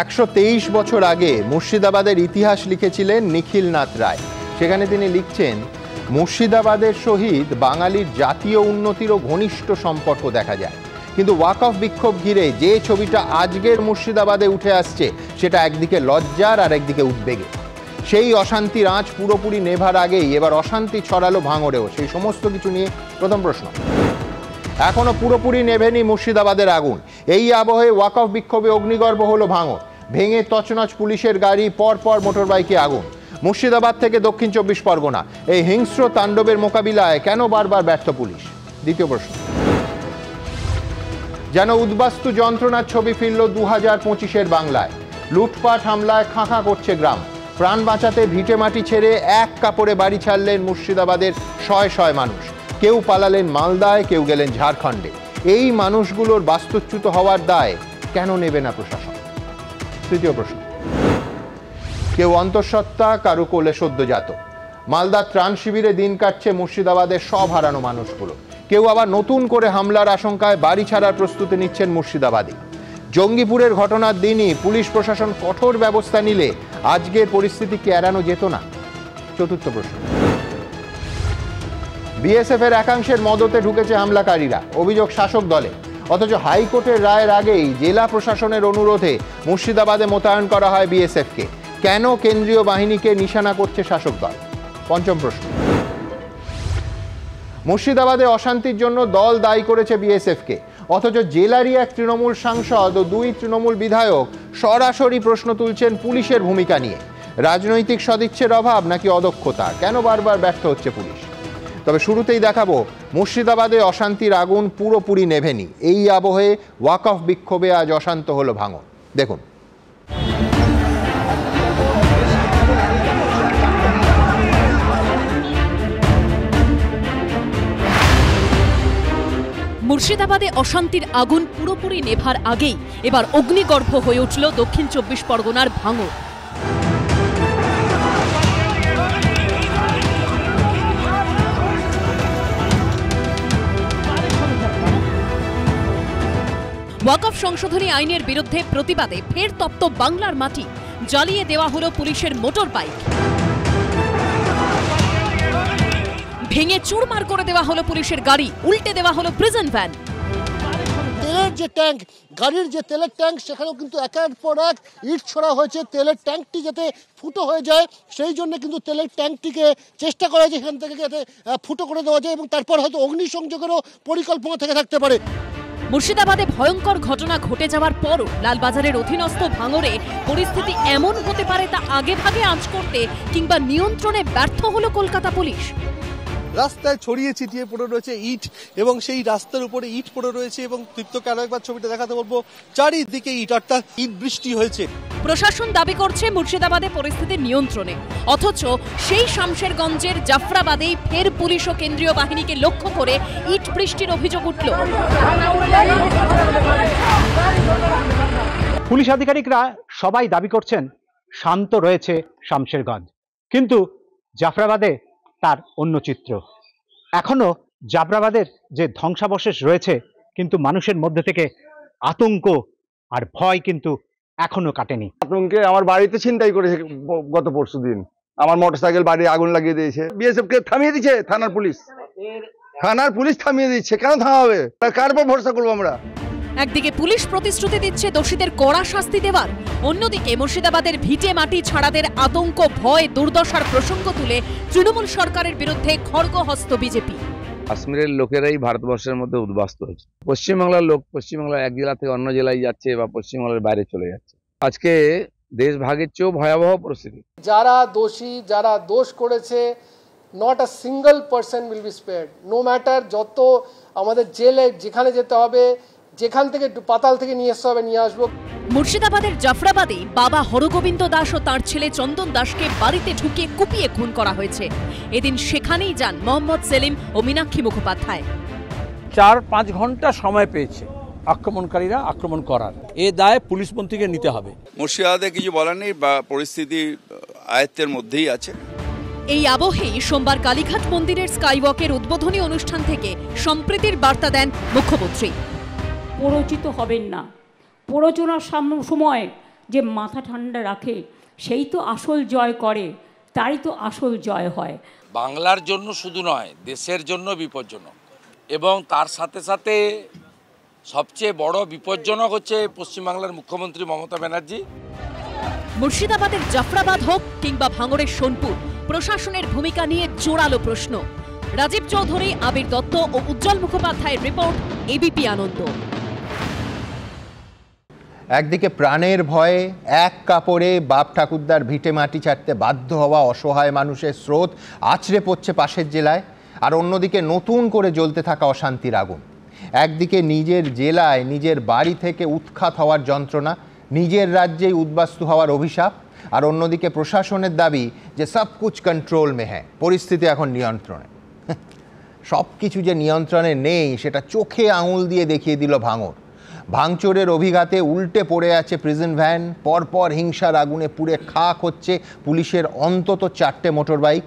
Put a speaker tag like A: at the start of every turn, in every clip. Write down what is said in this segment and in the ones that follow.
A: 123 বছর আগে মুর্শিদাবাদের ইতিহাস লিখেছিলেন নিখিলনাথ রায়। সেখানে তিনি লিখছেন, মুর্শিদাবাদের সহিত বাঙালির জাতীয় উন্নতিরও ঘনিষ্ঠ সম্পর্ক দেখা যায়, কিন্তু ওয়াকফ বিক্ষোভ ঘিরে যে ছবিটা আজকের মুর্শিদাবাদে উঠে আসছে সেটা একদিকে লজ্জার আর একদিকে উদ্বেগে। সেই অশান্তির আঁচ পুরোপুরি নেভার আগেই এবার অশান্তি ছড়ালো ভাঙড়েও। সেই সমস্ত কিছু নিয়ে প্রথম প্রশ্ন। এখনো পুরোপুরি নেভেনি মুর্শিদাবাদের আগুন। এই আবহে ওয়াকফ বিক্ষোভে অগ্নিগর্ভ হলো ভাঙড়। ভেঙে তছনছ পুলিশের গাড়ি, পরপর মোটরবাইকে আগুন। মুর্শিদাবাদ থেকে দক্ষিণ 24 পরগনা, এই হিংস্র তাণ্ডবের মোকাবিলায় কেন বারবার ব্যর্থ পুলিশ? দ্বিতীয় প্রশ্ন। যেন উদ্বাস্তু যন্ত্রণার ছবি ফিরল 2025-এর বাংলায়। লুটপাট হামলায় খাঁ করছে গ্রাম। প্রাণ বাঁচাতে ভিটে মাটি ছেড়ে এক কাপড়ে বাড়ি ছাড়লেন মুর্শিদাবাদের শয় শয় মানুষ। কেউ পালালেন মালদায়, কেউ গেলেন ঝাড়খণ্ডে। এই মানুষগুলোর বাস্তুচ্যুত হওয়ার দায় কেন নেবে না প্রশাসন? তৃতীয় প্রশ্ন। কেউ অন্তঃসত্ত্বা, কারু কোলে সদ্যজাত। মালদার ত্রাণ শিবিরে দিন কাটছে মুর্শিদাবাদের সব হারানো মানুষগুলো। কেউ আবার নতুন করে হামলার আশঙ্কায় বাড়ি ছাড়ার প্রস্তুতি নিচ্ছেন মুর্শিদাবাদে। জঙ্গিপুরের ঘটনার দিনই পুলিশ প্রশাসন কঠোর ব্যবস্থা নিলে আজকের পরিস্থিতিকে এড়ানো যেত না। চতুর্থ প্রশ্ন। বিএসএফ এর একাংশের মদতে ঢুকেছে হামলাকারীরা, অভিযোগ শাসক দলে। অথচ হাইকোর্টের রায়ের আগেই জেলা প্রশাসনের অনুরোধে মুর্শিদাবাদে মোতায়েন করা হয় বিএসএফকে। কেন কেন্দ্রীয় বাহিনীকে নিশানা করছে শাসক দল? পঞ্চম প্রশ্ন। মুর্শিদাবাদে অশান্তির জন্য দল দায়ী করেছে বিএসএফকে, অথচ জেলারই এক তৃণমূল সাংসদ ও 2 তৃণমূল বিধায়ক সরাসরি প্রশ্ন তুলছেন পুলিশের ভূমিকা নিয়ে। রাজনৈতিক সদিচ্ছের অভাব নাকি অদক্ষতা? কেন বারবার ব্যর্থ হচ্ছে পুলিশ? তবে শুরুতেই দেখাবো মুর্শিদাবাদে অশান্তির আগুন পুরোপুরি নেভেনি। এই আবহে ওয়াকফ বিক্ষোভে আজ অশান্ত হলো ভাঙড়। দেখুন।
B: মুর্শিদাবাদে অশান্তির আগুন পুরোপুরি নেভার আগেই এবার অগ্নিগর্ভ হয়ে উঠল দক্ষিণ 24 পরগনার ভাঙড়। ওয়াকফ সংশোধনী আইনের বিরুদ্ধে প্রতিবাদে ফের তপ্ত বাংলার মাটি। জ্বালিয়ে দেওয়া হলো পুলিশের মোটর বাইক, ভেঙে চুরমার করে দেওয়া হলো পুলিশের গাড়ি, উল্টে দেওয়া হলো প্রিজন ভ্যান।
C: তেলের যে ট্যাঙ্ক, গাড়ির যে তেলের ট্যাঙ্ক, সেখানেও কিন্তু একের পর এক ইট ছড়া হয়েছে। তেলের ট্যাঙ্কটি যাতে ফুটো হয়ে যায় সেই জন্য কিন্তু তেলের ট্যাঙ্কটিকে চেষ্টা করা হয়েছে এখান থেকে যাতে ফুটো করে দেওয়া যায়, এবং তারপর হয়তো অগ্নিসংযোগেরও পরিকল্পনা থেকে থাকতে পারে।
B: মুর্শিদাবাদে ভয়ঙ্কর ঘটনা ঘটে যাওয়ার পরও লালবাজারের অধীনস্থ ভাঙড়ে পরিস্থিতি এমন হতে পারে তা আগে ভাগে আঁচ করতে কিংবা নিয়ন্ত্রণে ব্যর্থ হলো কলকাতা পুলিশ।
D: রাস্তায় ছড়িয়ে ছিটিয়ে পড়ে রয়েছে ইট, এবং সেই রাস্তার উপরে ইট পড়ে রয়েছে, এবং তৃপ্তকে আরো একবার ছবিটা দেখাতে বলবো, চারিদিকে ইট, অর্থাৎ ইট বৃষ্টি হয়েছে।
B: প্রশাসন দাবি করছে মুর্শিদাবাদে পরিস্থিতি নিয়ন্ত্রণে, অথচ সেই শামশেরগঞ্জের জাফরাবাদেই ফের পুলিশ ও কেন্দ্রীয় বাহিনীকে লক্ষ্য করে ইট বৃষ্টির অভিযোগ উঠল।
E: পুলিশ আধিকারিকরা সবাই দাবি করছেন শান্ত রয়েছে শামশেরগঞ্জ, কিন্তু জাফরাবাদে তার অন্য চিত্র। এখনো জাফরাবাদের যে ধ্বংসাবশেষ রয়েছে, কিন্তু মানুষের মধ্যে থেকে আতঙ্ক আর ভয় কিন্তু এখনো কাটেনি।
F: আতঙ্কে আমার বাড়িতে ছিনতাই করেছে গত পরশুদিন, আমার মোটরসাইকেল বাড়ি আগুন লাগিয়ে দিয়েছে। বিএসএফ কে থামিয়ে দিয়েছে থানার পুলিশ থামিয়ে দিচ্ছে। কেন থামাবে? কার উপর ভরসা করবো আমরা?
B: একদিকে পুলিশ প্রতিশ্রুতি দিচ্ছে দোষীদের কড়া শাস্তি দেওয়ার, অন্যদিকে মুর্শিদাবাদের ভিটে মাটি ছাড়াদের আতঙ্ক, ভয়, দুর্দশার প্রসঙ্গ তুলে তৃণমূল সরকারের বিরুদ্ধে খড়গহস্ত বিজেপি।
G: কাশ্মীরের লোকেরাই ভারতবর্ষের মধ্যে উদ্বাস্তু হয়েছে। পশ্চিমবাংলার লোক পশ্চিমবাংলার এক জেলা থেকে অন্য জেলায় যাচ্ছে বা পশ্চিমবাংলার বাইরে চলে যাচ্ছে। আজকে দেশ ভাগের চেয়েও ভয়াবহ পরিস্থিতি।
H: যারা দোষী, যারা দোষ করেছে, not a single person will be spared. No matter, যত আমাদের জেলে যেখানে যেতে হবে, যেখান থেকে পাতাল থেকে নিয়ে আসতে হবে নিয়ে আসবো।
B: মুর্শিদাবাদের জাফরাবাদে বাবা হরগোবিন্দ দাস ও তার ছেলে চন্দন দাসকে বাড়িতে ঢুকিয়ে কুপিয়ে খুন করা হয়েছে। এদিন সেখানেই যান মোহাম্মদ সেলিম ও মীনাক্ষী মুখোপাধ্যায়।
I: 4-5 ঘন্টা সময় পেয়েছে আক্রমণকারীরা আক্রমণ করার। এ দায় পুলিশ মন্ত্রীকে নিতে হবে।
J: মুর্শিদাবাদে কিছু বলার নেই, পরিস্থিতি আয়ত্তের মধ্যেই আছে।
B: এই আবহেই সোমবার কালীঘাট মন্দিরের স্কাইওয়াকের উদ্বোধনী অনুষ্ঠান থেকে সম্প্রীতির বার্তা দেন মুখ্যমন্ত্রী।
K: প্ররোচিত হবেন না। প্ররোচনার সময় যে মাথা ঠান্ডা রাখে সেই তো আসল জয় করে, তাই তো আসল জয় হয়।
I: বাংলার জন্য শুধু নয়, দেশের জন্য বিপজ্জনক, এবং তার সাথে সাথে সবচেয়ে বড় বিপজ্জনক হচ্ছে পশ্চিমবাংলার মুখ্যমন্ত্রী মমতা ব্যানার্জি।
B: মুর্শিদাবাদের জাফরাবাদ হোক কিংবা ভাঙড়ের সোনপুর, প্রশাসনের ভূমিকা নিয়ে জোরালো প্রশ্ন। রাজীব চৌধুরী, আবির দত্ত ও উজ্জ্বল মুখোপাধ্যায়ের রিপোর্ট, এবিপি আনন্দ।
A: একদিকে প্রাণের ভয়ে এক কাপড়ে বাপ ঠাকুরদার ভিটে মাটি ছাড়তে বাধ্য হওয়া অসহায় মানুষের স্রোত আছড়ে পড়ছে পাশের জেলায়, আর অন্যদিকে নতুন করে জ্বলতে থাকা অশান্তির আগুন। একদিকে নিজের জেলায় নিজের বাড়ি থেকে উৎখাত হওয়ার যন্ত্রণা, নিজের রাজ্যেই উদ্বাস্তু হওয়ার অভিশাপ, আর অন্যদিকে প্রশাসনের দাবি যে সব কুছ কন্ট্রোল মে হ্যাঁ, পরিস্থিতি এখন নিয়ন্ত্রণে। সব কিছু যে নিয়ন্ত্রণে নেই সেটা চোখে আঙুল দিয়ে দেখিয়ে দিল ভাঙড়। ভাঙচুরের অভিঘাতে উল্টে পড়ে আছে প্রিজন ভ্যান, পরপর হিংসার আগুনে পুড়ে খাক হচ্ছে পুলিশের অন্তত 4টে মোটর বাইক।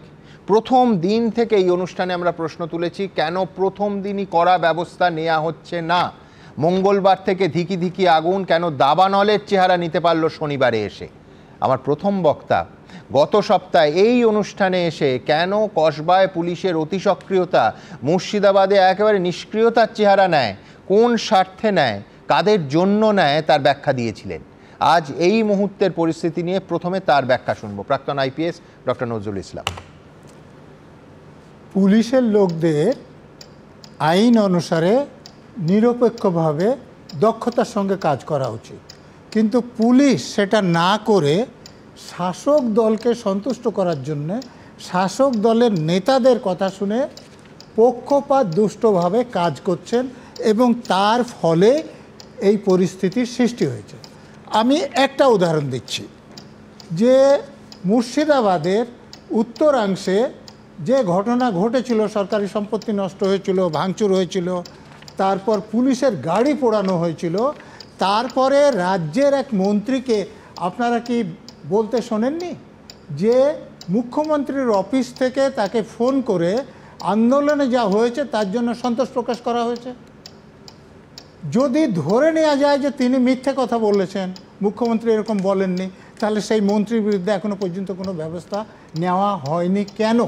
A: প্রথম দিন থেকে এই অনুষ্ঠানে আমরা প্রশ্ন তুলেছি, কেন প্রথম দিনই কড়া ব্যবস্থা নেওয়া হচ্ছে না? মঙ্গলবার থেকে ধিকি ধিকি আগুন কেন দাবানলের চেহারা নিতে পারল শনিবারে এসে? আমার প্রথম বক্তা গত সপ্তাহে এই অনুষ্ঠানে এসে কেন কসবায় পুলিশের অতি সক্রিয়তা মুর্শিদাবাদে একেবারে নিষ্ক্রিয়তার চেহারা নেয়, কোন স্বার্থে নেয়, কাদের জন্য নেয়, তার ব্যাখ্যা দিয়েছিলেন। আজ এই মুহূর্তের পরিস্থিতি নিয়ে প্রথমে তার ব্যাখ্যা শুনবো। প্রাক্তন আইপিএস ডক্টর নজরুল ইসলাম।
L: পুলিশের লোকদের আইন অনুসারে নিরপেক্ষভাবে দক্ষতার সঙ্গে কাজ করা উচিত, কিন্তু পুলিশ সেটা না করে শাসক দলকে সন্তুষ্ট করার জন্য শাসক দলের নেতাদের কথা শুনে পক্ষপাত দুষ্টভাবে কাজ করছেন, এবং তার ফলে এই পরিস্থিতির সৃষ্টি হয়েছে। আমি একটা উদাহরণ দিচ্ছি, যে মুর্শিদাবাদের উত্তরাংশে যে ঘটনা ঘটেছিল, সরকারি সম্পত্তি নষ্ট হয়েছিল, ভাঙচুর হয়েছিল, তারপর পুলিশের গাড়ি পোড়ানো হয়েছিল, তারপরে রাজ্যের এক মন্ত্রীকে আপনারা কি বলতে শোনেননি যে মুখ্যমন্ত্রীর অফিস থেকে তাকে ফোন করে আন্দোলনে যা হয়েছে তার জন্য সন্তোষ প্রকাশ করা হয়েছে? যদি ধরে নেওয়া যায় যে তিনি মিথ্যে কথা বলেছেন, মুখ্যমন্ত্রী এরকম বলেননি, তাহলে সেই মন্ত্রীর বিরুদ্ধে এখনো পর্যন্ত কোনো ব্যবস্থা নেওয়া হয়নি। কেন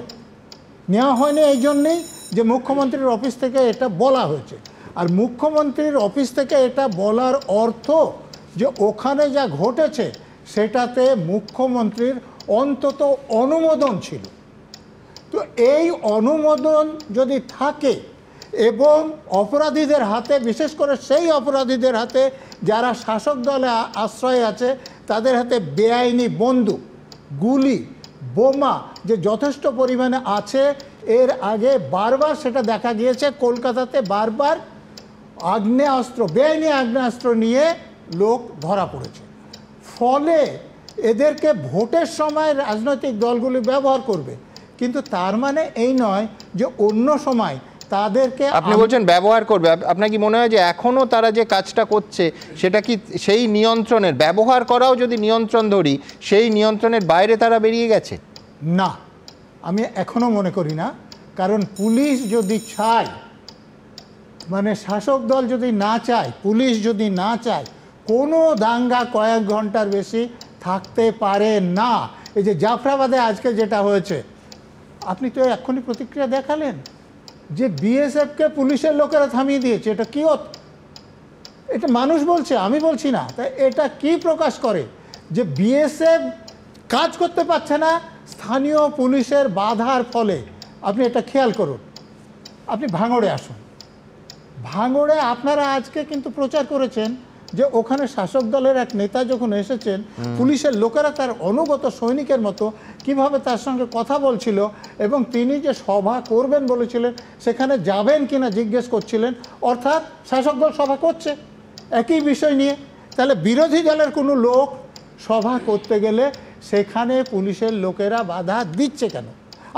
L: নেওয়া হয়নি? এই জন্যেই যে মুখ্যমন্ত্রীর অফিস থেকে এটা বলা হয়েছে, আর মুখ্যমন্ত্রীর অফিস থেকে এটা বলার অর্থ যে ওখানে যা ঘটেছে সেটাতে মুখ্যমন্ত্রীর অন্তত অনুমোদন ছিল। তো এই অনুমোদন যদি থাকে এবং অপরাধীদের হাতে, বিশেষ করে সেই অপরাধীদের হাতে যারা শাসক দলে আশ্রয় আছে, তাদের হাতে বেআইনি বন্দুক, গুলি, বোমা যে যথেষ্ট পরিমাণে আছে, এর আগে বারবার সেটা দেখা গিয়েছে, কলকাতাতে বারবার আগ্নেয়াস্ত্র, বেআইনি আগ্নেয়াস্ত্র নিয়ে লোক ধরা পড়েছে। ফলে এদেরকে ভোটের সময় রাজনৈতিক দলগুলি ব্যবহার করবে, কিন্তু তার মানে এই নয় যে অন্য সময় তাদেরকে।
A: আপনি বলছেন ব্যবহার করবে, আপনার কি মনে হয় যে এখনো তারা যে কাজটা করছে সেটা কি সেই নিয়ন্ত্রণের, ব্যবহার করাও যদি নিয়ন্ত্রণ ধরি, সেই নিয়ন্ত্রণের বাইরে তারা বেরিয়ে গেছে?
L: না, আমি এখনো মনে করি না। কারণ পুলিশ যদি চায়, মানে শাসক দল যদি না চায়, পুলিশ যদি না চায়, কোনো দাঙ্গা কয়েক ঘন্টার বেশি থাকতে পারে না। এই যে জাফরাবাদে আজকে যেটা হয়েছে, আপনি তো এক্ষুনি প্রতিক্রিয়া দেখালেন যে বিএসএফকে পুলিশের লোকেরা থামিয়ে দিয়েছে। এটা কি? এটা মানুষ বলছে, আমি বলছি না। তাই এটা কি প্রকাশ করে? যে বিএসএফ কাজ করতে পারছে না স্থানীয় পুলিশের বাধার ফলে। আপনি এটা খেয়াল করুন। আপনি ভাঙড়ে আসুন, ভাঙড়ে আপনারা আজকে কিন্তু প্রচার করেছেন যে ওখানে শাসক দলের এক নেতা যখন এসেছেন, পুলিশের লোকেরা তার অনুগত সৈনিকের মতো কিভাবে তার সঙ্গে কথা বলছিল, এবং তিনি যে সভা করবেন বলেছিলেন সেখানে যাবেন কিনা জিজ্ঞেস করছিলেন। অর্থাৎ শাসক দল সভা করছে একই বিষয় নিয়ে। তাহলে বিরোধী দলের কোনো লোক সভা করতে গেলে সেখানে পুলিশের লোকেরা বাধা দিচ্ছে কেন?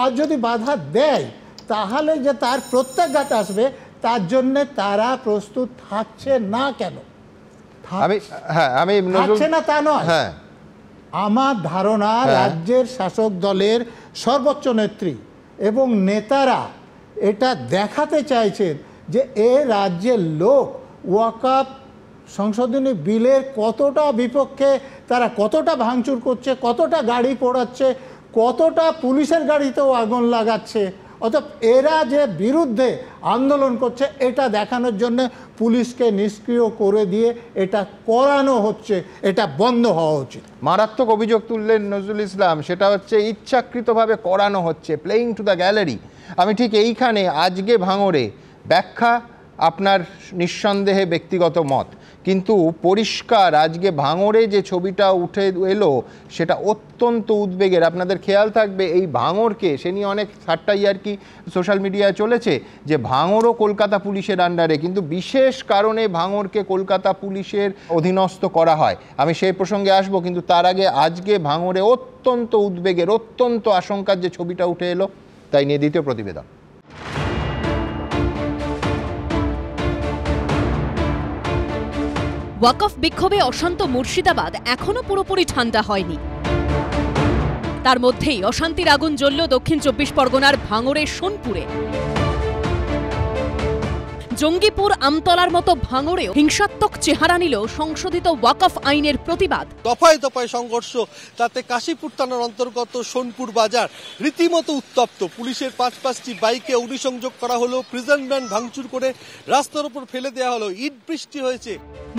L: আর যদি বাধা দেয় তাহলে যে তার প্রত্যাঘাত আসবে তার জন্যে তারা প্রস্তুত থাকছে না কেন? থাকছে না তা নয়, আমার ধারণা রাজ্যের শাসক দলের সর্বোচ্চ নেত্রী এবং নেতারা এটা দেখাতে চাইছেন যে এ রাজ্যের লোক ওয়াকআপ সংশোধনী বিলের কতটা বিপক্ষে, তারা কতটা ভাঙচুর করছে, কতটা গাড়ি পোড়াচ্ছে, কতটা পুলিশের গাড়িতেও আগুন লাগাচ্ছে। অর্থাৎ এরা যে বিরুদ্ধে আন্দোলন করছে এটা দেখানোর জন্য পুলিশকে নিষ্ক্রিয় করে দিয়ে এটা করানো হচ্ছে, এটা বন্ধ হওয়া উচিত।
A: মারাত্মক অভিযোগ তুললেন নজরুল ইসলাম, সেটা হচ্ছে ইচ্ছাকৃতভাবে করানো হচ্ছে, প্লেইং টু দ্য গ্যালারি। আমি ঠিক এইখানে আজকে ভাঙড়ে ব্যাখ্যা আপনার নিঃসন্দেহে ব্যক্তিগত মত, কিন্তু পরিষ্কার আজকে ভাঙড়ে যে ছবিটা উঠে এলো সেটা অত্যন্ত উদ্বেগের। আপনাদের খেয়াল থাকবে এই ভাঙড়কে, সে নিয়ে অনেক ঠাট্টা ইয়ার্কি সোশ্যাল মিডিয়ায় চলেছে যে ভাঙড়ও কলকাতা পুলিশের আন্ডারে, কিন্তু বিশেষ কারণে ভাঙড়কে কলকাতা পুলিশের অধীনস্থ করা হয়। আমি সেই প্রসঙ্গে আসবো, কিন্তু তার আগে আজকে ভাঙড়ে অত্যন্ত উদ্বেগের, অত্যন্ত আশঙ্কার যে ছবিটা উঠে এলো তাই নিয়ে দ্বিতীয় প্রতিবেদন।
B: ওয়াকফ বিক্ষোভে অশান্ত মুর্শিদাবাদ এখনো পুরোপুরি ঠান্ডা হয়নি। তার মধ্যেই অশান্তির আগুন জ্বলল দক্ষিণ 24 পরগনার ভাঙড়ের সোনপুরে। জঙ্গিপুর আমতলার মতো ভাঙড়েও হিংসাত্মক চেহারা নিল সংশোধিত ওয়াকফ আইনের প্রতিবাদ।
D: দফায় দফায় সংঘর্ষ, তাতে কাশীপুর থানার অন্তর্গত সোনপুর বাজার রীতিমতো উত্তপ্ত। পুলিশের 5-5টি বাইকে অগ্নিসংযোগ করা হলো, প্রিজন ভ্যান ভাঙচুর করে রাস্তার উপর ফেলে দেওয়া হলো, ইট বৃষ্টি হয়েছে।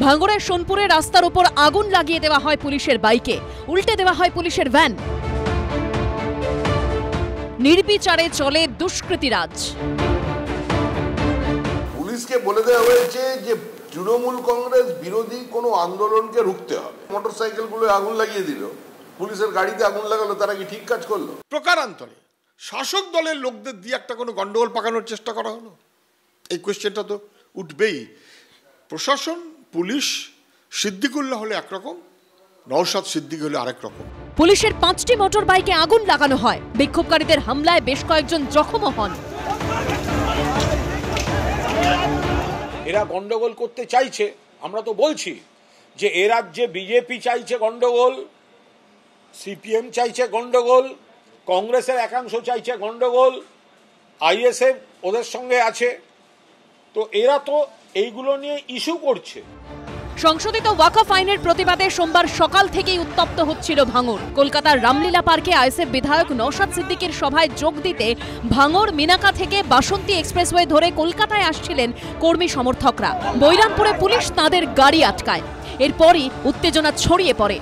B: ভাঙড়ের সোনপুরে রাস্তার উপর আগুন লাগিয়ে দেওয়া হয় পুলিশের বাইকে, উল্টে দেওয়া হয় পুলিশের ভ্যান। নির্বিচারে চলে দুষ্কৃতিরাজ।
M: পুলিশকে বলে দেওয়া হয়েছে যে তৃণমূল কংগ্রেস বিরোধী কোনো আন্দোলনকে রুখতে হবে। মোটরসাইকেলগুলো আগুন লাগিয়ে দিল, পুলিশের গাড়িতে আগুন লাগালো, তারা কি ঠিক কাজ করলো?
N: প্রকারান্তরে শাসক দলের লোকদের দিয়ে একটা কোনো গন্ডগোল পাকানোর চেষ্টা করা হলো, এই কোয়েশ্চেনটা তো উঠবেই। প্রশাসন, পুলিশ, সিদ্দিকুল্লাহ হলে একরকম, নওশাদ সিদ্দিকী হলে আরেক রকম।
B: পুলিশের 5টি মোটর বাইকে আগুন লাগানো হয়। বিক্ষোভকারীদের হামলায় বেশ কয়েকজন জখমও হন।
O: এরা গন্ডগোল করতে চাইছে, আমরা তো বলছি যে এ রাজ্যে বিজেপি চাইছে গন্ডগোল, সিপিএম চাইছে গন্ডগোল, কংগ্রেসের একাংশ চাইছে গন্ডগোল, আইএসএফ ওদের সঙ্গে আছে, তো এরা তো এইগুলো নিয়ে ইস্যু করছে।
B: সংশোধিত ওয়াকফ আইনের প্রতিবাদে সোমবার সকাল থেকেই উত্তপ্ত হচ্ছিল ভাঙড়। কলকাতার রামলীলা পার্কে আইএসএফ বিধায়ক নওশাদ সিদ্দিকীর সভায় যোগ দিতে ভাঙড় মিনাকা থেকে বাসন্তী এক্সপ্রেসওয়ে ধরে কলকাতায় আসছিলেন কর্মী সমর্থকরা। বৈরামপুরে পুলিশ তাঁদের গাড়ি আটকায়। এরপরই উত্তেজনা ছড়িয়ে পড়ে।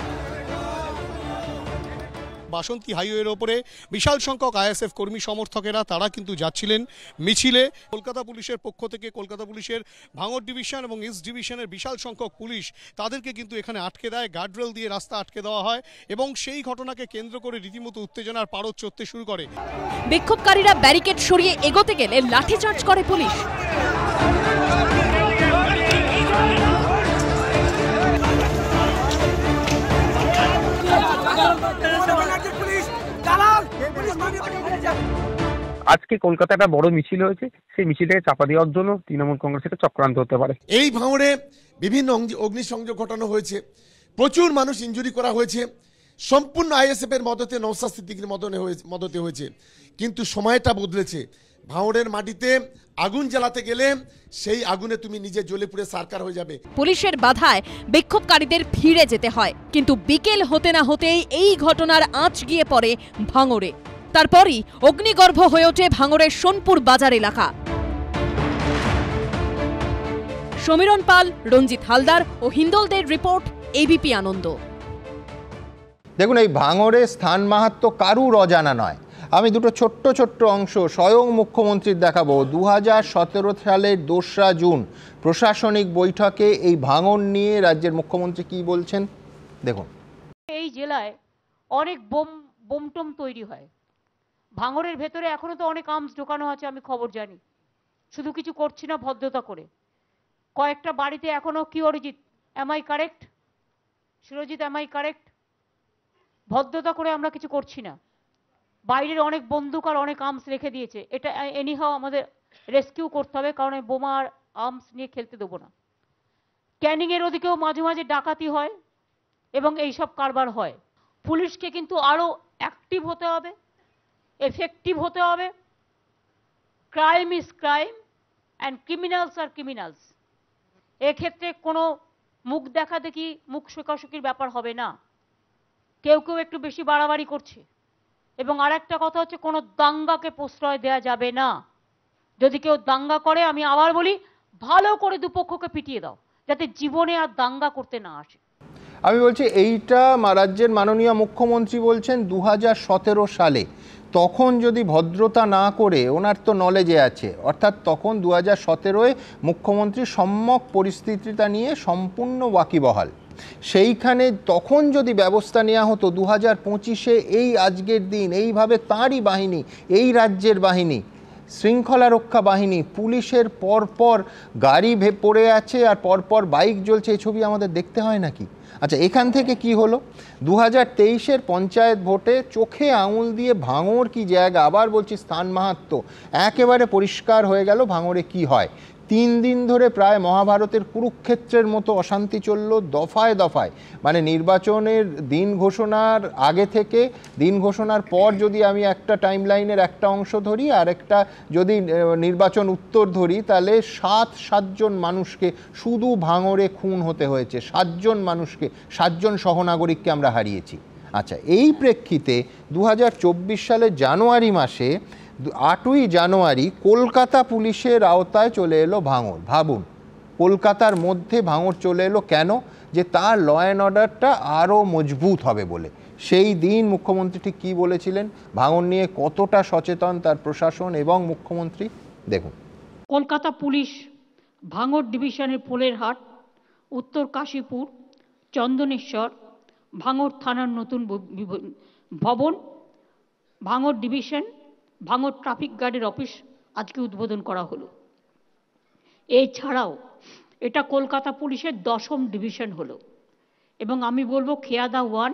D: বাসন্তী হাইওয়ের ওপরে বিশাল সংখ্যক আইএসএফ কর্মী সমর্থকেরা তারা কিন্তু যাচ্ছিলেন মিছিলে। কলকাতা পুলিশের পক্ষ থেকে কলকাতা পুলিশের ভাঙড় ডিভিশন এবং ইস্ট ডিভিশনের বিশাল সংখ্যক পুলিশ তাদেরকে কিন্তু এখানে আটকে দেয়, গার্ডরেল দিয়ে রাস্তা আটকে দেওয়া হয় এবং সেই ঘটনাকে কেন্দ্র করে রীতিমতো উত্তেজনার পারদ চড়তে শুরু করে।
B: বিক্ষোভকারীরা ব্যারিকেড সরিয়ে এগোতে গেলে লাঠিচার্জ করে পুলিশ।
P: আজকে কলকাতায় একটা বড় মিছিল হয়েছে, সেই মিছিলটাকে চাপা দেওয়ার জন্য তৃণমূল কংগ্রেস একটা চক্রান্ত হতে পারে।
N: এই ভাঙড়ে বিভিন্ন অগ্নিসংযোগ ঘটানো হয়েছে, প্রচুর মানুষ ইনজুরি করা হয়েছে, সম্পূর্ণ আইএসএফ এর মদতে, নওশাদ সিদ্দিকীর মদতে হয়েছে। কিন্তু সময়টা বদলেছে। ভাঙড়ের মাটিতে আগুন জ্বালাতে গেলে সেই আগুনে তুমি নিজে জ্বলে পুড়ে সারকার হয়ে যাবে।
B: পুলিশের বাধায় বিক্ষোভকারীদের ফিরে যেতে হয়, কিন্তু বিকেল হতে না হতেই এই ঘটনার আঁচ গিয়ে পড়ে ভাঙড়ে। তারপরই অগ্নিগর্ভ হয়ে ওঠে ভাঙড়ের সোনপুর বাজার এলাকা। সমীরণ পাল, রঞ্জিত হালদার ও হিন্দলদের রিপোর্ট, এবিপি আনন্দ।
A: দেখুন, এই ভাঙড়ে স্থান মাহাত্ম্য কারুর অজানা নয়। আমি দুটো ছোট্ট ছোট্ট অংশ স্বয়ং মুখ্যমন্ত্রীর দেখাবো। 2017 সালের 2রা জুন প্রশাসনিক বৈঠকে এই ভাঙড় নিয়ে রাজ্যের মুখ্যমন্ত্রী কি বলছেন দেখুন।
Q: এই জেলায় অনেক বোমটম তৈরি হয়। ভাঙড়ের ভেতরে এখনো তো অনেক আর্মস ঢোকানো আছে, আমি খবর জানি। শুধু কিছু করছি না ভদ্রতা করে। কয়েকটা বাড়িতে এখনো কি Arijit, am I correct? Surajit, am I correct? ভদ্রতা করে আমরা কিছু করছি না। বাইরের অনেক বন্দুক আর অনেক আর্মস রেখে দিয়েছে। এটা এনিহাও আমাদের রেস্কিউ করতে হবে, কারণ বোমা আর আর্মস নিয়ে খেলতে দেবো না। ক্যানিংয়ের ওদিকেও মাঝে মাঝে ডাকাতি হয় এবং এইসব কারবার হয়। পুলিশকে কিন্তু আরও অ্যাক্টিভ হতে হবে, এফেক্টিভ হতে হবে। Crime is crime and criminals are criminals. এক্ষেত্রে কোনো মুখ দেখা দেখি মুখ শেখাশুকির ব্যাপার হবে না। কেউ কেউ একটু বেশি বাড়াবাড়ি করছে। এবং আরেকটা কথা হচ্ছে, কোনো দাঙ্গাকে প্রশ্রয় দেওয়া যাবে না। যদি কেউ দাঙ্গা করে, আমি আবার বলি, ভালো করে দুপক্ষকে পিটিয়ে দাও, যাতে জীবনে আর দাঙ্গা করতে না আসে।
A: আমি বলছি এইটা রাজ্যের মাননীয় মুখ্যমন্ত্রী বলছেন 2017 সালে, তখন যদি ভদ্রতা না করে, ওনার তো নলেজে আছে, অর্থাৎ তখন 2017-এ মুখ্যমন্ত্রী সম্যক পরিস্থিতিটা নিয়ে সম্পূর্ণ ওয়াকিবহাল। সেইখানে তখন যদি ব্যবস্থা নেওয়া হতো, 2025-এ এই আজকের দিন এইভাবে তাঁরই বাহিনী, এই রাজ্যের বাহিনী, শৃঙ্খলা রক্ষা বাহিনী, পুলিশের পরপর গাড়ি পড়ে আছে আর পরপর বাইক জ্বলছে, এই ছবি আমাদের দেখতে হয় নাকি? আচ্ছা, এখান থেকে কি হলো? 2023-এর পঞ্চায়েত ভোটে চোখে আঙুল দিয়ে ভাঙড় কি জায়গা, আবার বলছি স্থান মাহাত্ম্য, একেবারে পরিষ্কার হয়ে গেল ভাঙড়ে কি হয়। 3 দিন ধরে প্রায় মহাভারতের কুরুক্ষেত্রের মতো অশান্তি চলল দফায় দফায়। মানে নির্বাচনের দিন ঘোষণার আগে থেকে দিন ঘোষণার পর যদি আমি একটা টাইম লাইনের একটা অংশ ধরি আর একটা যদি নির্বাচন উত্তর ধরি, তাহলে 7 জন মানুষকে শুধু ভাঙড়ে খুন হতে হয়েছে। 7 জন মানুষকে, 7 জন সহনাগরিককে আমরা হারিয়েছি। আচ্ছা, এই প্রেক্ষিতে 2024 সালের জানুয়ারি মাসে 8ই জানুয়ারি কলকাতা পুলিশের আওতায় চলে এলো ভাঙড়। ভাবুন, কলকাতার মধ্যে ভাঙড় চলে এলো কেন? যে তার ল অ্যান্ড অর্ডারটা আরও মজবুত হবে বলে। সেই দিন মুখ্যমন্ত্রী ঠিক কী বলেছিলেন, ভাঙড় নিয়ে কতটা সচেতন তার প্রশাসন এবং মুখ্যমন্ত্রী, দেখুন।
K: কলকাতা পুলিশ ভাঙড় ডিভিশনের পোলেরহাট, উত্তর কাশীপুর, চন্দনেশ্বর, ভাঙড় থানার নতুন ভবন, ভাঙড় ডিভিশন, ভাঙড় ট্রাফিক গার্ডের অফিস আজকে উদ্বোধন করা হলো। এছাড়াও এটা কলকাতা পুলিশের 10ম ডিভিশন হলো। এবং আমি বলবো খেয়াদা 1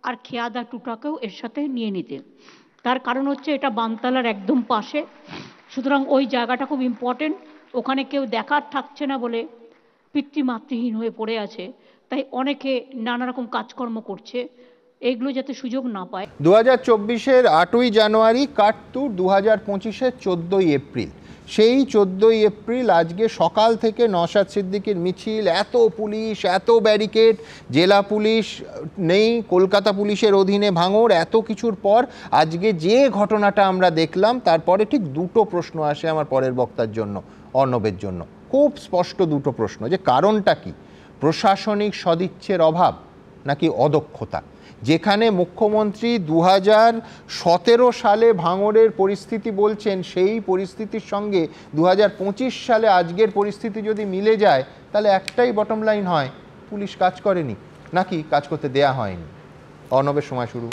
K: আর খেয়াদা 2টাকেও এর সাথে নিয়ে নিতে। তার কারণ হচ্ছে এটা বানতলার একদম পাশে, সুতরাং ওই জায়গাটা খুব ইম্পর্টেন্ট। ওখানে কেউ দেখার থাকছে না বলে পিতৃমাতৃহীন হয়ে পড়ে আছে, তাই অনেকে নানা রকম কাজকর্ম করছে, এগুলো যাতে সুযোগ না পায়।
A: 2024-এর 8ই জানুয়ারি কাট টু 2025-এর 14ই এপ্রিল। সেই 14ই এপ্রিল আজকে সকাল থেকে নওশাদ সিদ্দিকীর মিছিল, এত পুলিশ, এত ব্যারিকেড, জেলা পুলিশ নেই, কলকাতা পুলিশের অধীনে ভাঙড়, এত কিছুর পর আজকে যে ঘটনাটা আমরা দেখলাম, তারপরে ঠিক 2টো প্রশ্ন আসে আমার পরের বক্তার জন্য, অর্ণবের জন্য। খুব স্পষ্ট 2টো প্রশ্ন, যে কারণটা কি? প্রশাসনিক সদিচ্ছের অভাব নাকি অদক্ষতা? যেখানে মুখ্যমন্ত্রী 2017 সালে ভাঙড়ের পরিস্থিতি বলছেন, সেই পরিস্থিতির সঙ্গে 2025 সালে আজকের পরিস্থিতি যদি মিলে যায়, তাহলে একটাই বটম লাইন হয়, পুলিশ কাজ করেনি নাকি কাজ করতে দেয়া হয়নি। অর্ণবের সময় শুরু।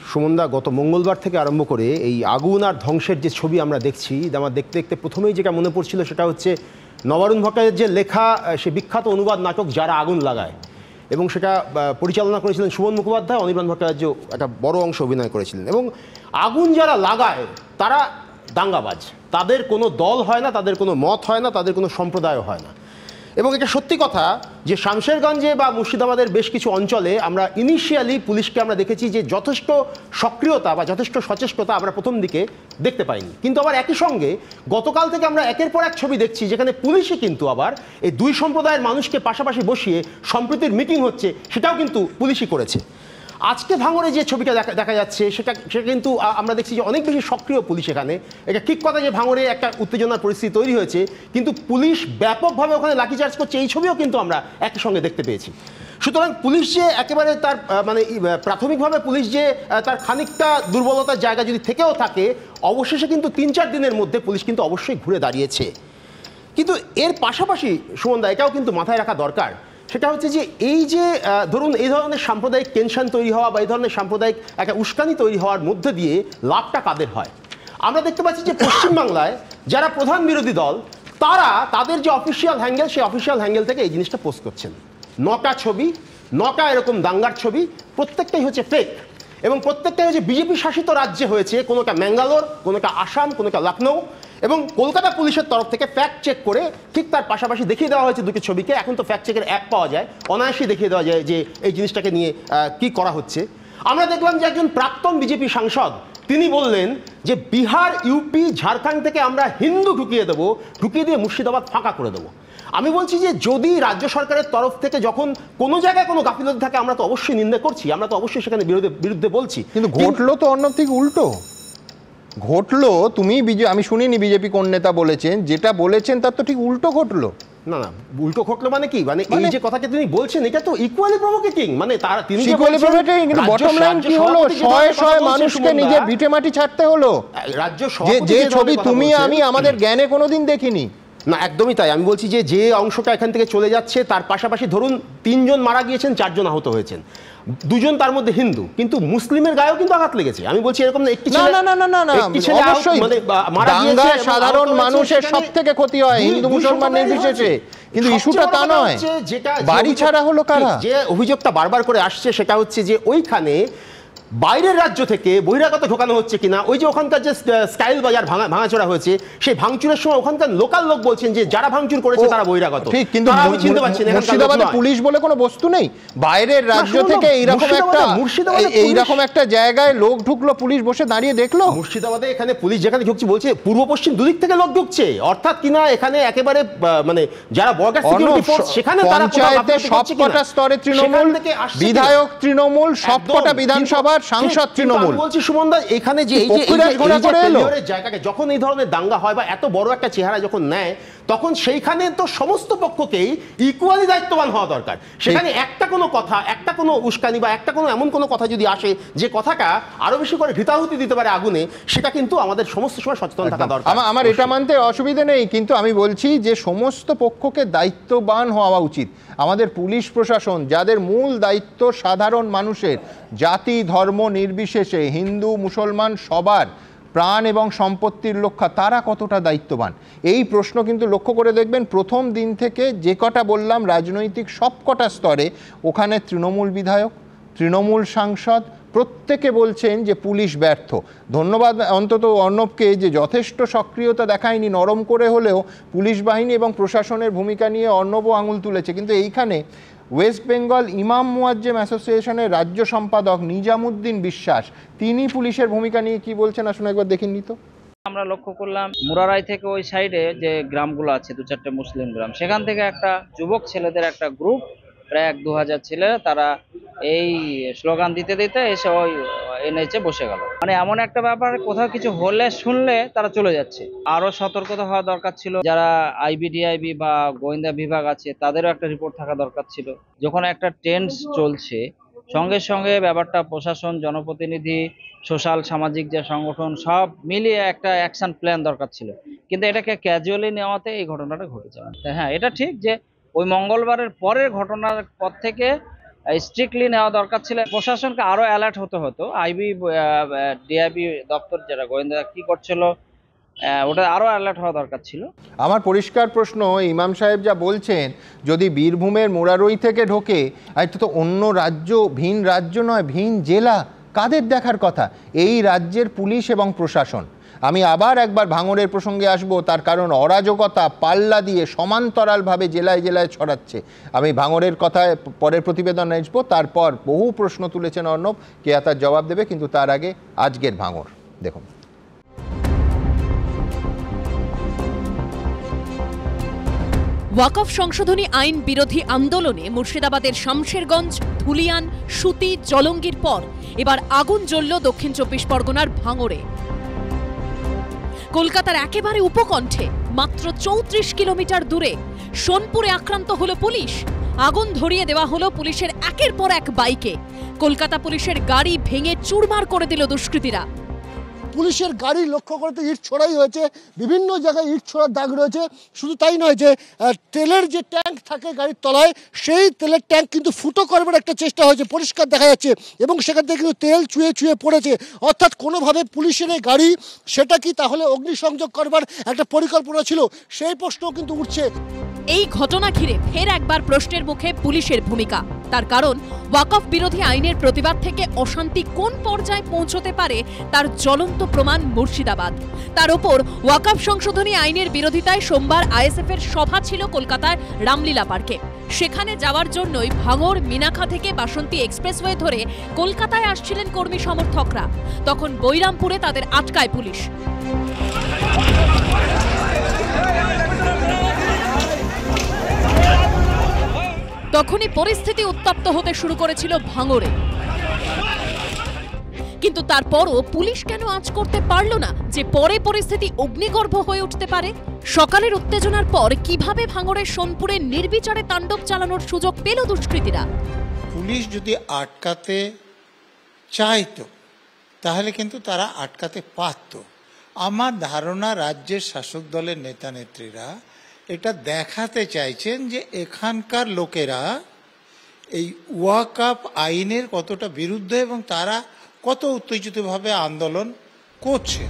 R: সুমনদা, গত মঙ্গলবার থেকে আরম্ভ করে এই আগুন আর ধ্বংসের যে ছবি আমরা দেখছি, আমার দেখতে দেখতে প্রথমেই যেটা মনে পড়ছিল সেটা হচ্ছে নবারুণ ভট্টাচার্যের যে লেখা সে বিখ্যাত অনুবাদ নাটক যারা আগুন লাগায়, এবং সেটা পরিচালনা করেছিলেন সুমন মুখোপাধ্যায়, অনির্বাণ ভট্টাচার্য একটা বড় অংশ অভিনয় করেছিলেন। এবং আগুন যারা লাগায় তারা দাঙ্গাবাজ, তাদের কোনো দল হয় না, তাদের কোনো মত হয় না, তাদের কোনো সম্প্রদায় হয় না। এবং এটা সত্যি কথা যে শামশেরগঞ্জে বা মুর্শিদাবাদের বেশ কিছু অঞ্চলে আমরা ইনিশিয়ালি পুলিশকে আমরা দেখেছি যে যথেষ্ট সক্রিয়তা বা যথেষ্ট সচেষ্টতা আমরা প্রথম দিকে দেখতে পাইনি। কিন্তু আবার একই সঙ্গে গতকাল থেকে আমরা একের পর এক ছবি দেখছি যেখানে পুলিশই কিন্তু আবার এই 2 সম্প্রদায়ের মানুষকে পাশাপাশি বসিয়ে সম্প্রীতির মিটিং হচ্ছে, সেটাও কিন্তু পুলিশই করেছে। আজকে ভাঙড়ে যে ছবিটা দেখা যাচ্ছে সেটা কিন্তু আমরা দেখছি যে অনেক বেশি সক্রিয় পুলিশ এখানে। এটা ঠিক কথা যে ভাঙড়ে একটা উত্তেজনার পরিস্থিতি তৈরি হয়েছে, কিন্তু পুলিশ ব্যাপকভাবে ওখানে লাঠিচার্জ করছে, এই ছবিও কিন্তু আমরা একই সঙ্গে দেখতে পেয়েছি। সুতরাং পুলিশ যে একেবারে তার মানে প্রাথমিকভাবে পুলিশ যে তার খানিকটা দুর্বলতার জায়গা যদি থেকেও থাকে, অবশেষে কিন্তু 3-4 দিনের মধ্যে পুলিশ কিন্তু অবশ্যই ঘুরে দাঁড়িয়েছে। কিন্তু এর পাশাপাশি সুমনদা এটাও কিন্তু মাথায় রাখা দরকার, সেটা হচ্ছে যে এই যে ধরুন এই ধরনের সাম্প্রদায়িক টেনশন তৈরি হওয়া বা এই ধরনের সাম্প্রদায়িক একটা উস্কানি তৈরি হওয়ার মধ্যে দিয়ে লাভটা কাদের হয়? আমরা দেখতে পাচ্ছি যে পশ্চিমবাংলায় যারা প্রধান বিরোধী দল, তারা তাদের যে অফিসিয়াল হ্যাঙ্গেল, সেই অফিসিয়াল হ্যাঙ্গেল থেকে এই জিনিসটা পোস্ট করছেন। 9টা ছবি, 9টা এরকম দাঙ্গার ছবি, প্রত্যেকটাই হচ্ছে ফেক, এবং প্রত্যেকটাই হচ্ছে বিজেপি শাসিত রাজ্যে হয়েছে, কোনোটা ম্যাঙ্গালোর, কোনোটা আসাম, কোনোটা লখনৌ। এবং কলকাতা পুলিশের তরফ থেকে ফ্যাক্ট চেক করে ঠিক তার পাশাপাশি দেখিয়ে দেওয়া হয়েছে 2টি ছবিকে। এখন তো ফ্যাক্ট চেকের অ্যাপ পাওয়া যায়, অনায়াসেই দেখিয়ে দেওয়া যায় যে এই জিনিসটাকে নিয়ে কি করা হচ্ছে। আমরা দেখলাম যে একজন প্রাক্তন বিজেপি সাংসদ তিনি বললেন যে বিহার, ইউপি, ঝাড়খণ্ড থেকে আমরা হিন্দু ঢুকিয়ে দেবো, ঢুকিয়ে দিয়ে মুর্শিদাবাদ ফাঁকা করে দেবো। আমি বলছি যে যদি রাজ্য সরকারের তরফ থেকে যখন কোনো জায়গায় কোনো গাফিলতি থাকে আমরা তো অবশ্যই নিন্দা করছি, আমরা তো অবশ্যই সেখানে বিরুদ্ধে বলছি,
A: কিন্তু ঘটলো তো অন্য থেকে উল্টো ঘটলো। তুমি আমি শুনিনি বিজেপি কোন নেতা বলেছেন, যেটা বলেছেন তার তো ঠিক উল্টো ঘটলো।
R: না না, উল্টো ঘটলো মানে কি, মানে এই যে কথাকে তিনি বলছেন এটা তো ইকুয়ালি প্রভোকেটিং, মানে তারা তিনি
A: ইকুয়ালি প্রভোকেটিং, কিন্তু বটম লাইন কি হলো, শয়ে শয়ে মানুষকে নিজের ভিটে মাটি ছাড়তে হলো।
R: রাজ্য
A: যে ছবি তুমি আমি আমাদের জ্ঞানে কোনোদিন দেখিনি।
R: না, একদমই তাই। আমি বলছি যে অংশটা এখান থেকে চলে যাচ্ছে তার পাশাপাশি ধরুন 3 জন মারা গিয়েছেন, 4 জন আহত হয়েছেন, 2 জন তার মধ্যে হিন্দু, কিন্তু মুসলিমের গায়েও কিন্তু আঘাত লেগেছে। আমি বলছি এরকম না, একটি ছেলে
A: অবশ্যই দাঙ্গায় সাধারণ মানুষের সবথেকে ক্ষতি হয়, হিন্দু মুসলমান নির্বিশেষে, কিন্তু ইস্যুটা তা নয়। বাড়ি ছাড়া হলো কারা?
R: যে অভিযোগটা বারবার করে আসছে সেটা হচ্ছে যে ওইখানে বাইরের রাজ্য থেকে বহিরাগত ঢোকানো হচ্ছে কিনা। ওই যে ওখানকার যে স্টাইল বাজার ভাঙাচোরা হয়েছে, সেই ভাঙচুরের সময় ওখানকার লোকাল লোক বলছেন যে যারা ভাঙচুর করেছে তারা বহিরাগত।
A: ঠিক, কিন্তু
R: আমি চিনতে পারছি না
A: মুর্শিদাবাদে পুলিশ বলে কোনো বস্তু নেই। বাইরের রাজ্য থেকে এইরকম একটা জায়গায় লোক ঢুকলো, পুলিশ বসে দাঁড়িয়ে দেখলো।
R: মুর্শিদাবাদে এখানে পুলিশ যেখানে ঢুকছে বলছে পূর্ব পশ্চিম দুদিক থেকে লোক ঢুকছে, অর্থাৎ কিনা এখানে একেবারে মানে যারা বর্ডার সিকিউরিটি ফোর্স সেখানে
A: পঞ্চায়েতে সবকটা স্তরে তৃণমূল, বিধায়ক তৃণমূল, সবকটা বিধানসভার সাংসদ তৃণমূল।
R: বলছি সুমনদা, এখানে যে এই জায়গাকে যখন এই ধরনের দাঙ্গা হয় বা এত বড় একটা চেহারা যখন নেয়, তখন সেইখানে তো সমস্ত পক্ষকেই ইকুয়ালি দায়িত্ববান হওয়া দরকার। সেখানে একটা কোনো কথা, একটা কোনো উস্কানি বা একটা কোনো এমন কোনো কথা যদি আসে যে কথাটা আরো বেশি করে ঘৃতাহুতি দিতে পারে আগুনে, সেটা কিন্তু আমাদের সমস্ত সময় সচেতন থাকা দরকার।
A: আমার এটা মানতে অসুবিধা নেই, কিন্তু আমি বলছি যে সমস্ত পক্ষকে দায়িত্ববান হওয়া উচিত। আমাদের পুলিশ প্রশাসন, যাদের মূল দায়িত্ব সাধারণ মানুষের জাতি ধর্ম নির্বিশেষে, হিন্দু মুসলমান সবার প্রাণ এবং সম্পত্তির রক্ষা, তারা কতটা দায়িত্ববান এই প্রশ্ন কিন্তু লক্ষ্য করে দেখবেন প্রথম দিন থেকে যে কটা বললাম রাজনৈতিক সবকটা স্তরে, ওখানে তৃণমূল বিধায়ক, তৃণমূল সাংসদ প্রত্যেকে বলছেন যে পুলিশ ব্যর্থ। ধন্যবাদ অন্তত অর্ণবকে যে যথেষ্ট সক্রিয়তা দেখায়নি, নরম করে হলেও পুলিশ বাহিনী এবং প্রশাসনের ভূমিকা নিয়ে অর্ণবও আঙুল তুলেছে। কিন্তু এইখানে ওয়েস্ট বেঙ্গল ইমাম মুয়াজ্জেম অ্যাসোসিয়েশনের রাজ্য সম্পাদক নিজামুদ্দিন বিশ্বাস, তিনি পুলিশের ভূমিকা নিয়ে কি বলছেন আসুন একবার দেখিনি তো।
S: আমরা লক্ষ্য করলাম মুরারাই থেকে ওই সাইডে যে গ্রামগুলো আছে, 2-4টে মুসলিম গ্রাম, সেখান থেকে একটা যুবক ছেলেদের একটা গ্রুপ, প্রায় 1-2 হাজার ছেলে, তারা এই স্লোগান দিতে দিতে এসে ওই এনএইচে বসে গেল। মানে এমন একটা ব্যাপার, কোথাও কিছু হলে শুনলে তারা চলে যাচ্ছে। আরো সতর্কতা হওয়া দরকার ছিল, যারা আইবিডিআইবি বা গোয়েন্দা বিভাগ আছে তাদেরও একটা রিপোর্ট থাকা দরকার ছিল। যখন একটা ট্রেন্ড চলছে, সঙ্গে সঙ্গে ব্যাপারটা প্রশাসন, জনপ্রতিনিধি, সোশ্যাল সামাজিক যে সংগঠন সব মিলিয়ে একটা অ্যাকশন প্ল্যান দরকার ছিল, কিন্তু এটাকে ক্যাজুয়ালি নেওয়াতে এই ঘটনাটা ঘটেছে। হ্যাঁ, এটা ঠিক যে ওই মঙ্গলবারের পরের ঘটনার পর থেকে স্ট্রিক্টলি নেওয়া দরকার ছিল। প্রশাসনকে আরো অ্যালার্ট হতে হতো। ডিআইবি দপ্তর যারা গোয়েন্দা কি করছিল, ওটা আরো অ্যালার্ট হওয়া দরকার ছিল।
A: আমার পরিষ্কার প্রশ্ন, ইমাম সাহেব যা বলছেন, যদি বীরভূমের মুরারই থেকে ঢোকে, এটা তো অন্য রাজ্য, ভিন রাজ্য নয়, ভিন জেলা, কাদের দেখার কথা? এই রাজ্যের পুলিশ এবং প্রশাসন। আমি আবার একবার ভাঙড়ের প্রসঙ্গে আসব, তার কারণ অরাজকতা পাল্লা দিয়ে সমান্তরালভাবে জেলায় জেলায় ছড়াচ্ছে। আমি ভাঙড়ের কথায় পরের প্রতিবেদন আসবো, তারপর বহু প্রশ্ন তুলেছেন অর্ণব, কেয়া তার জবাব দেবে, কিন্তু তার আগে আজকের ভাঙড় দেখুন।
B: ওয়াকফ সংশোধনী আইন বিরোধী আন্দোলনে মুর্শিদাবাদের শামশেরগঞ্জ, ধুলিয়ান, সুতি, জলঙ্গির পর এবার আগুন জ্বলল দক্ষিণ 24 পরগনার ভাঙড়ে। কলকাতার একেবারে উপকণ্ঠে মাত্র 34 কিলোমিটার দূরে সোনপুরে আক্রান্ত হলো পুলিশ। আগুন ধরিয়ে দেওয়া হলো পুলিশের একের পর এক বাইকে। কলকাতা পুলিশের গাড়ি ভেঙে চুরমার করে দিল দুষ্কৃতীরা।
C: পুলিশের গাড়ি লক্ষ্য করতে ইট ছোড়াই হয়েছে, বিভিন্ন জায়গায় ইট ছোড়ার দাগ রয়েছে। শুধু তাই নয়, যে তেলের যে ট্যাঙ্ক থাকে গাড়ির তলায়, সেই তেলের ট্যাঙ্ক কিন্তু ফুটো করবার একটা চেষ্টা হয়েছে, পরিষ্কার দেখা যাচ্ছে, এবং সেখান থেকে কিন্তু তেল চুয়ে চুয়ে পড়েছে। অর্থাৎ কোনোভাবে পুলিশের এই গাড়ি, সেটা কি তাহলে অগ্নিসংযোগ করবার একটা পরিকল্পনা ছিল, সেই প্রশ্নও কিন্তু উঠছে।
B: এই ঘটনা ঘিরে ফের একবার প্রশ্নের মুখে পুলিশের ভূমিকা। তার কারণ, ওয়াকফ বিরোধী আইনের প্রতিবাদ থেকে অশান্তি কোন পর্যায়ে পৌঁছতে পারে তার জ্বলন্ত প্রমাণ মুর্শিদাবাদ। তার ওপর ওয়াকফ সংশোধনী আইনের বিরোধিতায় সোমবার আইএসএফ এর সভা ছিল কলকাতার রামলীলা পার্কে। সেখানে যাওয়ার জন্যই ভাঙড় মিনাখা থেকে বাসন্তী এক্সপ্রেসওয়ে ধরে কলকাতায় আসছিলেন কর্মী সমর্থকরা। তখন বৈরামপুরে তাদের আটকায় পুলিশ। তখনই পরিস্থিতি উত্তপ্ত হতে শুরু করেছিল ভাঙড়ে। কিন্তু তারপরও পুলিশ কেন আঁচ করতে পারল না যে পরে পরিস্থিতি অগ্নিগর্ভ হয়ে উঠতে পারে? সকালের উত্তেজনার পর কিভাবে ভাঙড়ের সোনপুরে নির্বিচারে তাণ্ডব চালানোর সুযোগ পেল দুষ্কৃতীরা?
L: পুলিশ যদি আটকাতে চাইতো তাহলে কিন্তু তারা আটকাতে পারত। আমার ধারণা রাজ্যের শাসক দলের নেতা নেত্রীরা এটা দেখাতে চাইছেন যে এখানকার লোকেরা এই ওয়াকআপ আইনের কতটা বিরুদ্ধে এবং তারা কত উত্তেজিতভাবে আন্দোলন করছে।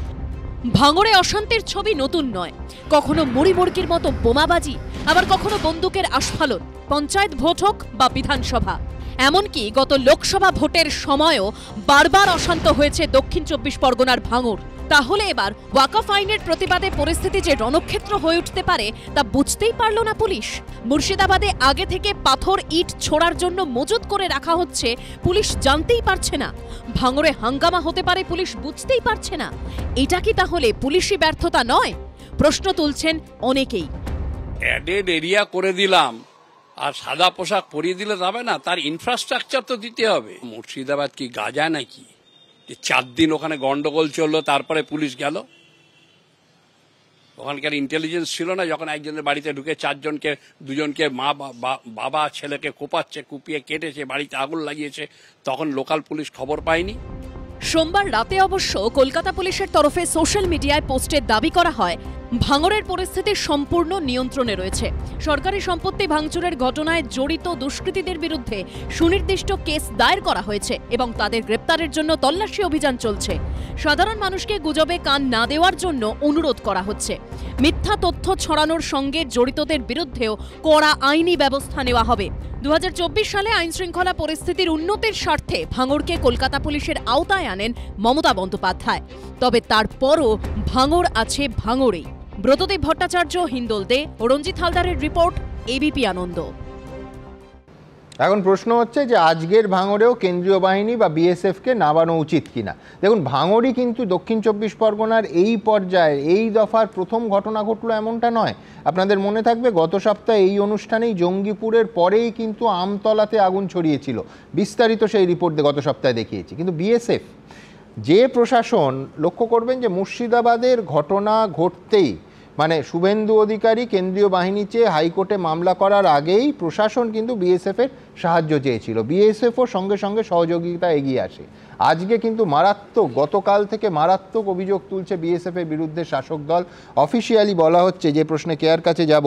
B: ভাঙড়ে অশান্তির ছবি নতুন নয়। কখনো মুড়িমুড়কির মতো বোমাবাজি, আবার কখনো বন্দুকের আস্ফালন, পঞ্চায়েত ভোট হোক বা বিধানসভা। এমনকি গত লোকসভা ভোটের সময়ও বারবার অশান্ত হয়েছে দক্ষিণ 24 পরগনার ভাঙড়। তাহলে এবার ওয়াকফ আইনের প্রতিবাদে পরিস্থিতি যে রণক্ষেত্র হয়ে উঠতে পারে তা বুঝতেই পারল না পুলিশ। মুর্শিদাবাদে আগে থেকে পাথর ইট ছোড়ার জন্য মজুত করে রাখা হচ্ছে, পুলিশ জানতেই পারছে না। ভাঙড়ে হাঙ্গামা হতে পারে, পুলিশ বুঝতেই পারছে না। এটা কি তাহলে পুলিশি ব্যর্থতা নয়? প্রশ্ন তুলছেন অনেকেই।
I: অ্যাডেড এরিয়া করে দিলাম আর সাদা পোশাক পরিয়ে দিলে যাবে না, তার ইনফ্রাস্ট্রাকচার তো দিতে হবে। মুর্শিদাবাদ কি গাজা নাকি যে 4 দিন ওখানে গন্ডগোল চললো তারপরে পুলিশ গেল? ওখানকার ইন্টেলিজেন্স ছিল না যখন একজনের বাড়িতে ঢুকে 4 জনকে, 2 জনকে বাবা ছেলেকে কোপাচ্ছে, কুপিয়ে কেটেছে, বাড়িতে আগুন লাগিয়েছে, তখন লোকাল পুলিশ খবর পায়নি?
B: সোমবার রাতে অবশ্য কলকাতা পুলিশের তরফে সোশ্যাল মিডিয়ায় পোস্টে দাবি করা হয় ভাঙড়ের পরিস্থিতি সম্পূর্ণ নিয়ন্ত্রণে রয়েছে। সরকারি সম্পত্তি ভাঙচুরের ঘটনায় জড়িত দুষ্কৃতীদের বিরুদ্ধে সুনির্দিষ্ট কেস দায়ের করা হয়েছে এবং তাদের গ্রেপ্তারের জন্য তল্লাশি অভিযান চলছে। সাধারণ মানুষকে গুজবে কান না দেওয়ার জন্য অনুরোধ করা হচ্ছে। মিথ্যা তথ্য ছড়ানোর সঙ্গে জড়িতদের বিরুদ্ধেও কড়া আইনি ব্যবস্থা নেওয়া হবে। 2024 সালে আইনশৃঙ্খলা পরিস্থিতির উন্নতির স্বার্থে ভাঙড়কে কলকাতা পুলিশের আওতায় আনেন মমতা বন্দ্যোপাধ্যায়। তবে তারপরও ভাঙড় আছে ভাঙড়েই। ব্রতদেব ভট্টাচার্য, হিন্দোল দে ও রঞ্জিত হালদারের রিপোর্ট, এবিপি আনন্দ।
A: এখন প্রশ্ন হচ্ছে যে আজকের ভাঙড়েও কেন্দ্রীয় বাহিনী বা বিএসএফকে নামানো উচিত কিনা। দেখুন, ভাঙড়ই কিন্তু দক্ষিণ 24 পরগনার এই পর্যায়ে এই দফার প্রথম ঘটনা ঘটলো এমনটা নয়। আপনাদের মনে থাকবে গত সপ্তাহে এই অনুষ্ঠানেই জঙ্গিপুরের পরেই কিন্তু আমতলাতে আগুন ছড়িয়েছিল। বিস্তারিত সেই রিপোর্ট গত সপ্তাহে দেখিয়েছি। কিন্তু বিএসএফ যে প্রশাসন, লক্ষ্য করবেন যে মুর্শিদাবাদের ঘটনা ঘটতেই মানে শুভেন্দু অধিকারী কেন্দ্রীয় বাহিনী চেয়ে হাইকোর্টে মামলা করার আগেই প্রশাসন কিন্তু বিএসএফের সাহায্য চেয়েছিল। বিএসএফও সঙ্গে সঙ্গে সহযোগিতা এগিয়ে আসে। আজকে কিন্তু মারাত্মক, গতকাল থেকে মারাত্মক অভিযোগ তুলছে বিএসএফের বিরুদ্ধে শাসক দল। অফিসিয়ালি বলা হচ্ছে, যে প্রশ্নে কেয়ার কাছে যাব,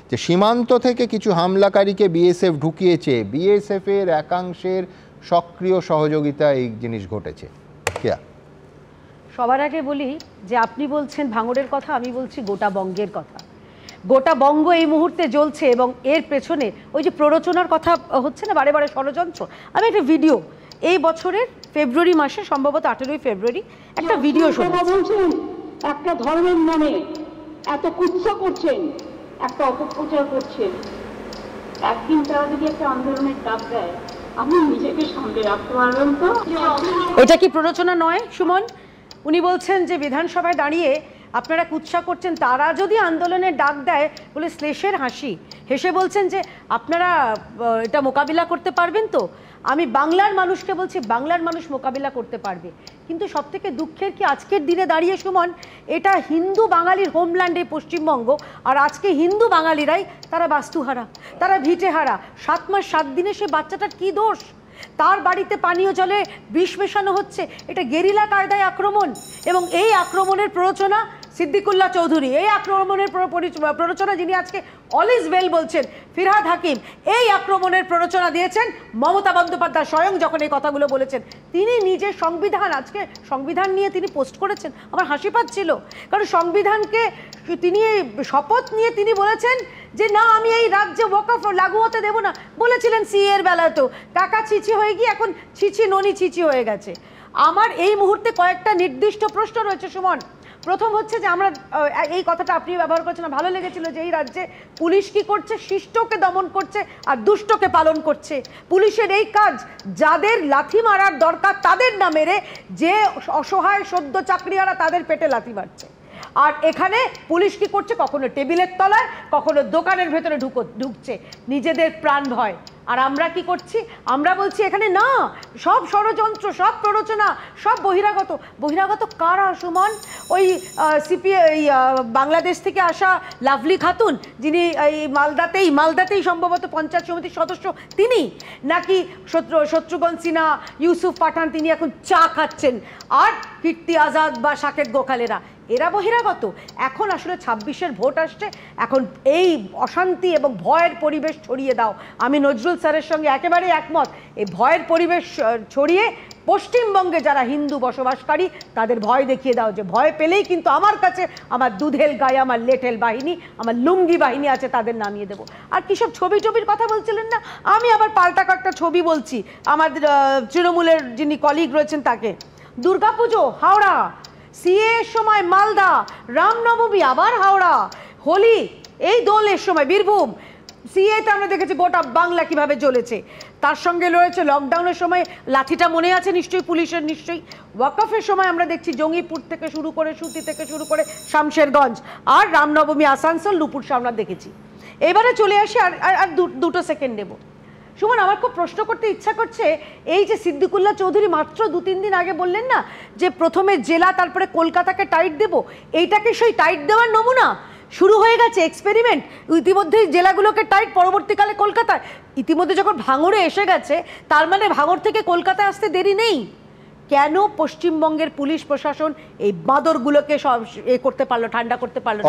A: যে সীমান্ত থেকে কিছু হামলাকারীকে বিএসএফ ঢুকিয়েছে, বিএসএফের একাংশের সক্রিয় সহযোগিতা এই জিনিস ঘটেছে। কেয়া,
T: সবার আগে বলি যে আপনি বলছেন ভাঙড়ের কথা, আমি বলছি গোটা বঙ্গের কথা। গোটা বঙ্গ এই মুহূর্তে জ্বলছে এবং এর পেছনে ওই যে প্ররোচনার কথা হচ্ছে না বারে বারে, ষড়যন্ত্র। আমি একটা ভিডিও এই বছরের ফেব্রুয়ারি মাসে, সম্ভবত 18ই ফেব্রুয়ারি, একটা ভিডিও
K: বলছেন একটা ধর্মের নামে এত কুৎসা করছেন, একটা অপপ্রচার করছেন। একদিন তারা যদি একটা আন্দোলনের ডাক দেয়, আপনি নিজেকে সামনে রাখতে পারবেন তো?
T: এটা কি প্ররোচনা নয় সুমন? উনি বলছেন যে বিধানসভায় দাঁড়িয়ে আপনারা কুৎসা করছেন, তারা যদি আন্দোলনের ডাক দেয় বলে শ্লেষের হাসি হেসে বলছেন যে আপনারা এটা মোকাবিলা করতে পারবেন তো? আমি বাংলার মানুষকে বলছি, বাংলার মানুষ মোকাবিলা করতে পারবে। কিন্তু সবথেকে দুঃখের কি আজকের দিনে দাঁড়িয়ে সুমন, এটা হিন্দু বাঙালির হোমল্যান্ডে পশ্চিমবঙ্গ, আর আজকে হিন্দু বাঙালিরাই তারা বাস্তুহারা, তারা ভিটেহারা। 7 মাস 7 দিনে সে বাচ্চাটার কি দোষ? তার বাড়িতে পানীয় জলে বিষ মেশানো হচ্ছে। এটা গেরিলা কায়দায় আক্রমণ, এবং এই আক্রমণের প্ররোচনা সিদ্দিকুল্লাহ চৌধুরী, এই আক্রমণের প্ররোচনা যিনি আজকে অল ইজ ওয়েল বলছেন, ফিরহাদ হাকিম, এই আক্রমণের প্ররোচনা দিয়েছেন মমতা বন্দ্যোপাধ্যায় স্বয়ং। যখন এই কথাগুলো বলেছেন, তিনি নিজের সংবিধান, আজকে সংবিধান নিয়ে তিনি পোস্ট করেছেন, আমার হাসি পাচ্ছিল। কারণ সংবিধানকে তিনি শপথ নিয়ে তিনি বলেছেন যে না, আমি এই রাজ্যে ওয়াকফ লাগু হতে দেব না। বলেছিলেন সিএ এর বেলাতেও, কাকা চিচি হয়ে গিয়ে এখন চিচি ননি চিচি হয়ে গেছে। আমার এই মুহূর্তে কয়েকটা নির্দিষ্ট প্রশ্ন রয়েছে সুমন। প্রথম হচ্ছে যে আমরা এই কথাটা আপনি ব্যবহার করছেন, ভালো লেগেছিল যে এই রাজ্যে পুলিশ কি করছে, শিষ্টকে দমন করছে আর দুষ্টকে পালন করছে। পুলিশের এই কাজ, যাদের লাথি মারার দরকার তাদের না মেরে যে অসহায় সদ্য চাকরিয়ারা তাদের পেটে লাথি মারছে। আর এখানে পুলিশ কি করছে, কখনো টেবিলের তলায়, কখনো দোকানের ভেতরে ঢুকছে নিজেদের প্রাণ ভয়। আর আমরা কি করছি, আমরা বলছি এখানে না, সব ষড়যন্ত্র, সব প্ররোচনা, সব বহিরাগত। বহিরাগত কারা সুমন? ওই বাংলাদেশ থেকে আসা লাভলি খাতুন, যিনি এই মালদাতেই সম্ভবত পঞ্চায়েত সমিতির সদস্য, তিনি নাকি শত্রুঘ্ন সিনহা, ইউসুফ পাঠান, তিনি এখন চা খাচ্ছেন, আর কীর্তি আজাদ বা সাকেত গোখালেরা, এরা বহিরাগত। এখন আসলে 26-এর ভোট আসছে, এখন এই অশান্তি এবং ভয়ের পরিবেশ ছড়িয়ে দাও। আমি নজরুল স্যারের সঙ্গে একেবারেই একমত, এই ভয়ের পরিবেশ ছড়িয়ে পশ্চিমবঙ্গে যারা হিন্দু বসবাসকারী তাদের ভয় দেখিয়ে দাও, যে ভয় পেলেই কিন্তু আমার কাছে আমার দুধেল গায়ে, আমার লেটেল বাহিনী, আমার লুঙ্গি বাহিনী আছে, তাদের নামিয়ে দেবো। আর কী সব ছবির কথা বলছিলেন না, আমি আবার পাল্টা একটা ছবি বলছি, আমাদের তৃণমূলের যিনি কলিগ রয়েছেন তাকে। দুর্গাপুজো হাওড়া, সিএ এর সময় মালদা, রামনবমী আবার হাওড়া, হোলি এই দোলের সময় বীরভূম, সিএতে আমরা দেখেছি গোটা বাংলা কিভাবে জ্বলেছে। তার সঙ্গে রয়েছে লকডাউনের সময় লাঠিটা মনে আছে নিশ্চয়ই পুলিশের, নিশ্চয়ই। ওয়াকফের সময় আমরা দেখছি জঙ্গিপুর থেকে শুরু করে, সুতি থেকে শুরু করে শামশেরগঞ্জ, আর রামনবমী আসানসোল, নুপুরসা আমরা দেখেছি। এবারে চলে আসি আর দুটো সেকেন্ড নেব। সুমন, আমার খুব প্রশ্ন করতে ইচ্ছা করছে, এই যে সিদ্দিকুল্লাহ চৌধুরী মাত্র 2-3 দিন আগে বললেন না যে প্রথমে জেলা তারপরে কলকাতাকে টাইট দেব, এইটাকে সেই টাইট দেওয়ার নমুনা শুরু হয়ে গেছে এক্সপেরিমেন্ট। ইতিমধ্যেই জেলাগুলোকে টাইট, পরবর্তীকালে কলকাতায়। ইতিমধ্যে যখন ভাঙড়ে এসে গেছে, তার মানে ভাঙড় থেকে কলকাতায় আসতে দেরি নেই। কেন পশ্চিমবঙ্গের পুলিশ প্রশাসন এই বাঁদরগুলোকে সব করতে পারলো, ঠান্ডা করতে পারলো?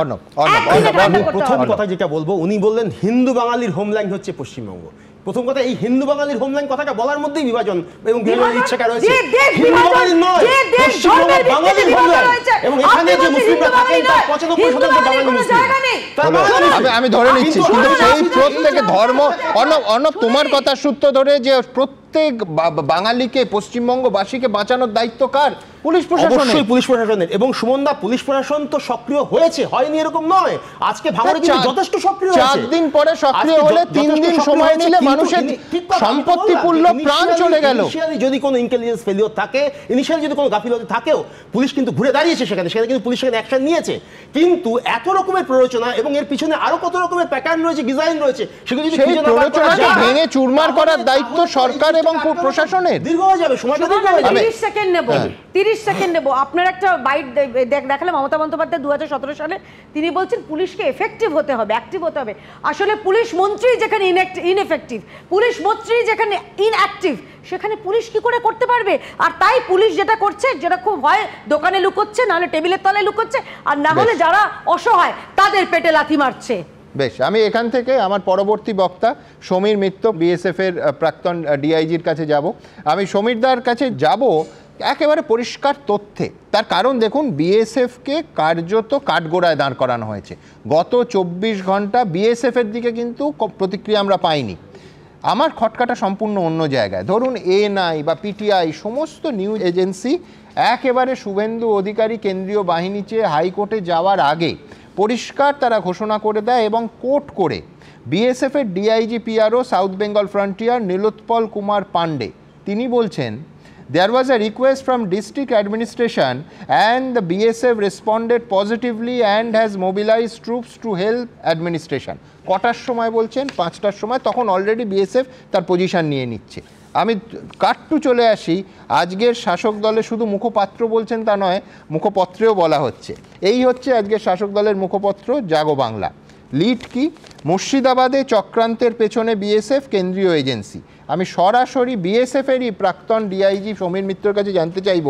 R: প্রথম কথা যেটা বলবো, উনি বললেন হিন্দু বাঙালির হোমল্যান্ড হচ্ছে পশ্চিমবঙ্গ। প্রথম কথা, এই হিন্দু বাঙালির হোমল্যান্ড কথাটা বলার মধ্যেই বিভাজন এবং ইচ্ছাটা রয়েছে। হিন্দু বাঙালি নয়, পশ্চিমবঙ্গ বাঙালির হোমল্যান্ড, এবং এখানে যে মুসলিমরা থাকেন তার 95% বাঙালি মুসলিম।
A: আমি ধরে নিচ্ছি, কিন্তু সেই প্রত্যেকে ধর্ম, অর্ণব তোমার কথা সূত্র ধরে যে প্রত্যেক বাঙালিকে, পশ্চিমবঙ্গবাসীকে বাঁচানোর দায়িত্ব কার? পুলিশ প্রশাসনের।
R: অবশ্যই পুলিশ প্রশাসনের। এবং সুমনদা, পুলিশ প্রশাসন তো সক্রিয় হয়েছে, হয়নি এরকম নয়। আজকে ভাঙড়ে কিন্তু যথেষ্ট সক্রিয় হয়েছে।
A: 4 দিন পরে সক্রিয় হলে 3 দিন সময় নিলে মানুষের সম্পত্তি পুড়ল, প্রাণ চলে গেল।
R: ইনিশিয়ালি যদি কোনো ইন্টেলিজেন্স ফেলিওর থাকে, ইনিশিয়ালি যদি কোনো গাফিলতি থাকেও, পুলিশ কিন্তু ঘুরে দাঁড়িয়েছে সেখানে কিন্তু পুলিশ সেখানে অ্যাকশন নিয়েছে। কিন্তু এত রকমের প্ররোচনা এবং এর পিছনে আরো কত রকমের প্যাটার্ন রয়েছে, ডিজাইন রয়েছে, সেগুলো যদি
A: প্ররোচনাকে ভেঙে চুরমার করার দায়িত্ব সরকার এবং প্রশাসনের।
R: দীর্ঘ হয়ে যাবে, সময়টা দীর্ঘ হয়ে যাবে।
T: 30 সেকেন্ড নেব। আপনার একটা বাইট দেখালে মমতা বন্দ্যোপাধ্যায় 2017 সালে তিনি বলছেন পুলিশকে এফেক্টিভ হতে হবে, অ্যাক্টিভ হতে হবে। আসলে পুলিশ মন্ত্রী যেখানে ইনএফেক্টিভ, পুলিশ মন্ত্রী যেখানে ইনঅ্যাক্টিভ, সেখানে পুলিশ কি করে করতে পারবে? আর তাই পুলিশ যেটা করছে, যেটা খুব হয়, দোকানে লুকোচ্ছে, নাহলে টেবিলের তলায় লুকোচ্ছে, আর না হলে যারা অসহায় তাদের পেটে লাথি মারছে।
A: বেশ, আমি এখান থেকে আমার পরবর্তী বক্তা সমীর মিত্র, বিএসএফ এর প্রাক্তন ডিআইজির কাছে যাব। আমি সমীরদার কাছে যাব একেবারে পরিষ্কার তথ্যে। তার কারণ দেখুন, বিএসএফকে কার্যত কাঠগোড়ায় দাঁড় করানো হয়েছে। গত 24 ঘন্টা বিএসএফ এর দিকে কিন্তু প্রতিক্রিয়া আমরা পাইনি। আমার খটকাটা সম্পূর্ণ অন্য জায়গায়। ধরুন এএনআই বা পিটিআই সমস্ত নিউজ এজেন্সি একেবারে শুভেন্দু অধিকারী কেন্দ্রীয় বাহিনী চেয়ে হাইকোর্টে যাওয়ার আগে পরিষ্কার তারা ঘোষণা করে দেয় এবং কোর্ট করে বিএসএফ এর DIG PRO South Bengal Frontier Nilotpal Kumar Pandey তিনি বলছেন, there was a request from district administration and the BSF responded positively and has mobilized troops to help administration. কটার সময় বলছেন? 5টার সময়। তখন অলরেডি বিএসএফ তার পজিশন নিয়ে নিচ্ছে। আমি কাট্টু চলে আসি, আজকের শাসক দলে শুধু মুখপাত্র বলছেন তা নয়, মুখপত্রেও বলা হচ্ছে। এই হচ্ছে আজকের শাসক দলের মুখপত্র জাগো বাংলা। লিড কি? মুর্শিদাবাদে চক্রান্তের পেছনে বিএসএফ কেন্দ্রীয় এজেন্সি। আমি সরাসরি বিএসএফেরই প্রাক্তন ডিআইজি সমীর মিত্রের কাছে জানতে চাইব,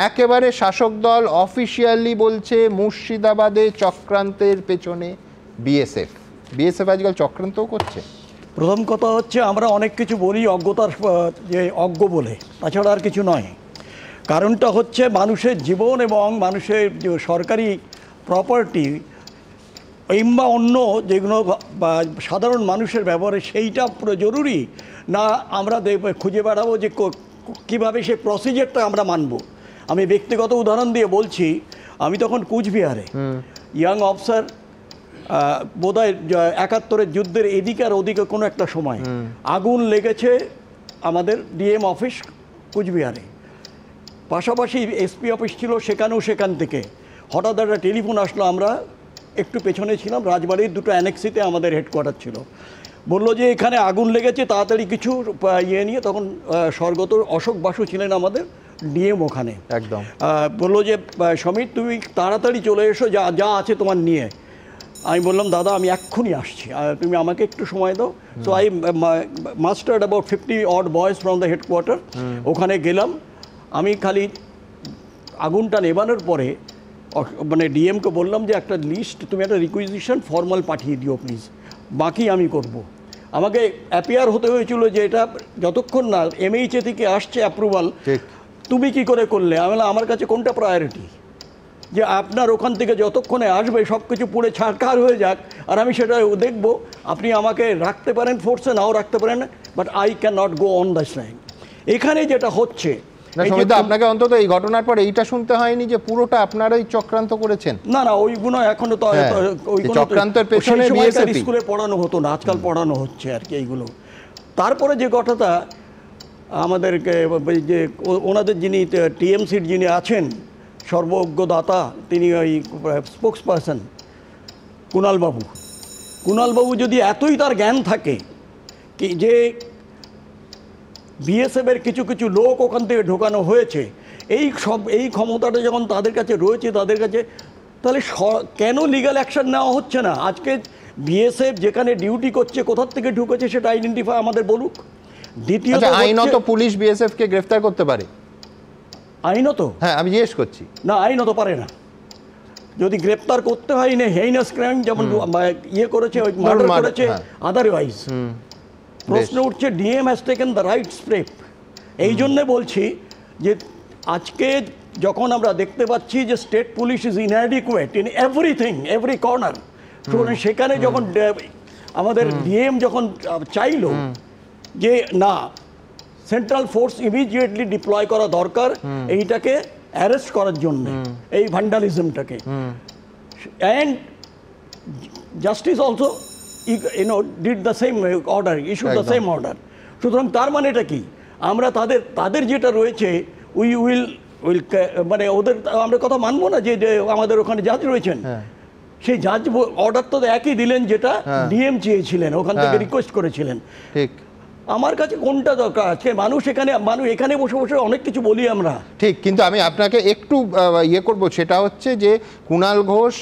A: একেবারে শাসক দল অফিসিয়ালি বলছে মুর্শিদাবাদে চক্রান্তের পেছনে বিএসএফ। বিএসএফ আজকাল চক্রান্তও করছে।
U: প্রথম কথা হচ্ছে, আমরা অনেক কিছু বলি অজ্ঞতার যে অজ্ঞ বলে, তাছাড়া আর কিছু নয়। কারণটা হচ্ছে মানুষের জীবন এবং মানুষের যে সরকারি প্রপার্টি কিংবা অন্য যেগুলো বা সাধারণ মানুষের ব্যবহারে, সেইটা পুরো জরুরি না আমরা খুঁজে বেড়াবো যে কীভাবে সেই প্রসিজারটা আমরা মানব। আমি ব্যক্তিগত উদাহরণ দিয়ে বলছি, আমি তখন কুচবিহারে ইয়াং অফিসার, বোধহয় 71-এর যুদ্ধের এদিকে আর ওদিকে কোনো একটা সময় আগুন লেগেছে আমাদের ডিএম অফিস কুচবিহারে, পাশাপাশি এসপি অফিস ছিল সেখানেও। সেখান থেকে হঠাৎ একটা টেলিফোন আসলো, আমরা একটু পেছনে ছিলাম, রাজবাড়ির দুটো অ্যানেক্সিতে আমাদের হেডকোয়ার্টার ছিল, বললো যে এখানে আগুন লেগেছে, তাড়াতাড়ি কিছু ইয়ে নিয়ে। তখন স্বর্গত অশোক বাসু ছিলেন আমাদের ডিএম ওখানে,
A: একদম
U: বললো যে সমীর তুমি তাড়াতাড়ি চলে এসো, যা যা আছে তোমার নিয়ে। আমি বললাম দাদা আমি এক্ষুনি আসছি, তুমি আমাকে একটু সময় দাও। So I mustard about 50 odd boys from the headquarter. ওখানে গেলাম, আমি খালি আগুনটা নেবানোর পরে মানে ডিএমকে বললাম যে একটা লিস্ট, তুমি একটা রিকুইজিশন ফর্মাল পাঠিয়ে দিও প্লিজ, বাকি আমি করব। আমাকে অ্যাপিয়ার হতে হয়েছিল যে এটা যতক্ষণ না এমএইচএ থেকে আসছে অ্যাপ্রুভাল, তুমি কি করে করলে? আমি বললাম আমার কাছে কোনটা প্রায়োরিটি, যে আপনার ওখান থেকে যতক্ষণে আসবে সব কিছু পুড়ে ছাড়খাড় হয়ে যাক আর আমি সেটা দেখব। আপনি আমাকে রাখতে পারেন ফোর্সে, নাও রাখতে পারেন, but I can not go on the line. এখানে যেটা হচ্ছে
A: আপনাকে অন্তত এই ঘটনার পর এইটা শুনতে হয়নি যে পুরোটা আপনারাই চক্রান্ত করেছেন।
U: না না, ওইগুলো এখনো তো
A: চক্রান্তের পেছনে
U: স্কুলে পড়ানো হতো না, আজকাল পড়ানো হচ্ছে আর কি এইগুলো। তারপরে যে কথাটা আমাদেরকে যে ওনাদের যিনি টিএমসির যিনি আছেন সর্বজ্ঞ দাতা, তিনি ওই স্পোক্স পারসন কুণালবাবু যদি এতই তার জ্ঞান থাকে কি যে বিএসএফের কিছু কিছু লোক ওখান থেকে ঢোকানো হয়েছে, এই ক্ষমতাটা যখন তাদের কাছে রয়েছে তাদের কাছে, তাহলে কেন লিগ্যাল অ্যাকশন নেওয়া হচ্ছে না? আজকে বিএসএফ যেখানে ডিউটি করছে কোথার থেকে ঢুকেছে সেটা আইডেন্টিফাই আমাদের বলুক। দ্বিতীয়ত
A: আইনত পুলিশ বিএসএফ কে গ্রেফতার করতে পারে?
U: আইনত?
A: হ্যাঁ আমি জিজ্ঞেস করছি।
U: না, আইনত পারে না। যদি গ্রেফতার করতে হয় না হেইনাস ক্রাইম যেমন ইয়ে করেছে, মার্ডার করেছে, আদারওয়াইজ প্রশ্ন উঠছে DM has taken the right step. এই জন্যে বলছি যে আজকে যখন আমরা দেখতে পাচ্ছি যে state police is inadequate in everything, every corner, সেখানে যখন আমাদের ডিএম যখন চাইলো যে না সেন্ট্রাল ফোর্স ইমিডিয়েটলি ডিপ্লয় করা দরকার এইটাকে অ্যারেস্ট করার জন্য, এই ভ্যান্ডালিজমটাকে, and justice also did the same order, issued the same order. সুতরাং তার মানেটা কি? আমরা তাদের যেটা রয়েছে উইল মানে ওদের আমরা কথা মানবো না যে আমাদের ওখানে জাজ রয়েছেন, সেই জাজ অর্ডার তো একই দিলেন যেটা ডিএম চেয়েছিলেন, ওখান থেকে রিকোয়েস্ট করেছিলেন। ঠিক, আমার কাছে কোনটা দরকার? আজকে মানুষ এখানে বসে বসে অনেক কিছু বলি আমরা,
A: ঠিক, কিন্তু আমি আপনাকে একটু ইয়ে করব, সেটা হচ্ছে যে কুণাল ঘোষ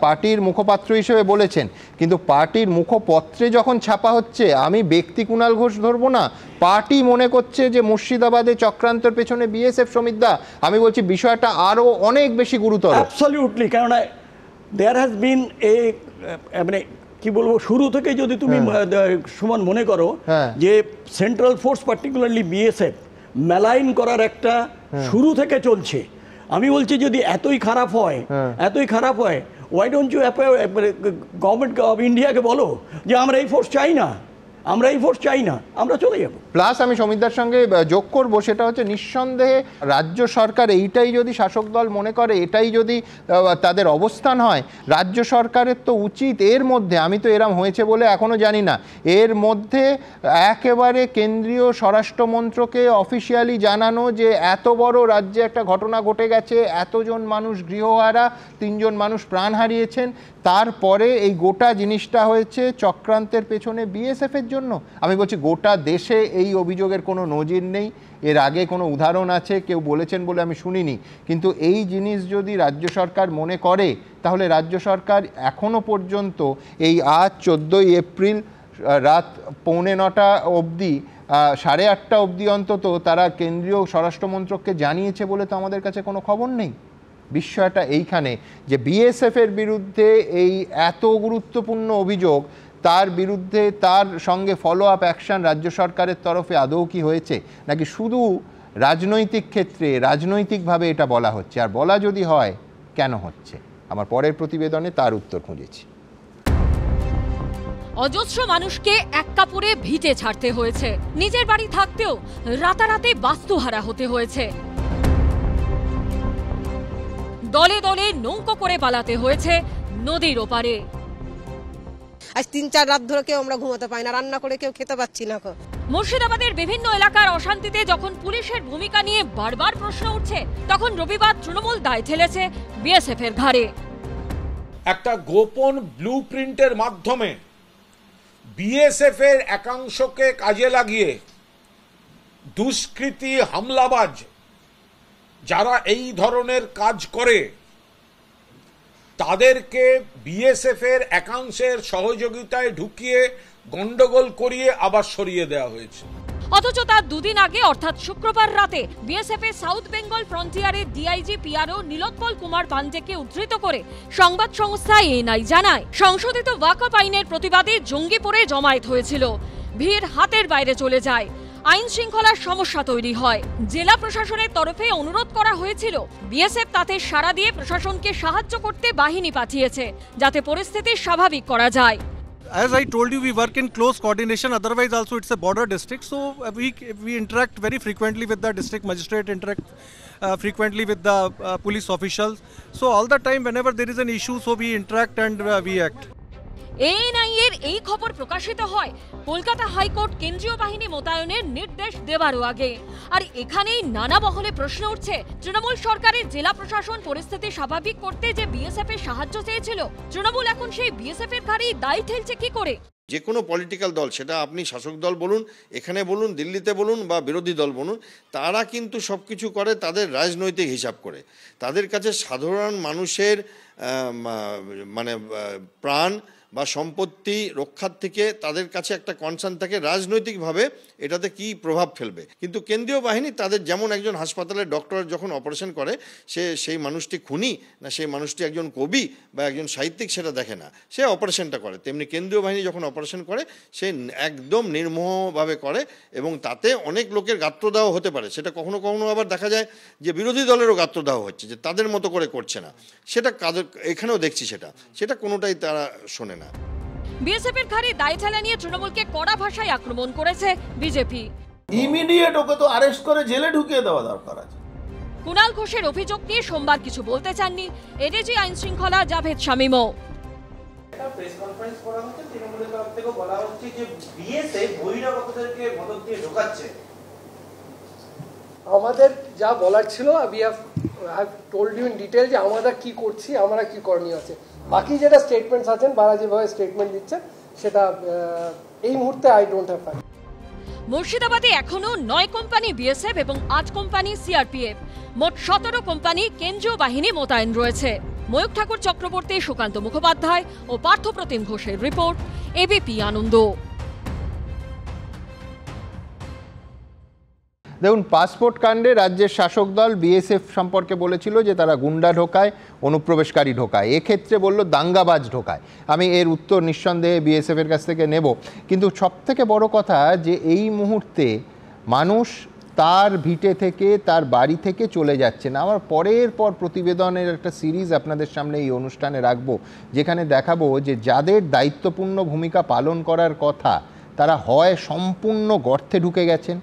A: পার্টির মুখপাত্র হিসেবে বলেছেন, কিন্তু পার্টির মুখপত্রে যখন ছাপা হচ্ছে, আমি ব্যক্তি কুণাল ঘোষ ধরবো না, পার্টি মনে করছে যে মুর্শিদাবাদে চক্রান্তের পেছনে বিএসএফ। সমিতদা, আমি বলছি বিষয়টা আরো অনেক বেশি গুরুতর।
U: অ্যাবসলিউটলি, কেননা দেয়ার হ্যাজ বিন মানে কি বলবো, শুরু থেকে যদি তুমি সুমন মনে করো যে central force particularly BSF malign করার একটা শুরু থেকে চলছে। আমি বলছি যদি এতই খারাপ হয় why don't you government of ইন্ডিয়াকে বলো যে আমরা এই ফোর্স চাই না, আমরা চলে যাব।
A: প্লাস আমি সমিতদার সঙ্গে যোগ করব, সেটা হচ্ছে নিঃসন্দেহে রাজ্য সরকার এইটাই যদি শাসক দল মনে করে, এটাই যদি তাদের অবস্থান হয়, রাজ্য সরকারের তো উচিত এর মধ্যে, আমি তো এরম হয়েছে বলে এখনো জানি না, এর মধ্যে একেবারে কেন্দ্রীয় স্বরাষ্ট্রমন্ত্রকে অফিসিয়ালি জানানো যে এত বড় রাজ্যে একটা ঘটনা ঘটে গেছে, এতজন মানুষ গৃহহারা, 3 জন মানুষ প্রাণ হারিয়েছেন, তারপরে এই গোটা জিনিসটা হয়েছে চক্রান্তের পেছনে বিএসএফ এর জন্য। আমি বলছি গোটা দেশে এই অভিযোগের কোনো নজির নেই, এর আগে কোনো উদাহরণ আছে কেউ বলেছেন বলে আমি শুনিনি, কিন্তু এই জিনিস যদি রাজ্য সরকার মনে করে, তাহলে রাজ্য সরকার এখনো পর্যন্ত এই আজ 14ই এপ্রিল রাত 9:45 অবধি, 8:30 অবধি অন্তত তারা কেন্দ্রীয় স্বরাষ্ট্রমন্ত্রককে জানিয়েছে বলে তো আমাদের কাছে কোনো খবর নেই। বিষয়টা এইখানে যে বিএসএফ এর বিরুদ্ধে এই এত গুরুত্বপূর্ণ অভিযোগ, তার বিরুদ্ধে তার সঙ্গে ফলো আপ অ্যাকশন রাজ্য সরকারের তরফে আদৌ কি হয়েছে, নাকি শুধু রাজনৈতিক ক্ষেত্রে রাজনৈতিকভাবে এটা বলা হচ্ছে, আর বলা যদি হয় কেন হচ্ছে? আমার পরের প্রতিবেদনে তার উত্তর খুঁজেছি।
B: অজস্র মানুষকে এক কাপড়ে ভিটে ছাড়তে হয়েছে, নিজের বাড়ি থাকতেও রাতারাতি বাস্তুহারা হতে হয়েছে। দলে দলে নৌকো করে পালাতে হয়েছে নদীর ওপারে।
E: আজ ৩-৪ রাত ধরে কেউ আমরা ঘুমাতে পাই না, রান্না করে কেউ খেতে পাচ্ছি না।
B: মুর্শিদাবাদের বিভিন্ন এলাকার অশান্তিতে যখন পুলিশের ভূমিকা নিয়ে বারবার প্রশ্ন উঠছে, তখন রবিবার তৃণমূল দায় ঠেলেছে বিএসএফ এর ঘাড়ে।
O: একটা গোপন ব্লুপ্রিন্টের মাধ্যমে বিএসএফ এর একাংশকে কাজে লাগিয়ে দুষ্কৃতী হামলাবাজ যারা এই ধরনের কাজ করে তাদেরকে বিএসএফ এর একাংশের সহযোগিতায় ঢুকিয়ে গন্ডগোল করিয়ে আবার সরিয়ে দেওয়া হয়েছে।
B: অথচ তার দুদিন আগে অর্থাৎ শুক্রবার রাতে বিএসএফ এর সাউথ বেঙ্গল ফ্রন্টিয়ারের ডিআইজি পিআরও নীলোৎপল কুমার পান্ডেকে উদ্ধৃত করে সংবাদ সংস্থা এএনআই জানায়, সংশোধিত ওয়াকআপ আইনের প্রতিবাদে জঙ্গিপুরে জমায়েত হয়েছিল। ভিড় হাতের বাইরে চলে যায়, আইন শৃঙ্খলার সমস্যা তৈরি হয়। জেলা প্রশাসনের তরফে অনুরোধ করা হয়েছিল, বিএসএফ তাতে সাড়া দিয়ে প্রশাসনকে সাহায্য করতে বাহিনী পাঠিয়েছে যাতে পরিস্থিতি স্বাভাবিক করা যায়।
V: As I told you, we work in close coordination. Otherwise, also it's a border district, so we interact very frequently with the district magistrate, interact frequently with the police officials. So all the time, whenever there is an issue, so we interact and we act.
B: ANI এর এই খবর প্রকাশিত হয় Kolkata high court কেন্দ্রীয় বাহিনী মোতায়েনের নির্দেশ দেওয়ারও আগে। আর এখানেই নানা মহলে প্রশ্ন উঠছে, তৃণমূল সরকারের জেলা প্রশাসন পরিস্থিতি স্বাভাবিক করতে যে বিএসএফ এর সাহায্য চেয়েছিল, তৃণমূল এখন সেই বিএসএফ এর ঘাড়েই দায় ঠেলছে কি করে?
W: যে কোনো পলিটিক্যাল দল, সেটা আপনি শাসক দল বলুন, এখানে বলুন, দিল্লিতে বলুন বা বিরোধী দল বলুন, তারা কিন্তু সব কিছু করে তাদের রাজনৈতিক হিসাব করে। তাদের কাছে সাধারণ মানুষের মানে প্রাণ বা সম্পত্তি রক্ষার থেকে তাদের কাছে একটা কনসার্ন থাকে রাজনৈতিকভাবে এটাতে কি প্রভাব ফেলবে। কিন্তু কেন্দ্রীয় বাহিনী তাদের, যেমন একজন হাসপাতালের ডক্টর যখন অপারেশন করে সেই মানুষটি খুনি না সেই মানুষটি একজন কবি বা একজন সাহিত্যিক সেটা দেখে না, সে অপারেশনটা করে। তেমনি কেন্দ্রীয় বাহিনী যখন অপারেশন করে সে একদম নির্মোহভাবে করে এবং তাতে অনেক লোকের গাত্রদাহ হতে পারে। সেটা কখনো কখনো আবার দেখা যায় যে বিরোধী দলেরও গাত্রদাহ হচ্ছে, যে তাদের মতো করে করছে না, সেটা এখানেও দেখছি সেটা কোনোটাই তারা শোনে না।
B: বিএসএফ এর ঘাড়ে দায় ঠেলা নিয়ে তৃণমূলকে কড়া ভাষায় আক্রমণ করেছে বিজেপি।
X: ইমিডিয়েট ওকে তো অ্যারেস্ট করে জেলে ঢুকিয়ে দেওয়া দরকার আছে।
B: কুণাল ঘোষের অভিযোগ নিয়ে সোমবার কিছু বলতে চাননি এডিজি আইন শৃঙ্খলা জাভেদ শামীমও।
Y: প্রেস কনফারেন্স করা হচ্ছে, তৃণমূলের তরফ থেকে বলা হচ্ছে যে বিএসএফ বহিরাগতদেরকে মদত দিয়ে ঢোকাচ্ছে।
H: আমাদের যা বলার ছিল, we have told you in detail যে আমরা কি করছি, আমরা কি করণীয় আছে। বাকি যেটা স্টেটমেন্টস আছেন, বারা যেভাবে স্টেটমেন্ট দিচ্ছে সেটা এই মুহূর্তে আই ডোন্ট হ্যাভ ফাইন্ড।
B: মুর্শিদাবাদে এখনো 9 কোম্পানি বিএসএফ এবং 8 কোম্পানি সিআরপিএফ, মোট 17 কোম্পানি কেন্দ্রীয় বাহিনী মোতায়েন রয়েছে। ময়ূক ঠাকুর চক্রবর্তী, সুকান্ত মুখোপাধ্যায় ও পার্থপ্রতিম ঘোষের রিপোর্ট, এবিপি আনন্দ।
A: দেখুন, পাসপোর্ট কাণ্ডে রাজ্যের শাসক দল বিএসএফ সম্পর্কে বলেছিল যে তারা গুন্ডা ঢোকায়, অনুপ্রবেশকারী ঢোকায়, এক্ষেত্রে বলল দাঙ্গাবাজ ঢোকায়। আমি এর উত্তর নিঃসন্দেহে বিএসএফের কাছ থেকে নেব, কিন্তু সবথেকে বড় কথা যে এই মুহূর্তে মানুষ তার ভিটে থেকে, তার বাড়ি থেকে চলে যাচ্ছে না। আমার পরের পর প্রতিবেদনের একটা সিরিজ আপনাদের সামনে এই অনুষ্ঠানে রাখবো, যেখানে দেখাবো যে যাদের দায়িত্বপূর্ণ ভূমিকা পালন করার কথা তারা হয় সম্পূর্ণ গর্তে ঢুকে গেছেন,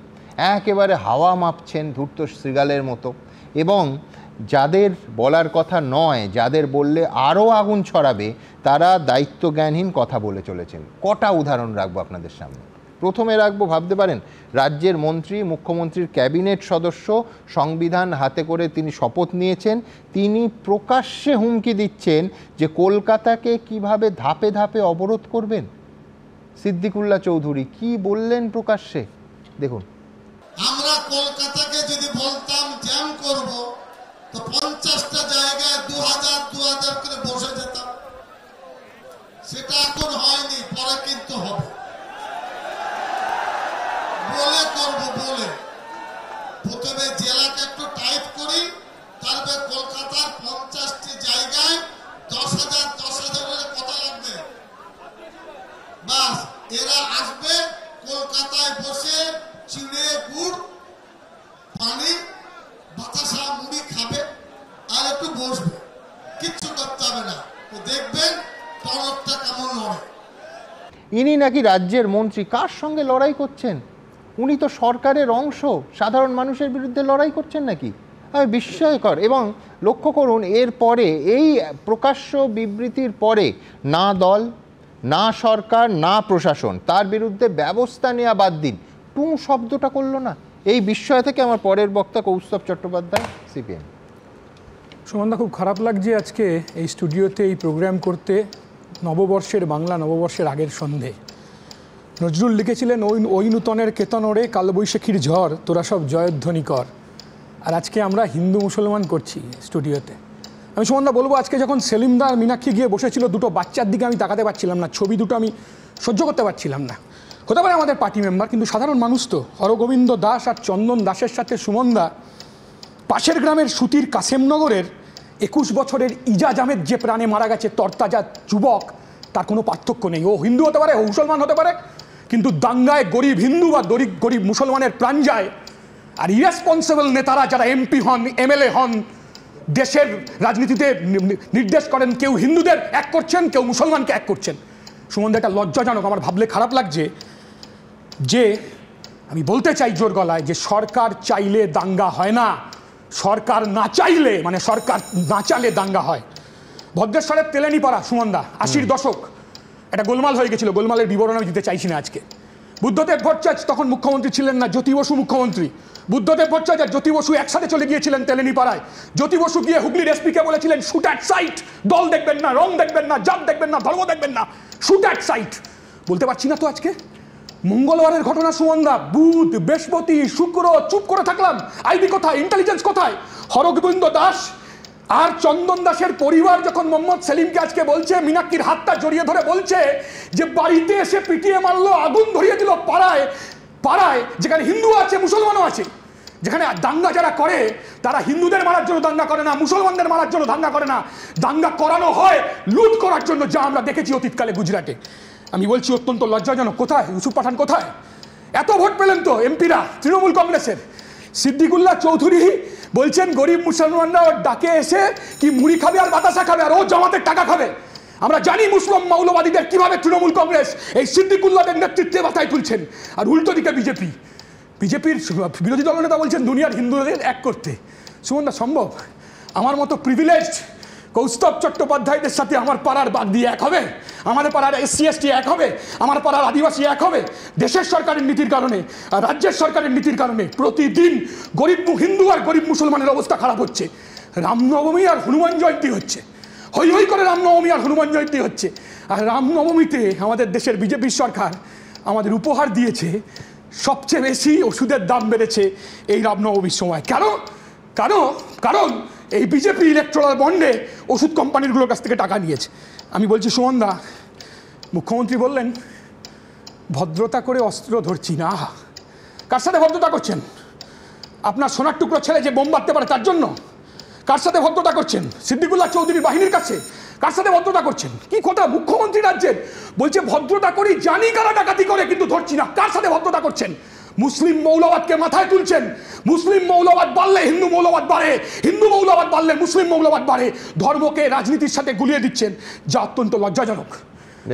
A: একেবারে হাওয়া মাপছেন ধূর্ত শৃগালের মতো, এবং যাদের বলার কথা নয়, যাদের বললে আরও আগুন ছড়াবে, তারা দায়িত্বজ্ঞানহীন কথা বলে চলেছেন। কটা উদাহরণ রাখবো আপনাদের সামনে। প্রথমে রাখবো, ভাবতে পারেন, রাজ্যের মন্ত্রী, মুখ্যমন্ত্রীর ক্যাবিনেট সদস্য, সংবিধান হাতে করে তিনি শপথ নিয়েছেন, তিনি প্রকাশ্যে হুমকি দিচ্ছেন যে কলকাতাকে কিভাবে ধাপে ধাপে অবরোধ করবেন। সিদ্দিকুল্লাহ চৌধুরী কি বললেন প্রকাশ্যে, দেখুন।
Z: আমরা কলকাতাকে যদি বলতাম জ্যাম করব, তো 50টা জায়গায় 2000 করে বসে যেতাম। সেটা এখন হয়নি, পরে কিন্তু হবে। বলে করব, বলে প্রথমে জেলাকে একটু টাইট করি, তারপরে কলকাতার 50টি জায়গায় 10,000 করে কথা লাগবে। বাস, এরা আসবে কলকাতায় বসে চিড়ে গুড়, পানি, বাতাসা, মুড়ি খাবে আর একটু বসবে, কিচ্ছু করতে হবে না। তো দেখবেন টনকটা কেমন লড়ে।
A: ইনি নাকি রাজ্যের মন্ত্রী, কার সঙ্গে লড়াই করছেন? উনি তো সরকারের অংশ, সাধারণ মানুষের বিরুদ্ধে লড়াই করছেন নাকি? বিস্ময়কর। এবং লক্ষ্য করুন, এর পরে এই প্রকাশ্য বিবৃতির পরে না দল, না সরকার, না প্রশাসন তার বিরুদ্ধে ব্যবস্থা নেওয়া বাদ দিন, টুঁ শব্দটা করলো না। এই বিস্ময় থেকে আমার পরের বক্তা কৌস্তব চট্টোপাধ্যায়, সিপিএম।
D: সুমনদা, খুব খারাপ লাগছে আজকে এই স্টুডিওতে এই প্রোগ্রাম করতে, নববর্ষের বাংলা নববর্ষের আগের সন্ধে। নজরুল লিখেছিলেন, ওই নূতনের কেতন ওড়ে কালবৈশাখীর ঝড় তোরা সব জয়ধ্বনি কর। আর আজকে আমরা হিন্দু মুসলমান করছি স্টুডিওতে। আমি সুমনদা বলবো, আজকে যখন সেলিমদা আর মীনাক্ষী গিয়ে বসেছিল, দুটো বাচ্চার দিকে আমি তাকাতে পারছিলাম না, ছবি দুটো আমি সহ্য করতে পারছিলাম না। হতে পারে আমাদের পার্টি মেম্বার, কিন্তু সাধারণ মানুষ তো। হরগোবিন্দ দাস আর চন্দন দাসের সাথে সুমনদা পাশের গ্রামের সুতির কাসেমনগরের 21 বছরের ইজাজ আহমেদ যে প্রাণে মারা গেছে, তরতাজা যুবক, তার কোনো পার্থক্য নেই। ও হিন্দু হতে পারে, ও মুসলমান হতে পারে, কিন্তু দাঙ্গায় গরিব হিন্দু বা গরিব মুসলমানের প্রাণ যায়। আর ইরেসপন্সিবল নেতারা যারা এমপি হন, এমএলএ হন, দেশের রাজনীতিতে নির্দেশ করেন, কেউ হিন্দুদের এক করছেন, কেউ মুসলমানকে এক করছেন। সুমনদা, এটা লজ্জাজনক। আমার ভাবলে খারাপ লাগছে যে, আমি বলতে চাই জোর গলায়, যে সরকার চাইলে দাঙ্গা হয় না, সরকার না চাইলে, মানে সরকার না চাইলে দাঙ্গা হয়। ভদ্রেশ্বরের তেলেনিপাড়া, সুমনদা, 80-র দশক একটা গোলমাল হয়ে গেছিল, গোলমালের বিবরণ আমি দিতে চাইছি না আজকে। বুদ্ধদেব ভট্টাচার্য তখন মুখ্যমন্ত্রী ছিলেন না, জ্যোতি বসু মুখ্যমন্ত্রী। বুদ্ধদেব ভট্টাচার্য আর জ্যোতি বসু একসাথে চলে গিয়েছিলেন তেলেনিপাড়ায়। জ্যোতি বসু গিয়ে হুগলির এসপিকে বলেছিলেন, শুট অ্যাট সাইট, দল দেখবেন না, রং দেখবেন না, জাত দেখবেন না, ধর্ম দেখবেন না, শুট অ্যাট সাইট। বলতে পারছি না তো আজকে। মঙ্গলবারের ঘটনা সুমনদা, বুধ, বৃহস্পতি, শুক্র, চুপ করে থাকলাম। আইবি কোথায়, ইন্টেলিজেন্স কোথায়? হরগোবিন্দ দাস আর চন্দন দাসের পরিবার যখন মোহাম্মদ সেলিমকে আজকে বলছে, মীনাক্ষীর হাতটা জড়িয়ে ধরে বলছে যে বাড়িতে এসে পিটিয়ে মারলো, আগুন ধরিয়ে দিল পাড়ায় পাড়ায়, যেখানে হিন্দু আছে মুসলমানও আছে, যেখানে দাঙ্গা যারা করে তারা হিন্দুদের মারার জন্য দাঙ্গা করে না, মুসলমানদের মারার জন্য দাঙ্গা করে না, দাঙ্গা করানো হয় লুট করার জন্য, যা আমরা দেখেছি অতীতকালে গুজরাটে। আমি বলছি অত্যন্ত লজ্জাজনক। কোথায় ইউসুফ পাঠান, কোথায়? এত ভোট পেলেন তো এমপিরা তৃণমূল কংগ্রেসের। সিদ্দিকুল্লাহ চৌধুরী বলছেন গরিব মুসলমানরা ওর ডাকে এসে কি মুড়ি খাবে আর বাতাসা খাবে, আর ও জামাতের টাকা খাবে। আমরা জানি মুসলিম মৌলবাদীদের কিভাবে তৃণমূল কংগ্রেস এই সিদ্দিকুল্লাহদের নেতৃত্বে মাথায় তুলছেন। আর উল্টো দিকে বিজেপির বিরোধী দলনেতা বলছেন দুনিয়ার হিন্দুদের এক করতে। সুমনদা, সম্ভব? আমার মতো প্রিভিলেজড কৌস্তব চট্টোপাধ্যায়দের সাথে আমার পাড়ার বাগদি এক হবে? আমাদের পাড়ার SC/ST এক হবে? আমার পাড়ার আদিবাসী এক হবে? দেশের সরকারের নীতির কারণে, রাজ্যের সরকারের নীতির কারণে প্রতিদিন গরিব হিন্দু আর গরিব মুসলমানের অবস্থা খারাপ হচ্ছে। রামনবমী আর হনুমান জয়ন্তী হচ্ছে, হই হই করে রামনবমী আর হনুমান জয়ন্তী হচ্ছে। আর রামনবমীতে আমাদের দেশের বিজেপির সরকার আমাদের উপহার দিয়েছে সবচেয়ে বেশি ওষুধের দাম বেড়েছে এই রামনবমীর সময়। কারণ এই বিজেপি ইলেকট্রাল বন্ডে ওষুধ কোম্পানিগুলোর কাছ থেকে টাকা নিয়েছে। আমি বলছি সুমনদা, মুখ্যমন্ত্রী বললেন ভদ্রতা করে অস্ত্র ধরছি না। কার সাথে ভদ্রতা করছেন? আপনার সোনার টুকরো ছেলে যে বোম মারতে পারে তার জন্য? কার সাথে ভদ্রতা করছেন? সিদ্দিকুল্লাহ চৌধুরীর বাহিনীর কাছে? কার সাথে ভদ্রতা করছেন? কি কথা মুখ্যমন্ত্রী রাজ্যের বলছে ভদ্রতা করি, জানি কারা ডাকাতি করে কিন্তু ধরছি না। কার সাথে ভদ্রতা করছেন? মুসলিম মৌলবাদকে মাথায় তুলছেন। মুসলিম মৌলবাদ বাড়লে হিন্দু মৌলবাদ বাড়ে, হিন্দু মৌলবাদ বাড়লে মুসলিম মৌলবাদ বাড়ে। ধর্মকে রাজনীতির সাথে গুলিয়ে দিচ্ছেন, যা অত্যন্ত লজ্জাজনক।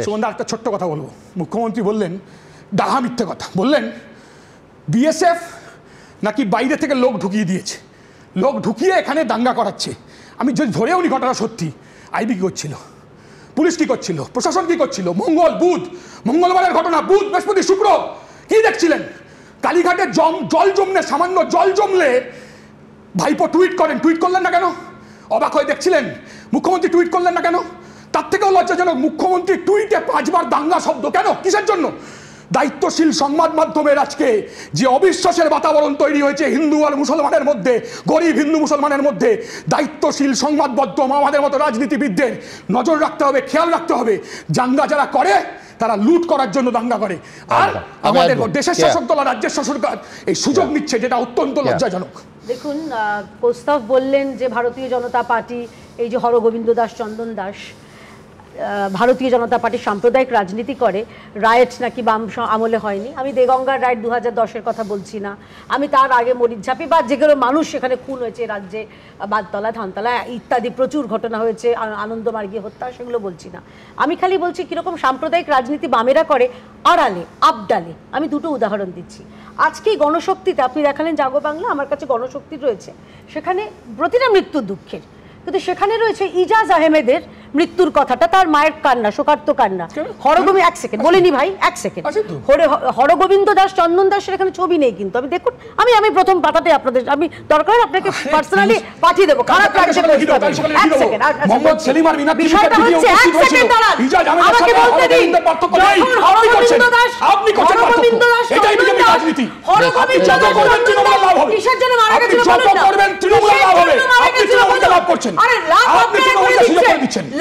D: সুমনদা, একটা ছোট্ট কথা বলবো। মুখ্যমন্ত্রী বললেন ডাহা মিথ্যে কথা, বললেন BSF নাকি বাইরে থেকে লোক ঢুকিয়ে দিয়েছে, লোক ঢুকিয়ে এখানে দাঙ্গা করাচ্ছে। আমি যদি ধরেও নি ঘটনা সত্যি, আইবি কি করছিল, পুলিশ কি করছিল, প্রশাসন কি করছিল? মঙ্গলবারের ঘটনা, বুধ, বৃহস্পতি, শুক্র কি দেখছিলেন? কালীঘাটে জল জমলে, সামান্য জল জমলে ভাইপো টুইট করলেন না কেন? অবাক হয়ে দেখছিলেন। মুখ্যমন্ত্রী টুইট করলেন না কেন? তার থেকেও লজ্জাজনক, মুখ্যমন্ত্রী টুইটে 5 বার দাঙ্গা শব্দ কেন? কিসের জন্য? দায়িত্বশীল সংবাদ মাধ্যমের আজকে যে অবিশ্বাসের বাতাবরণ তৈরি হয়েছে হিন্দু আর মুসলমানের মধ্যে, গরিব হিন্দু মুসলমানের মধ্যে, দায়িত্বশীল সংবাদবদ্ধ আমাদের মতো রাজনীতিবিদদের নজর রাখতে হবে, খেয়াল রাখতে হবে। দাঙ্গা যারা করে তারা লুট করার জন্য দাঙ্গা করে, আর আমাদের দেশের শাসক দল, রাজ্যের শাসক এই সুযোগ নিচ্ছে, যেটা অত্যন্ত লজ্জাজনক।
T: দেখুন, কৌস্তব বললেন যে ভারতীয় জনতা পার্টি, এই যে হরগোবিন্দ দাস, চন্দন দাস, ভারতীয় জনতা পার্টি সাম্প্রদায়িক রাজনীতি করে, রায়েট নাকি বাম আমলে হয়নি। আমি দেগঙ্গার রায়েট 2010-এর কথা বলছি না, আমি তার আগে মরিচঝাপি বা যেগুলো মানুষ সেখানে খুন হয়েছে রাজ্যে, বাদতলা ধানতলা ইত্যাদি প্রচুর ঘটনা হয়েছে, আনন্দমার্গী হত্যা, সেগুলো বলছি না। আমি খালি বলছি কীরকম সাম্প্রদায়িক রাজনীতি বামেরা করে আড়ালে আবডালে। আমি দুটো উদাহরণ দিচ্ছি। আজকেই গণশক্তিতে আপনি দেখালেন জাগো বাংলা, আমার কাছে গণশক্তি রয়েছে, সেখানে প্রতিটা মৃত্যু দুঃখের, কিন্তু সেখানে রয়েছে ইজাজ আহমেদের মৃত্যুর কথাটা, তার মায়ের কান্না, শোকার্ত কান্না। হরগোবিন্দ, এক সেকেন্ড বলিনি ভাই, এক সেকেন্ড। হরগোবিন্দ দাস, চন্দন দাসের এখানে ছবি নেই, কিন্তু আমি দেখুন, আমি প্রথম পাতাতে আপনাদের, আমি দরকার আপনাকে পার্সোনালি পাঠিয়ে দেবো, খারাপ লাগছে। এক সেকেন্ড, বিষয়টা হচ্ছে, এক সেকেন্ড দাঁড়ান, আমাকে বলতে দিন। হরগোবিন্দ দাস কিসের জন্য মারা গেছিল বলুন না?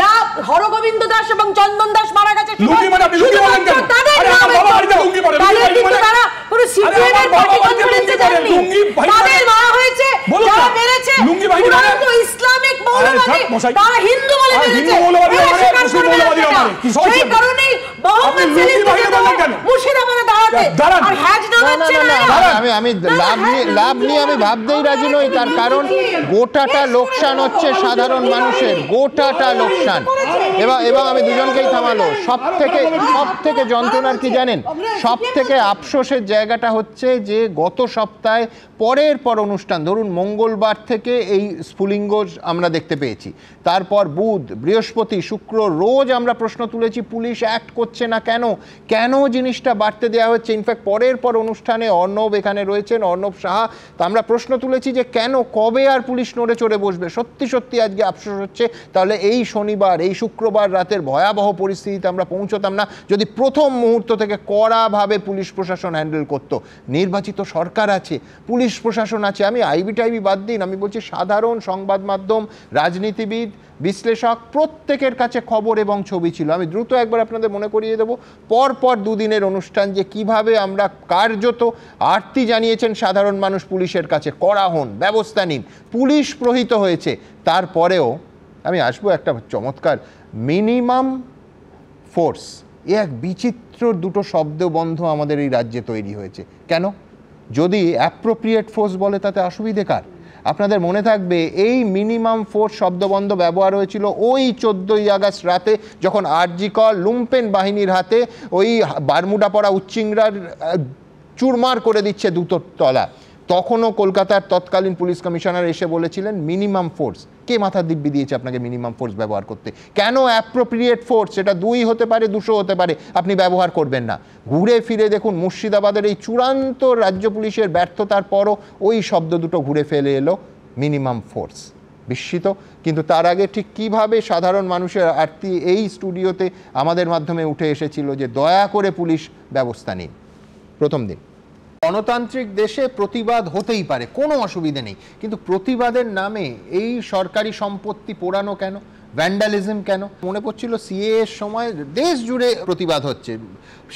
T: লাভ হরগোবিন্দ দাস এবং চন্দন দাস মারা গেছে, তাদের মারা হয়েছে, যারা মেরেছে ইসলামিক মৌলবাদী, তারা হিন্দু বলে মেরেছে। সেই কারণেই মোহাম্মদ সেলিম মুর্শিদাবাদে দাঁড়াতে আর হ্যাজ নামাচ্ছে না।
A: আমি লাভ নিয়ে আমি ভাবতেই রাজি নই, তার কারণ গোটাটা লোকসান হচ্ছে সাধারণ মানুষের, গোটাটা লোকসান। এবং আমি দুজনকেই থামালো, সব থেকে যন্ত্রণার কি জানেন, সব থেকে আফসোসের জায়গাটা হচ্ছে যে গত সপ্তাহে পরের পর অনুষ্ঠান, ধরুন মঙ্গলবার থেকে এই স্ফুলিঙ্গ আমরা দেখতে পেয়েছি, তারপর বুধ, বৃহস্পতি, শুক্র রোজ আমরা প্রশ্ন তুলেছি পুলিশ অ্যাক্ট করছে না কেন, কেন জিনিসটা বাড়তে দেওয়া হচ্ছে। ইনফ্যাক্ট পরের পর অনুষ্ঠানে অর্ণব এখানে রয়েছেন, অর্ণব সাহা, তা আমরা প্রশ্ন তুলেছি যে কেন, কবে আর পুলিশ নড়ে চড়ে বসবে। সত্যি আজকে আফসোস হচ্ছে, তাহলে এই শনিবার, এই শুক্রবার রাতের ভয়াবহ পরিস্থিতিতে আমরা পৌঁছতাম না যদি প্রথম মুহূর্ত থেকে কড়াভাবে পুলিশ প্রশাসন হ্যান্ডেল করতো। নির্বাচিত সরকার আছে, পুলিশ প্রশাসন আছে, আমি আইবি টাইবি বাদ দিন, আমি বলছি সাধারণ সংবাদ মাধ্যম, রাজনীতিবিদ, বিশ্লেষক প্রত্যেকের কাছে খবর এবং ছবি ছিল। আমি দ্রুত একবার আপনাদের মনে করিয়ে দেবো, পরপর দুদিনের অনুষ্ঠান যে কিভাবে আমরা কার্যত আরতি জানিয়েছেন সাধারণ মানুষ পুলিশের কাছে, কড়া হন, ব্যবস্থা নিন, পুলিশ প্রহিত হয়েছে। তারপরেও আমি আসবো একটা চমৎকার মিনিমাম ফোর্স, এ এক বিচিত্র দুটো শব্দবন্ধ আমাদের এই রাজ্যে তৈরি হয়েছে। কেন? যদি অ্যাপ্রোপ্রিয়েট ফোর্স বলে তাতে অসুবিধে কার? আপনাদের মনে থাকবে এই মিনিমাম ফোর্স শব্দবন্ধ ব্যবহার হয়েছিল ওই 14ই আগস্ট রাতে, যখন আরজিকর লুম্পেন বাহিনীর হাতে ওই বারমুডা পরা উচ্চিংড়ার চুরমার করে দিচ্ছে দুটো তলা। তখনও কলকাতার তৎকালীন পুলিশ কমিশনার এসে বলেছিলেন মিনিমাম ফোর্স। কে মাথার দিব্যি দিয়েছে আপনাকে মিনিমাম ফোর্স ব্যবহার করতে? কেন অ্যাপ্রোপ্রিয়েট ফোর্স, সেটা 2 হতে পারে, 200 হতে পারে, আপনি ব্যবহার করবেন না? ঘুরে ফিরে দেখুন মুর্শিদাবাদের এই চূড়ান্ত রাজ্য পুলিশের ব্যর্থতার পরও ওই শব্দ দুটো ঘুরে ফেলে এলো মিনিমাম ফোর্স। বিস্মিত, কিন্তু তার আগে ঠিক কিভাবে সাধারণ মানুষের আরতি এই স্টুডিওতে আমাদের মাধ্যমে উঠে এসেছিল যে দয়া করে পুলিশ ব্যবস্থা নিন। প্রথম দিন, গণতান্ত্রিক দেশে প্রতিবাদ হতেই পারে, কোনো অসুবিধে নেই, কিন্তু প্রতিবাদের নামে এই সরকারি সম্পত্তি পোড়ানো কেন, ভ্যান্ডালিজম কেন? মনে পড়ছিল সিএ এর সময় দেশ জুড়ে প্রতিবাদ হচ্ছে,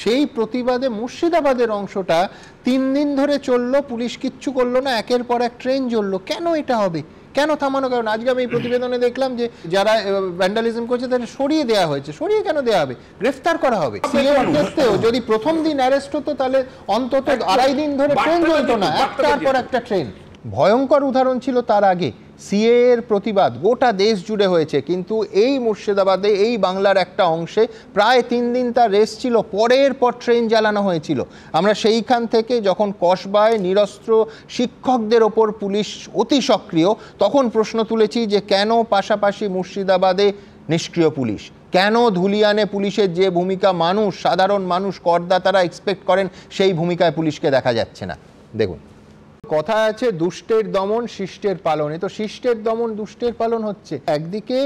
A: সেই প্রতিবাদে মুর্শিদাবাদের অংশটা 3 দিন ধরে চললো, পুলিশ কিচ্ছু করলো না, একের পর এক ট্রেন জ্বললো। কেন এটা হবে? কেন থামানো? কারণ আজকে আমি এই প্রতিবেদনে দেখলাম যে যারা ভ্যান্ডালিজম করছে তাদের সরিয়ে দেওয়া হয়েছে। সরিয়ে কেন দেওয়া হবে? গ্রেফতার করা হবে। সিএর ক্ষেত্রেও যদি প্রথম দিন অ্যারেস্ট হতো তাহলে অন্তত 2.5 দিন ধরে ট্রেন চলতো না, একটার পর একটা ট্রেন। ভয়ঙ্কর উদাহরণ ছিল তার আগে সিএ এর প্রতিবাদ গোটা দেশ জুড়ে হয়েছে, কিন্তু এই মুর্শিদাবাদে এই বাংলার একটা অংশে প্রায় 3 দিন তার রেস্ট ছিল, পরের পর ট্রেন জ্বালানো হয়েছিল। আমরা সেইখান থেকে যখন কসবায় নিরস্ত্র শিক্ষকদের ওপর পুলিশ অতি সক্রিয়, তখন প্রশ্ন তুলেছি যে কেন পাশাপাশি মুর্শিদাবাদে নিষ্ক্রিয় পুলিশ, কেন ধুলিয়ানে পুলিশের যে ভূমিকা মানুষ, সাধারণ মানুষ, করদাতারা এক্সপেক্ট করেন সেই ভূমিকায় পুলিশকে দেখা যাচ্ছে না। দেখুন, কথা আছে দুষ্টের দমন শিষ্টের পালন, এ তো শিষ্টের দমন দুষ্টের পালন হচ্ছে। একদিকে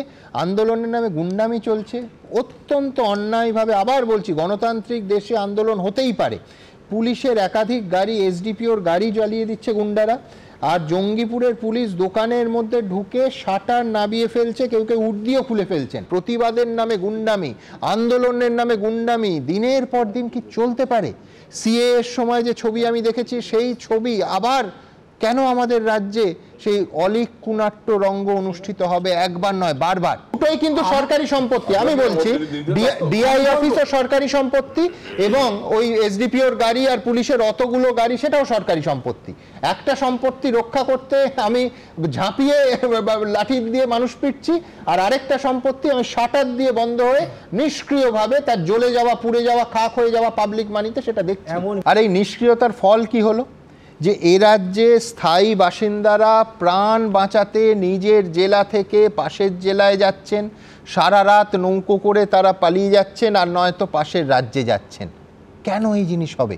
A: আন্দোলনের নামে গুন্ডামি চলছে অত্যন্ত অন্যায়ভাবে। আবার বলছি, গণতান্ত্রিক দেশে আন্দোলন হতেই পারে। পুলিশের একাধিক গাড়ি, এসডিপিওর গাড়ি জ্বালিয়ে দিচ্ছে গুন্ডারা, আর জঙ্গিপুরের পুলিশ দোকানের মধ্যে ঢুকে শাটার নামিয়ে ফেলছে, কেউ কেউ উট দিয়েও খুলে ফেলছেন। প্রতিবাদের নামে গুন্ডামি, আন্দোলনের নামে গুন্ডামি দিনের পর দিন কি চলতে পারে? সিএ এর সময় যে ছবি আমি দেখেছি সেই ছবি আবার কেন আমাদের রাজ্যে সেই অলিক কুনাট্য রঙ্গ অনুষ্ঠিত হবে একবার নয় বারবার? দুটোই কিন্তু সরকারি সম্পত্তি। আমি বলছি ডিআই অফিসও সরকারি সম্পত্তি এবং ওই এসডিপিওর গাড়ি আর পুলিশের অতগুলো গাড়ি সেটাও সরকারি সম্পত্তি। একটা সম্পত্তি রক্ষা করতে আমি ঝাঁপিয়ে লাঠি দিয়ে মানুষ পিটছি, আর আরেকটা সম্পত্তি আমি শাটার দিয়ে বন্ধ হয়ে নিষ্ক্রিয়ভাবে তার জ্বলে যাওয়া, পুড়ে যাওয়া, খাক হয়ে যাওয়া পাবলিক মানিতে সেটা দেখছি। আর এই নিষ্ক্রিয়তার ফল কি হলো? যে এ রাজ্যে স্থায়ী বাসিন্দারা প্রাণ বাঁচাতে নিজের জেলা থেকে পাশের জেলায় যাচ্ছেন, সারা রাত নৌকো করে তারা পালিয়ে যাচ্ছেন, আর নয়তো পাশের রাজ্যে যাচ্ছেন। কেন এই জিনিস হবে?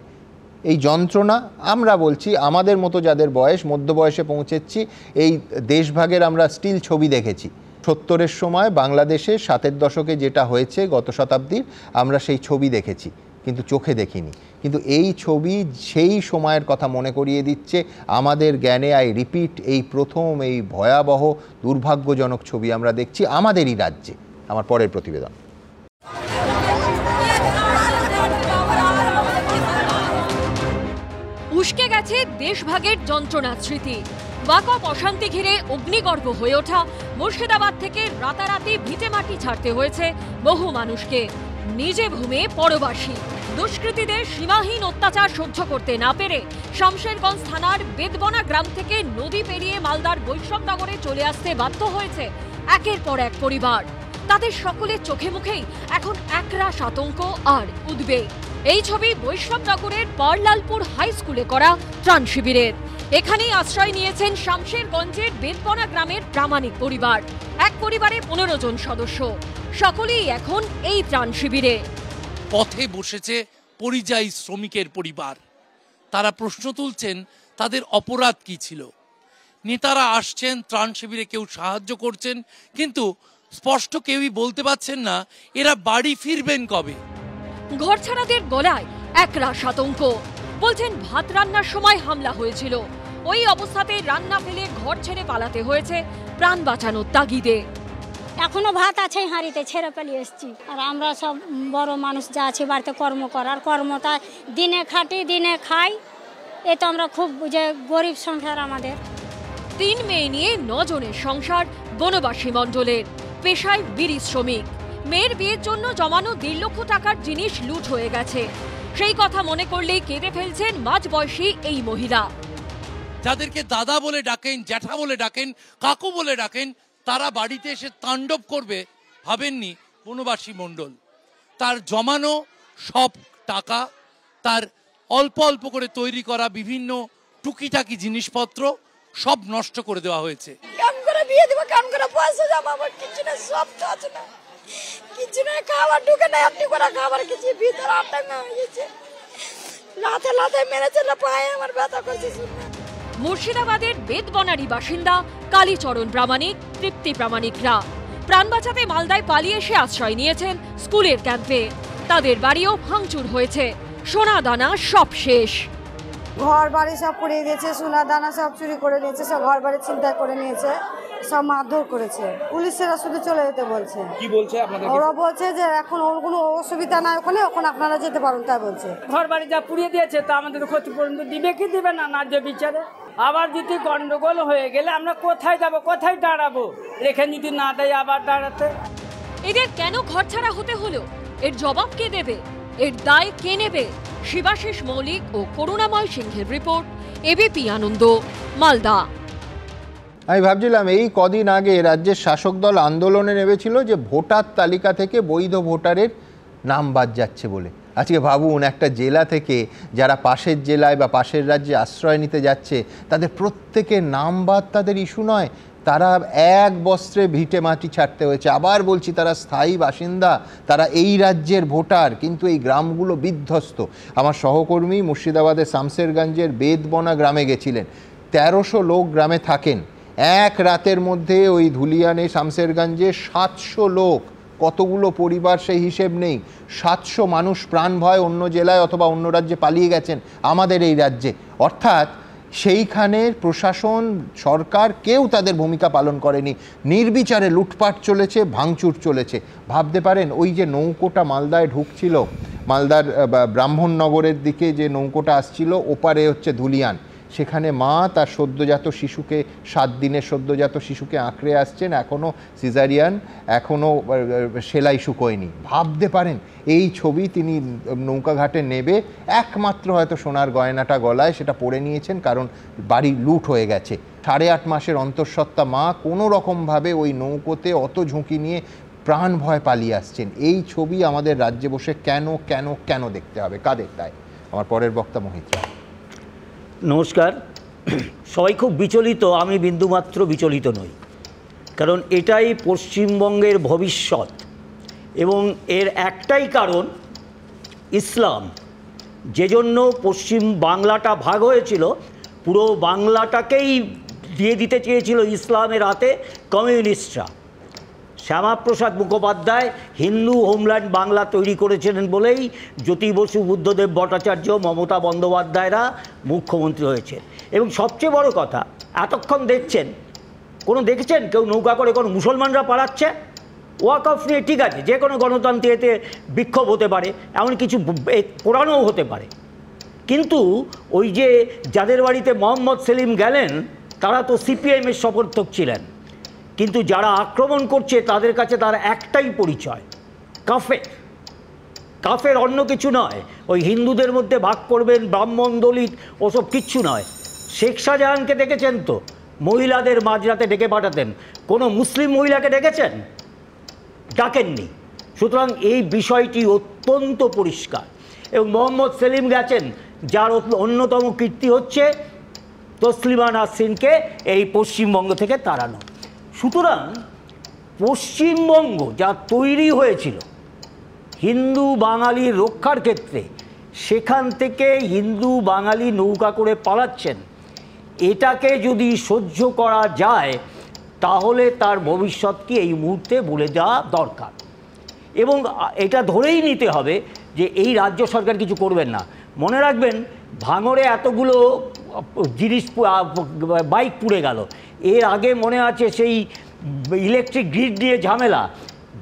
A: এই যন্ত্রণা আমরা বলছি, আমাদের মতো যাদের বয়স, মধ্য বয়সে পৌঁছেছি, এই দেশভাগের আমরা স্টিল ছবি দেখেছি। 70-এর সময় বাংলাদেশে 7-এর দশকে যেটা হয়েছে গত শতাব্দীর, আমরা সেই ছবি দেখেছি কিন্তু চোখে দেখিনি। কিন্তু এই ছবি সেই সময়ের কথা মনে করিয়ে দিচ্ছে আমাদের জ্ঞানে। আই রিপিট, এই প্রথম এই ভয়াবহ দুর্ভাগ্যজনক ছবি আমরা দেখছি আমাদেরই রাজ্যে। আমার পরের প্রতিবেদন।
B: উস্কে গেছে দেশভাগের যন্ত্রণার স্মৃতি। ওয়াকফ অশান্তি ঘিরে অগ্নিগর্ভ হয়ে ওঠা মুর্শিদাবাদ থেকে রাতারাতি ভিটেমাটি ছাড়তে হয়েছে বহু মানুষকে। নিজে ভূমে পরবাসী দুষ্কৃতীদের সীমাহীন অত্যাচার সহ্য করতে না পেরে শামশেরগঞ্জ থানার বেদবনা গ্রাম থেকে নদী পেরিয়ে মালদার বৈষ্ণবনগরে চলে আসতে বাধ্য হয়েছে একের পর এক পরিবার। তাদের সকলের চোখে মুখেই এখন একরাশ আতঙ্ক আর উদ্বেগ। এই ছবি বৈষ্ণবনগরের পারলালপুর হাই স্কুলে করা ত্রাণ শিবিরের। এখানেই আশ্রয় নিয়েছেন শামশেরগঞ্জের বেদবনা গ্রামের প্রামাণিক পরিবার। এক পরিবারে 15 জন সদস্য, সকলেই এখন এই ত্রাণ শিবিরে।
F: পথে বসেছে পরিযায়ী শ্রমিকের পরিবার। তারা প্রশ্ন তুলছেন তাদের অপরাধ কি ছিল। নেতারা আসছেন ত্রাণ শিবিরে, কেউ সাহায্য করছেন, কিন্তু স্পষ্ট কেউই বলতে পারছেন না এরা বাড়ি ফিরবেন কবে।
B: ঘরছাড়াদের গলায় একরাশ আতঙ্ক। বলছেন ভাত রান্নার সময় হামলা হয়েছিল, ওই অবস্থাতে রান্না ফেলে ঘর ছেড়ে পালাতে হয়েছে প্রাণ বাঁচানোর তাগিদে।
G: এখনো ভাত আছে হাঁড়িতে, ছেড়ে পালিয়ে এসছি। আর আমরা সব বড় মানুষ যা আছে বাড়িতে কর্ম করার, কর্মটা দিনে খাটি দিনে খাই। এ তো আমরা খুব যে গরিব সংসার আমাদের।
B: 3 মেয়ে নিয়ে 9 জনের সংসার বনবাসী মণ্ডলের। পেশায় বিড়ি শ্রমিক। মেয়ের বিয়ের জন্য জমানো 1.5 লক্ষ টাকার জিনিস লুট হয়ে গেছে। সেই কথা মনে করলেই কেঁদে ফেলছেন মাঝবয়সী এই মহিলা।
F: যাদেরকে দাদা বলে ডাকেন, জ্যাঠা বলে ডাকেন, কাকু বলে ডাকেন, তারা বাড়িতে এসে তাণ্ডব করবে ভাবেননি বনবাসী মণ্ডল। তার জমানো সব টাকা, তার অল্প অল্প করে তৈরি করা বিভিন্ন টুকিটাকি জিনিসপত্র সব নষ্ট করে দেওয়া হয়েছে।
G: কাম করে বিয়ে দিব, কাম করে পয়সা জমাবো, কিছু না, সব তো আছে না, কিছু না, খাবার ঢুকে না, আপনি করে খাবার কিছু ভিতরে আটকা হয়ে গেছে। লাথে লাথে মেরেছে, পায়ে আমার ব্যথা করছে।
B: মুর্শিদাবাদের বেদবনারী বাসিন্দা কালীচরণ প্রামাণিক, তৃপ্তি প্রামাণিকরা প্রাণ বাঁচাতে মালদায় পালিয়ে এসে আশ্রয় নিয়েছেন স্কুলের ক্যাম্পে। তাদের বাড়িও ভাঙচুর হয়েছে, সোনা দানা সব শেষ।
J: ঘর বাড়ি সব পুড়িয়ে দিয়েছে, সোনা দানা সব চুরি করে নিয়েছে, সব ঘর বাড়ি ছিনতাই করে নিয়েছে, সব মারধর করেছে। পুলিশেরা শুধু চলে যেতে বলছে।
F: কি বলছে আপনাদের?
J: ওরা বলছে যে এখন ওর কোনো অসুবিধা নাই ওখানে, ওখানে আপনারা যেতে পারেন তাই বলছে।
M: ঘর বাড়ি যা পুড়িয়ে দিয়েছে তা আমাদের ক্ষতিপূরণ দিবে কি দিবে না, না যে বিচারে। আবার যদি গন্ডগোল হয়ে গেলে আমরা কোথায় যাব, কোথায় দাঁড়াবো? রেখে যদি না দেয় আবার দাঁড়াতে।
B: এদের কেন ঘরছাড়া হতে হলো? এর জবাব কে দেবে? এর দায় কে নেবে? শিবাশিস মৌলিক ও করুণাময় সিংহের রিপোর্ট, এবিপি আনন্দ, মালদা।
A: আমি ভাবছিলাম এই কদিন আগে রাজ্যের শাসক দল আন্দোলনে নেমেছিল যে ভোটার তালিকা থেকে বৈধ ভোটারের নাম বাদ যাচ্ছে বলে। আজকে ভাবুন, একটা জেলা থেকে যারা পাশের জেলায় বা পাশের রাজ্যে আশ্রয় নিতে যাচ্ছে তাদের প্রত্যেকের নাম বাদ তাদের ইস্যু নয়, তারা এক বস্ত্রে ভিটে মাটি ছাড়তে হয়েছে। আবার বলছি, তারা স্থায়ী বাসিন্দা, তারা এই রাজ্যের ভোটার, কিন্তু এই গ্রামগুলো বিধ্বস্ত। আমার সহকর্মী মুর্শিদাবাদের শামশেরগঞ্জের বেদবনা গ্রামে গেছিলেন। 1300 লোক গ্রামে থাকেন। এক রাতের মধ্যে ওই ধুলিয়ানে শামশেরগঞ্জে 700 লোক, কতগুলো পরিবার সেই হিসেব নেই। 700 মানুষ প্রাণ ভয় অন্য জেলায় অথবা অন্য রাজ্যে পালিয়ে গেছেন আমাদের এই রাজ্যে। অর্থাৎ সেইখানের প্রশাসন, সরকার কেউ তাদের ভূমিকা পালন করেনি। নির্বিচারে লুটপাট চলেছে, ভাঙচুর চলেছে। ভাবতে পারেন, ওই যে নৌকোটা মালদায় ঢুকছিল, মালদার ব্রাহ্মণনগরের দিকে যে নৌকোটা আসছিল, ওপারে হচ্ছে ধুলিয়ান, সেখানে মা তার সদ্যজাত শিশুকে 7 দিনের সদ্যজাত শিশুকে আঁকড়ে আসছেন, এখনও সিজারিয়ান, এখনও সেলাই শুকোয়নি। ভাবতে পারেন এই ছবি তিনি নৌকাঘাটে নেবে, একমাত্র হয়তো সোনার গয়নাটা গলায়, সেটা পরে নিয়েছেন কারণ বাড়ি লুট হয়ে গেছে। 8.5 মাসের অন্তঃসত্ত্বা মা কোনো রকমভাবে ওই নৌকোতে অত ঝুঁকি নিয়ে প্রাণ ভয় পালিয়ে আসছেন। এই ছবি আমাদের রাজ্যে বসে কেন কেন কেন দেখতে হবে, কাদের তাই? আমার পরের বক্তা মোহিত রায়।
C: নমস্কার। সবাই খুব বিচলিত, আমি বিন্দুমাত্র বিচলিত নই, কারণ এটাই পশ্চিমবঙ্গের ভবিষ্যৎ এবং এর একটাই কারণ ইসলাম। যে জন্য পশ্চিম বাংলাটা ভাগ হয়েছিল, পুরো বাংলাটাকেই দিয়ে দিতে চেয়েছিল ইসলামের হাতে কমিউনিস্টরা। শ্যামাপ্রসাদ মুখোপাধ্যায় হিন্দু হোমল্যান্ড বাংলা তৈরি করেছিলেন বলেই জ্যোতি বসু, বুদ্ধদেব ভট্টাচার্য, মমতা বন্দ্যোপাধ্যায়রা মুখ্যমন্ত্রী হয়েছে। এবং সবচেয়ে বড় কথা, এতক্ষণ দেখছেন দেখেছেন কেউ নৌকা করে কোনো মুসলমানরা পালাচ্ছে? ওয়াক অফ নিয়ে ঠিক আছে, যে কোনো গণতন্ত্রে বিক্ষোভ হতে পারে, এমন কিছু পোড়ানোও হতে পারে, কিন্তু ওই যে যাদের বাড়িতে মোহাম্মদ সেলিম গেলেন তারা তো সিপিএমের সমর্থক ছিলেন, কিন্তু যারা আক্রমণ করছে তাদের কাছে তার একটাই পরিচয়, কাফের, অন্য কিছু নয়। ওই হিন্দুদের মধ্যে ভাগ করবেন, ব্রাহ্মণ দলিত ওসব কিচ্ছু নয়। শেখ শাহজাহানকে দেখেছেন তো, মহিলাদের মাঝরাতে ডেকে পাঠাতেন, কোনো মুসলিম মহিলাকে ডেকেছেন? ডাকেননি। সুতরাং এই বিষয়টি অত্যন্ত পরিষ্কার। এবং মোহাম্মদ সেলিম গেছেন, যার অন্যতম কীর্তি হচ্ছে তসলিমা নাসরিনকে এই পশ্চিমবঙ্গ থেকে তাড়ানো। সুতরাং পশ্চিমবঙ্গ যা তৈরি হয়েছিল হিন্দু বাঙালির রক্ষার ক্ষেত্রে, সেখান থেকে হিন্দু বাঙালি নৌকা করে পালাচ্ছেন, এটাকে যদি সহ্য করা যায় তাহলে তার ভবিষ্যৎকে এই মুহূর্তে বলে দেওয়া দরকার। এবং এটা ধরেই নিতে হবে যে এই রাজ্য সরকার কিছু করবেন না। মনে রাখবেন, ভাঙড়ে এতগুলো জিনিস বাইক পুড়ে গেল, এর আগে মনে আছে সেই ইলেকট্রিক গ্রিড নিয়ে ঝামেলা,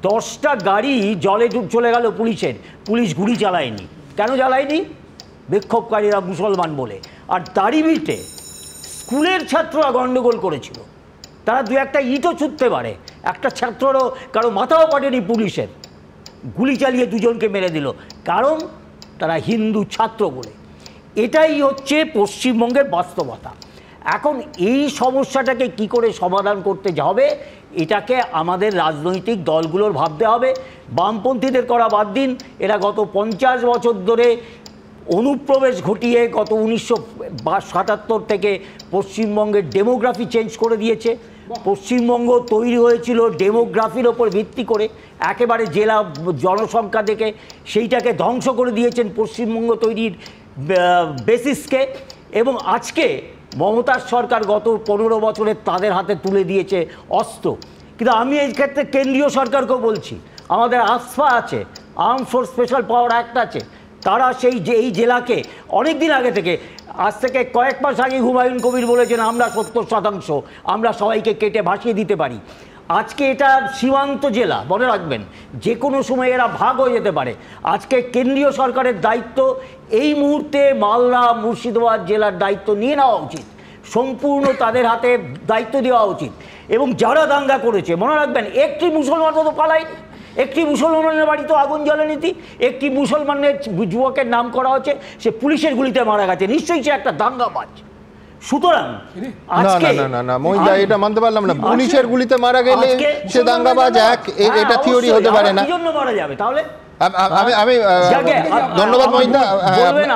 C: 10টা গাড়ি জলে চলে গেল পুলিশের, পুলিশ গুলি চালায়নি। কেন চালায়নি? বিক্ষোভকারীরা মুসলমান বলে। আর দাড়িভিটে স্কুলের ছাত্ররা গণ্ডগোল করেছিল, তারা 2-1টা ইটও ছুটতে পারে, একটা ছাত্ররও কারো মাথাও পাটেনি পুলিশের, গুলি চালিয়ে 2জনকে মেরে দিল, কারণ তারা হিন্দু ছাত্র বলে। এটাই হচ্ছে পশ্চিমবঙ্গের বাস্তবতা। এখন এই সমস্যাটাকে কি করে সমাধান করতে হবে, এটাকে আমাদের রাজনৈতিক দলগুলোর ভাবতে হবে। বামপন্থীদের করা বাদ দিন, এরা গত 50 বছর ধরে অনুপ্রবেশ ঘটিয়ে গত 1977 থেকে পশ্চিমবঙ্গের ডেমোগ্রাফি চেঞ্জ করে দিয়েছে। পশ্চিমবঙ্গ তৈরি হয়েছিল ডেমোগ্রাফির ওপর ভিত্তি করে, একেবারে জেলা জনসংখ্যা দেখে সেইটাকে ধ্বংস করে দিয়েছেন পশ্চিমবঙ্গ তৈরির বেসিসকে। এবং আজকে মমতার সরকার গত 15 বছরে তাদের হাতে তুলে দিয়েছে অস্ত্র। কিন্তু আমি এই ক্ষেত্রে কেন্দ্রীয় সরকারকেও বলছি, আমাদের আসফা আছে, আর্ম ফোর্স স্পেশাল পাওয়ার অ্যাক্ট আছে, তারা এই জেলাকে অনেক দিন আগে থেকে, আজ থেকে কয়েক মাস আগে হুমায়ুন কবির বলেছেন আমরা 70% আমরা সবাইকে কেটে ভাসিয়ে দিতে পারি। আজকে এটা সীমান্ত জেলা, মনে রাখবেন যে কোনো সময় এরা ভাগ হয়ে যেতে পারে। আজকে কেন্দ্রীয় সরকারের দায়িত্ব এই মুহূর্তে মালদা মুর্শিদাবাদ জেলার দায়িত্ব নিয়ে নেওয়া উচিত, সম্পূর্ণ তাদের হাতে দায়িত্ব দেওয়া উচিত। এবং যারা দাঙ্গা করেছে, মনে রাখবেন একটি মুসলমানও তো পালায়নি, একটি মুসলমানের বাড়িতে আগুন জ্বালানিতি, একটি মুসলমানের যুবকের নাম করা হচ্ছে, সে পুলিশের গুলিতে মারা গেছে, নিশ্চয়ই সে একটা দাঙ্গাবাজ। সুতরাং
A: এটা মানতে পারলাম না, পুলিশের গুলিতে মারা গেলে সে দাঙ্গাবাজ, এটা থিওরি হতে পারে না।
C: কি জন্য মারা যাবে তাহলে?
A: আমি ধন্যবাদ মহিন্দা,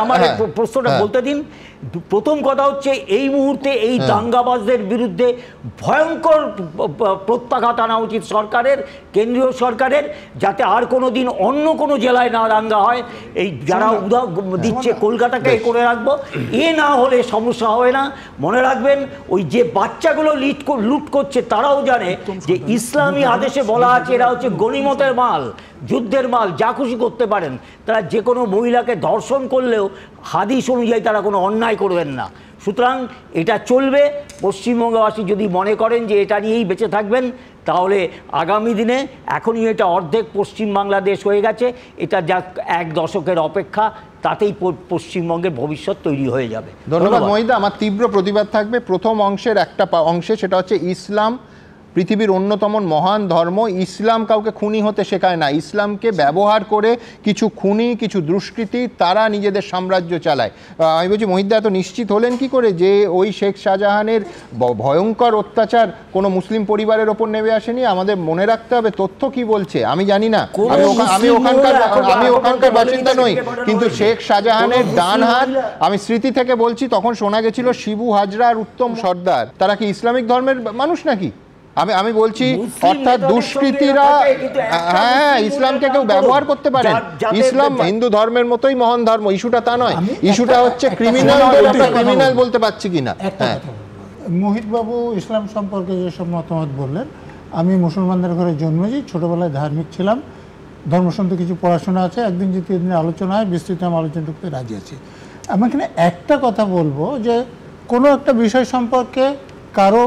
C: আমার প্রশ্নটা বলতে দিন। প্রথম কথা হচ্ছে এই মুহূর্তে এই দাঙ্গাবাজদের বিরুদ্ধে ভয়ঙ্কর প্রত্যাঘাত আনা উচিত সরকারের, কেন্দ্রীয় সরকারের, যাতে আর কোনো দিন অন্য কোনো জেলায় না দাঙ্গা হয়। এই যারা দিচ্ছে কলকাতাকে করে রাখবো, এ না হলে সমস্যা হবে না। মনে রাখবেন, ওই যে বাচ্চাগুলো লুট করছে তারাও জানে যে ইসলামী আদেশে বলা আছে এরা হচ্ছে গনিমতের মাল, যুদ্ধের মাল, যা খুশি করতে পারেন। তারা যে কোনো মহিলাকে ধর্ষণ করলেও হাদিস অনুযায়ী তারা কোনো অন্যায় করবেন না। সুতরাং এটা চলবে। পশ্চিমবঙ্গবাসী যদি মনে করেন যে এটা নিয়েই বেঁচে থাকবেন, তাহলে আগামী দিনে, এখনই এটা অর্ধেক পশ্চিম বাংলাদেশ হয়ে গেছে, এটা যা 1 দশকের অপেক্ষা, তাতেই পশ্চিমবঙ্গের ভবিষ্যৎ তৈরি হয়ে যাবে।
A: ধন্যবাদ মহিদা। আমার তীব্র প্রতিবাদ থাকবে প্রথম অংশের একটা অংশে, সেটা হচ্ছে ইসলাম পৃথিবীর অন্যতম মহান ধর্ম। ইসলাম কাউকে খুনি হতে শেখায় না। ইসলামকে ব্যবহার করে কিছু খুনি, কিছু দুষ্কৃতী তারা নিজেদের সাম্রাজ্য চালায়। আমি বলছি মহিদা এত নিশ্চিত হলেন কি করে যে ওই শেখ শাহজাহানের ভয়ঙ্কর অত্যাচার কোনো মুসলিম পরিবারের ওপর নেমে আসেনি? আমাদের মনে রাখতে হবে তথ্য কি বলছে। আমি জানি না, আমি ওখানকার বাসিন্দা নই, কিন্তু শেখ শাহজাহানের ডান হাত আমি স্মৃতি থেকে বলছি, তখন শোনা গেছিল শিবু হাজরা আর উত্তম সর্দার তারা কি ইসলামিক ধর্মের মানুষ নাকি? আমি বলছি অর্থাৎ দুষ্কৃতীরা, হ্যাঁ, ইসলামকে কেউ ব্যবহার করতে পারে। ইসলাম হিন্দু ধর্মের মতোই মহান ধর্ম, ইস্যুটা তা নয়। ইস্যুটা হচ্ছে ক্রিমিনাল বলতে পারছি কিনা। হ্যাঁ,
I: মোহিত বাবু ইসলাম সম্পর্কে যেসব মতামত বললেন, আমি মুসলমানদের ঘরে জন্মেছি, ছোটবেলায় ধার্মিক ছিলাম, ধর্মসম্বন্ধে কিছু পড়াশোনা আছে। একদিন যদি আলোচনা হয় বিস্তৃত আমি আলোচনা করতে রাজি আছি। আমি এখানে একটা কথা বলবো যে কোনো একটা বিষয় সম্পর্কে কারো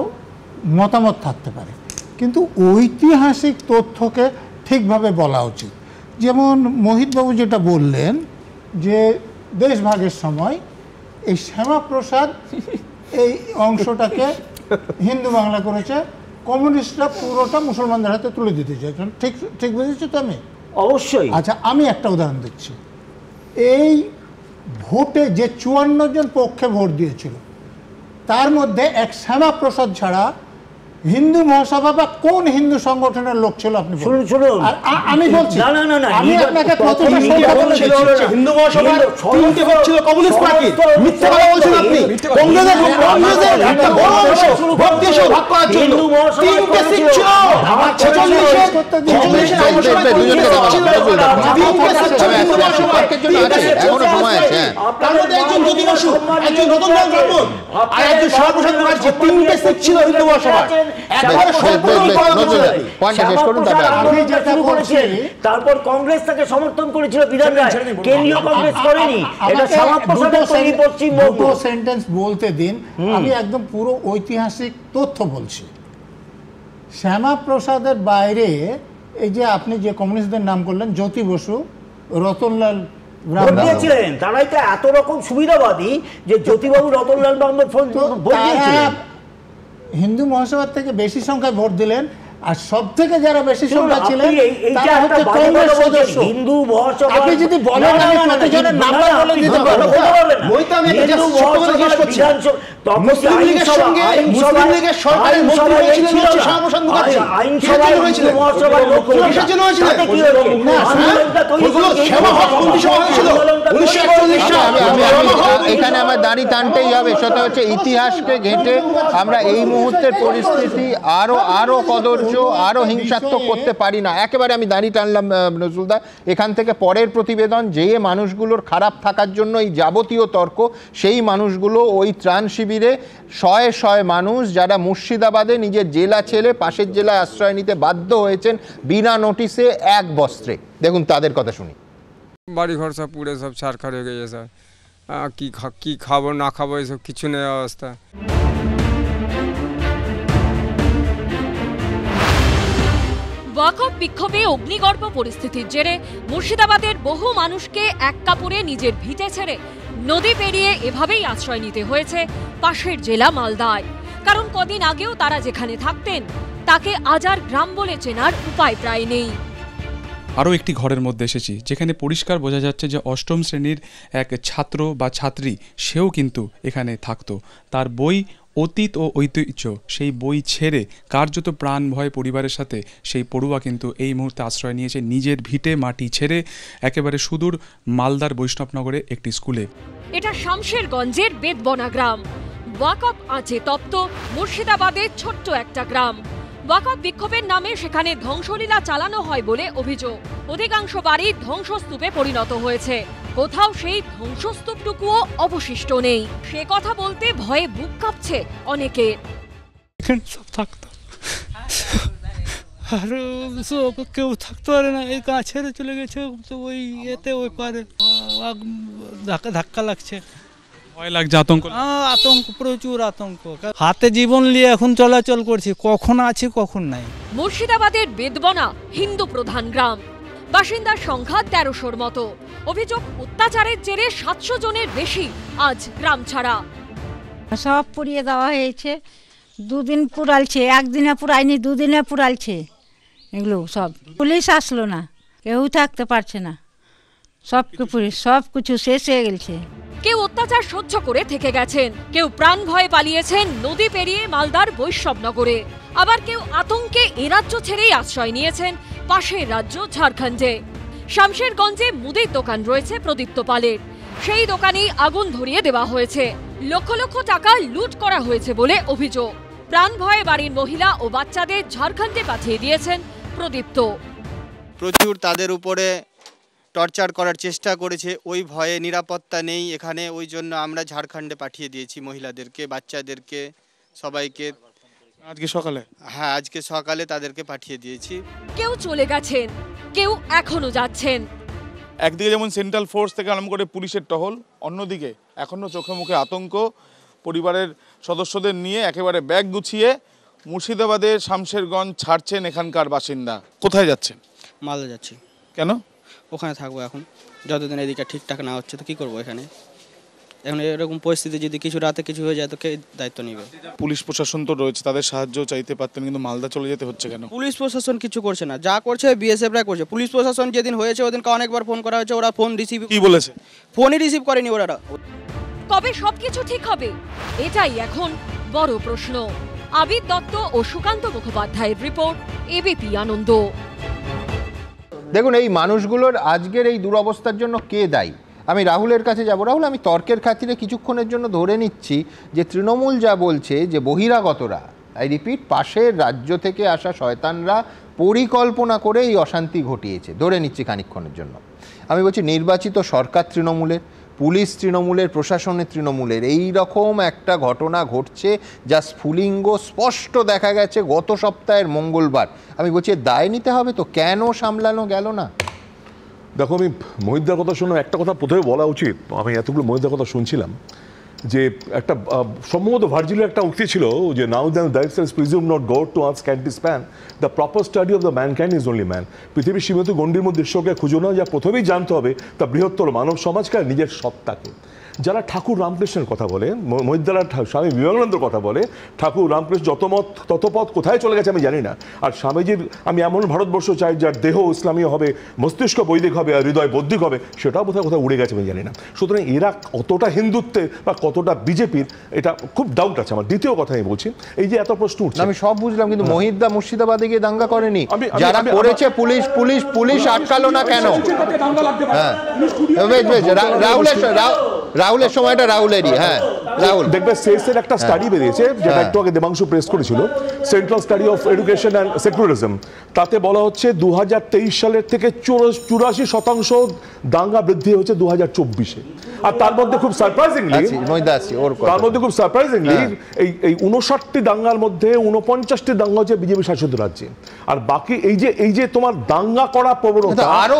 I: মতামত থাকতে পারে, কিন্তু ঐতিহাসিক তথ্যকে ঠিকভাবে বলা উচিত। যেমন মোহিতবাবু যেটা বললেন যে দেশভাগের সময় এই শ্যামাপ্রসাদ এই অংশটাকে হিন্দু বাংলা করেছে, কমিউনিস্টরা পুরোটা মুসলমানদের হাতে তুলে দিতে চাইছেন। ঠিক বুঝেছি তো আমি?
C: অবশ্যই।
I: আচ্ছা, আমি একটা উদাহরণ দিচ্ছি। এই ভোটে যে 54 জন পক্ষে ভোট দিয়েছিল তার মধ্যে এক শ্যামাপ্রসাদ ছাড়া হিন্দু মহাসভা বা কোন হিন্দু সংগঠনের লোক ছিল আপনি বলুন? আমি বলছি আমি আপনাকে প্রতিটা সংখ্যা বলছি।
R: হিন্দু মহাসভা তিনটে ভোট ছিল কমিউনিস্ট পার্টির। মিথ্যা কথা বলছেন আপনি। কংগ্রেসের একটা বড় অংশ ভোট দিয়েছে ভাগ করার জন্য। তিনটে সিট ছিল
C: 46 তারপর কংগ্রেস তাকে সমর্থন করেছিল বিধানসভায়, কেন্দ্রীয় কংগ্রেস করেনি। এটা শ্যামাপ্রসাদের তৈরি পশ্চিমবঙ্গ।
I: সেন্টেন্স বলতে দিন, আমি একদম পুরো ঐতিহাসিক তথ্য বলছি। শ্যামাপ্রসাদের বাইরে এই যে আপনি যে কমিউনিস্টদের নাম করলেন, জ্যোতি বসু, রতনলাল
C: দিয়েছিলেন, তারাই তো এত রকম সুবিধাবাদী যে জ্যোতিবাবু রতনলাল ব্রাহ্মণ ভোট দিয়েছিলেন।
I: হিন্দু মহাসভার থেকে বেশি সংখ্যায় ভোট দিলেন, আর সব থেকে যারা বেশি সংখ্যা ছিলেন তারা হচ্ছে কংগ্রেস সদস্য।
C: হিন্দু মহাসভা
I: আপনি যদি বলেন আমি কতজনের নাম্বার বলে দিতে পারবো।
R: মইতো আমি একটা ছোট করে জিজ্ঞেস করছি, মুসলিম লীগের সঙ্গে মুসলিম লীগের সরকারের মন্ত্রী হয়েছিলেন হচ্ছে শ্যামাপ্রসাদ মুখার্জি।
C: আইনসভায় হিন্দু মহাসভার লোক
R: কিসের জন্য হয়েছিল? ওগুলো শ্যামা হক মন্ত্রিসভা হয়েছিল 1941 সালে।
A: এখানে আমার দাড়ি টানতেই হবে, সেটা হচ্ছে ইতিহাসকে ঘেঁটে আমরা এই মুহূর্তের পরিস্থিতি আরো কদর্য, আরো হিংসাত্মক করতে পারি না। একেবারে আমি দাড়ি টানলাম নজরুলদা। এখান থেকে পরের প্রতিবেদন, যে মানুষগুলোর খারাপ থাকার জন্য এই যাবতীয় তর্ক, সেই মানুষগুলো ওই ত্রাণ শিবিরে শয়ে শয়ে মানুষ যারা মুর্শিদাবাদে নিজের জেলা ছেলে পাশের জেলায় আশ্রয় নিতে বাধ্য হয়েছেন বিনা নোটিশে এক বস্ত্রে। দেখুন তাদের কথা শুনি।
L: বাড়ি ঘর সব পুড়ে সব ছারখার হয়ে গেছে স্যার। কি খাবো না খাবো এসব কিছু নেই অবস্থা।
B: ওয়াকফ বিক্ষোভে অগ্নিগর্ভ পরিস্থিতির জেরে মুর্শিদাবাদের বহু মানুষকে এক কাপড়ে নিজের ভিটে ছেড়ে নদী পেরিয়ে এভাবেই আশ্রয় নিতে হয়েছে পাশের জেলা মালদায়। কারণ কদিন আগেও তারা যেখানে থাকতেন তাকে আজার গ্রাম বলে চেনার উপায় প্রায় নেই।
N: আরও একটি ঘরের মধ্যে এসেছি যেখানে পরিষ্কার বোঝা যাচ্ছে যে অষ্টম শ্রেণীর এক ছাত্র বা ছাত্রী, সেও কিন্তু এখানে থাকতো। তার বই অতীত ও ঐতিহ্য, সেই বই ছেড়ে কার্যত প্রাণ ভয় পরিবারের সাথে সেই পড়ুয়া কিন্তু এই মুহূর্তে আশ্রয় নিয়েছে নিজের ভিটে মাটি ছেড়ে একেবারে সুদূর মালদার বৈষ্ণবনগরে একটি স্কুলে।
B: এটা শামশেরগঞ্জের বেদবনা গ্রাম। ওয়াকফ আজে তপ্ত মুর্শিদাবাদের ছোট্ট একটা গ্রাম। ওয়াকফ বিক্ষোভের নামে সেখানে ধ্বংসলীলা চালানো হয় বলে অভিযোগ। অধিকাংশ বাড়ি ধ্বংসস্তূপে পরিণত হয়েছে, কোথাও সেই ধ্বংসস্তূপটুকুও অবশিষ্ট নেই। সে কথা বলতে ভয়ে বুক কাঁপছে অনেকের।
P: এখানে সব থাকতো আর সব কেউ থাকতে পারে না, এই গা ছেড়ে চলে গেছে তো ওই এতে ওই পারে ধাক্কা লাগছে,
N: ভয় লাগছে, আতঙ্ক
P: আতঙ্ক, প্রচুর আতঙ্ক। হাতে জীবন নিয়ে এখন চলাচল করছি, কখন আছি কখন নাই।
B: মুর্শিদাবাদের বেদবনা হিন্দু প্রধান গ্রাম। বাসিন্দার সংখ্যা ১৩০০-র মতো। অভিযোগ, অত্যাচারের জেরে ৭০০ জনের বেশি আজ গ্রাম ছাড়া।
E: সব পুড়িয়ে দেওয়া হয়েছে, দুদিন পুরালছে, একদিনে পুরায়নি, দুদিনে পুরালছে। এগুলো সব পুলিশ আসলো না, কেউ থাকতে পারছে না, সব কিছু শেষ হয়ে গেছে।
B: কেউ অত্যাচার সহ্য করে থেকে গেছেন, কেউ প্রাণ ভয়ে পালিয়েছেন নদী পেরিয়ে মালদার বৈষ্ণবনগরে, আবার কেউ আতঙ্কে এ রাজ্য ছেড়েই আশ্রয় নিয়েছেন পাশের রাজ্য ঝাড়খণ্ডে। শামশেরগঞ্জে মুদির দোকান রয়েছে প্রদীপ্ত পালের, সেই দোকানেই আগুন ধরিয়ে দেওয়া হয়েছে। লক্ষ লক্ষ টাকা লুট করা হয়েছে বলে অভিযোগ। প্রাণ ভয়ে বাড়ির মহিলা ও বাচ্চাদের ঝাড়খণ্ডে পাঠিয়ে দিয়েছেন প্রদীপ্ত।
K: প্রচুর তাদের উপরে টর্চার করার চেষ্টা করেছে, ওই ভয়ে নিরাপত্তা নেই এখানে, ওই জন্য আমরা ঝাড়খণ্ডে পাঠিয়ে দিয়েছি মহিলাদেরকে, বাচ্চাদেরকে, সবাইকে।
O: আজকে সকালে?
K: হ্যাঁ, আজকে সকালে তাদেরকে পাঠিয়ে দিয়েছি।
B: কেউ চলে গেছেন, কেউ এখনো যাচ্ছেন।
O: একদিকে যেমন সেন্ট্রাল ফোর্স থেকে আরম্ভ করে পুলিশের টহল, অন্যদিকে এখনো চোখে মুখে আতঙ্ক। পরিবারের সদস্যদের নিয়ে একেবারে ব্যাগ গুছিয়ে মুর্শিদাবাদের শামশেরগঞ্জ ছাড়ছেন এখানকার বাসিন্দা। কোথায় যাচ্ছেন?
K: মালদা যাচ্ছি।
O: কেন?
K: ওখানে থাকবো এখন, যতদিন এদিকে ঠিকঠাক না হচ্ছে। তো কী করবো এখানে, এখন এরকম পরিস্থিতি যদি কিছু রাতে কিছু হয়ে যায় তো কে দায়িত্ব নেবে?
O: পুলিশ প্রশাসন তো রয়েছে, তাদের সাহায্য চাইতে পারতেন, কিন্তু মালদা চলে যেতে হচ্ছে কেন?
K: পুলিশ প্রশাসন কিছু করছে না, যা করছে বিএসএফরা করছে। পুলিশ প্রশাসন যেদিন হয়েছে ওদিনকে অনেকবার ফোন করা হয়েছে, ওরা ফোন রিসিভ
O: কি বলেছে?
K: ফোনই রিসিভ করেনি ওরা।
B: কবে সবকিছু ঠিক হবে, এটাই এখন বড় প্রশ্ন। আবির দত্ত ও সুকান্ত মুখোপাধ্যায়ের রিপোর্ট, এবিপি আনন্দ।
A: দেখুন, এই মানুষগুলোর আজকের এই দুরবস্থার জন্য কে দায়ী? আমি রাহুলের কাছে যাব। রাহুল, আমি তর্কের খাতিরে কিছুক্ষণের জন্য ধরে নিচ্ছি যে তৃণমূল যা বলছে যে বহিরাগতরা, আই রিপিট, পাশের রাজ্য থেকে আসা শয়তানরা পরিকল্পনা করে এই অশান্তি ঘটিয়েছে, ধরে নিচ্ছি খানিকক্ষণের জন্য। আমি বলছি নির্বাচিত সরকার তৃণমূলের, পুলিশ তৃণমূলের, প্রশাসনের তৃণমূলের, এই রকম একটা ঘটনা ঘটছে যা স্ফুলিঙ্গ স্পষ্ট দেখা গেছে গত সপ্তাহের মঙ্গলবার। আমি বলছি দায় নিতে হবে তো, কেন সামলানো গেল না?
Q: দেখো, আমি মহিদ্রার কথা শুনে একটা কথা প্রথমে বলা উচিত। আমি এতগুলো মহিদ্রার কথা শুনছিলাম যে একটা সম্ভবত ভার্জিলের একটা উক্তি ছিল যে now then that is presume not God to earns ক্যান্টি span, the proper study of the mankind is only man. পৃথিবীর সীমিত গণ্ডির মধ্যে ঈশ্বরকে খুঁজো না, যা প্রথমেই জানতে হবে তা বৃহত্তর মানব সমাজকে আর নিজের সত্তাকে। যারা ঠাকুর রামকৃষ্ণের কথা বলে, মহিদ্রারা স্বামী বিবেকানন্দের কথা বলে, ঠাকুর রামকৃষ্ণ যত মত তত পথ কোথায় চলে গেছে আমি জানি না। আর স্বামীজির আমি এমন ভারতবর্ষ চাই যার দেহ ইসলামীয় হবে, মস্তিষ্ক বৈদিক হবে আর হৃদয় বৌদ্ধিক হবে, সেটাও কোথায় কোথায় উড়ে গেছে আমি জানি না। সুতরাং এরা কতটা হিন্দুত্বে বা কতটা বিজেপির, এটা খুব ডাউট আছে আমার। দ্বিতীয় কথা আমি বলছি, এই যে এত প্রশ্ন উঠছে, আমি
A: সব বুঝলাম, কিন্তু মহিদ্রা মুর্শিদাবাদে গিয়ে দাঙ্গা করেনি, যারা করেছে পুলিশ আটকালো না কেন? রাহুলের সময়টা রাহুলেরই। হ্যাঁ, রাহুল
Q: দেখবে সেসের একটা স্টাডি বেরিয়েছে যেটা একটু আগে দেবাংশু প্রেস করেছিল, central study of education and secularism. তাতে বলা হচ্ছে 2023 সালের থেকে 84% দাঙ্গা বৃদ্ধি হয়েছে 2024-এ। আর তার মধ্যে খুব সারপ্রাইজিংলি এই 59টি দাঙ্গার মধ্যে 49টি দাঙ্গা হচ্ছে বিজেপি শাসিত রাজ্যে। আর বাকি এই যে তোমার দাঙ্গা করা প্রবণতা
A: আরো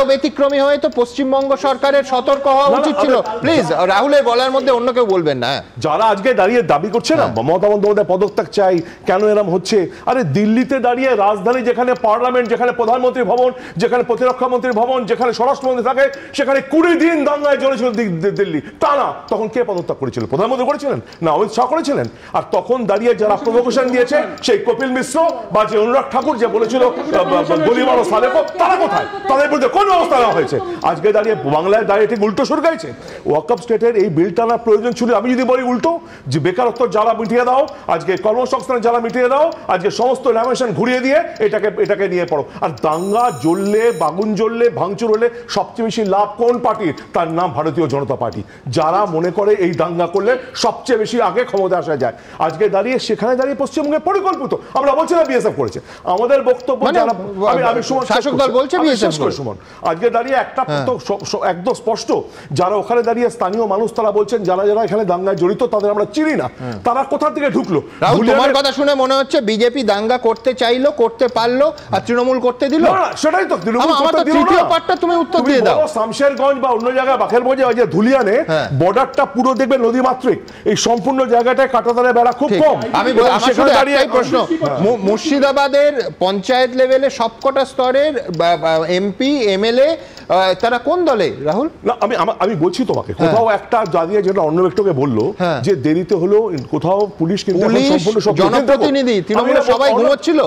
A: ব্যতিক্রমী হয়তো পশ্চিমবঙ্গ সরকারের সতর্ক হওয়া উচিত ছিল। প্লিজ, রাহুলের বলার মধ্যে অন্য কেউ বলবেন না।
Q: যারা আজকে দাঁড়িয়ে দাবি করছে না মমতা বন্দ্যোপাধ্যায় পদত্যাগ চাই, কেন এরম হচ্ছে? আরে দিল্লিতে দাঁড়িয়ে, রাজধানী যেখানে পার্লামেন্ট, যেখানে প্রধানমন্ত্রী ভবন, যেখানে প্রতিরক্ষা মন্ত্রী ভবন, যেখানে স্বরাষ্ট্রমন্ত্রী থাকে, সেখানে 20 দিন দাঙ্গায় চলেছিল দিল্লি। তা না, তখন কে পদত্যাগ করেছিল? প্রধানমন্ত্রী করেছিলেন না অমিত শাহ করেছিলেন? আর তখন দাঁড়িয়ে যারা প্রভোকেশন দিয়েছে, সেই কপিল মিশ্র বা যে অনুরাগ ঠাকুর যে বলেছিল গলিমার সালেকো, তারা কোথায়? তাদের বিরুদ্ধে কোন ব্যবস্থা নেওয়া হয়েছে? আজকে দাঁড়িয়ে বাংলায় দাঁড়িয়ে ঠিক উল্টো সুর গাইছে। ওয়াকফ স্টেটের এই বিল টানার প্রয়োজন ছিল। আমি যদি বলি উল্টো, যে বেকারত্ব জ্বালা মিটিয়ে দাও, আজকে কর্মসংস্থানের জ্বালা মিটিয়ে দাও, আজকে সমস্ত ল্যামিনেশন ঘুরিয়ে দিয়ে এটাকে নিয়ে পড়ো। আর দাঙ্গা জ্বললে, বাগুন জ্বললে, ভাঙচুর হলে সবচেয়ে বেশি লাভ কোন পার্টির? তার নাম ভারতীয় জনতা পার্টি। যারা মনে করে এই দাঙ্গা করলে সবচেয়ে বেশি আগে ক্ষমতা আসা যায়, আজকে দাঁড়িয়ে সেখানে দাঁড়িয়ে পশ্চিমবঙ্গে পরিকল্পিত। আমরা বলছি না বিএসএফ করেছে, আমাদের বক্তব্য শাসক দল বলছে বিএসএফ। সুমন, আজকে দাঁড়িয়ে একটা একদম স্পষ্ট, যারা ওখানে দাঁড়িয়ে স্থানীয় মানুষ তারা বলছেন যারা যারা এখানে দাঙ্গায় জড়িত তাদের আমরা চিনি না, তারা কোথা থেকে ঢুকলো?
A: রাহুল, তোমার কথা শুনে মনে হচ্ছে বিজেপি দাঙ্গা করতে চাইলো, করতে পারলো, আর তৃণমূল করতে দিল।
Q: সেটাই তো, তৃণমূল করতে দিল না।
A: তৃতীয় পার্টটা তুমি উত্তর দিয়ে দাও।
Q: শামশেরগঞ্জ বা অন্য জায়গায় বাখেরগঞ্জে যে ধুলিয়ানে বর্ডারটা পুরো দেখবে নদী মাত্রিক, এই সম্পূর্ণ জায়গাটায় কাঁটাতারের বেড়া খুব কম।
A: আমি প্রশ্ন, মুর্শিদাবাদের পঞ্চায়েত লেভেলে সবকটা স্তরের এমপি এমএলএ তারা কোন দলে রাহুল?
Q: না আমি বলছি তোমাকে, কোথাও একটা দাঁড়িয়ে যেটা অন্য ব্যক্তিকে বললো যে দেরিতে হলো, কোথাও পুলিশ কিন্তু সম্পূর্ণ সব
A: জনপ্রতিনিধি তৃণমূলের সবাই ঘুমোচ্ছিল,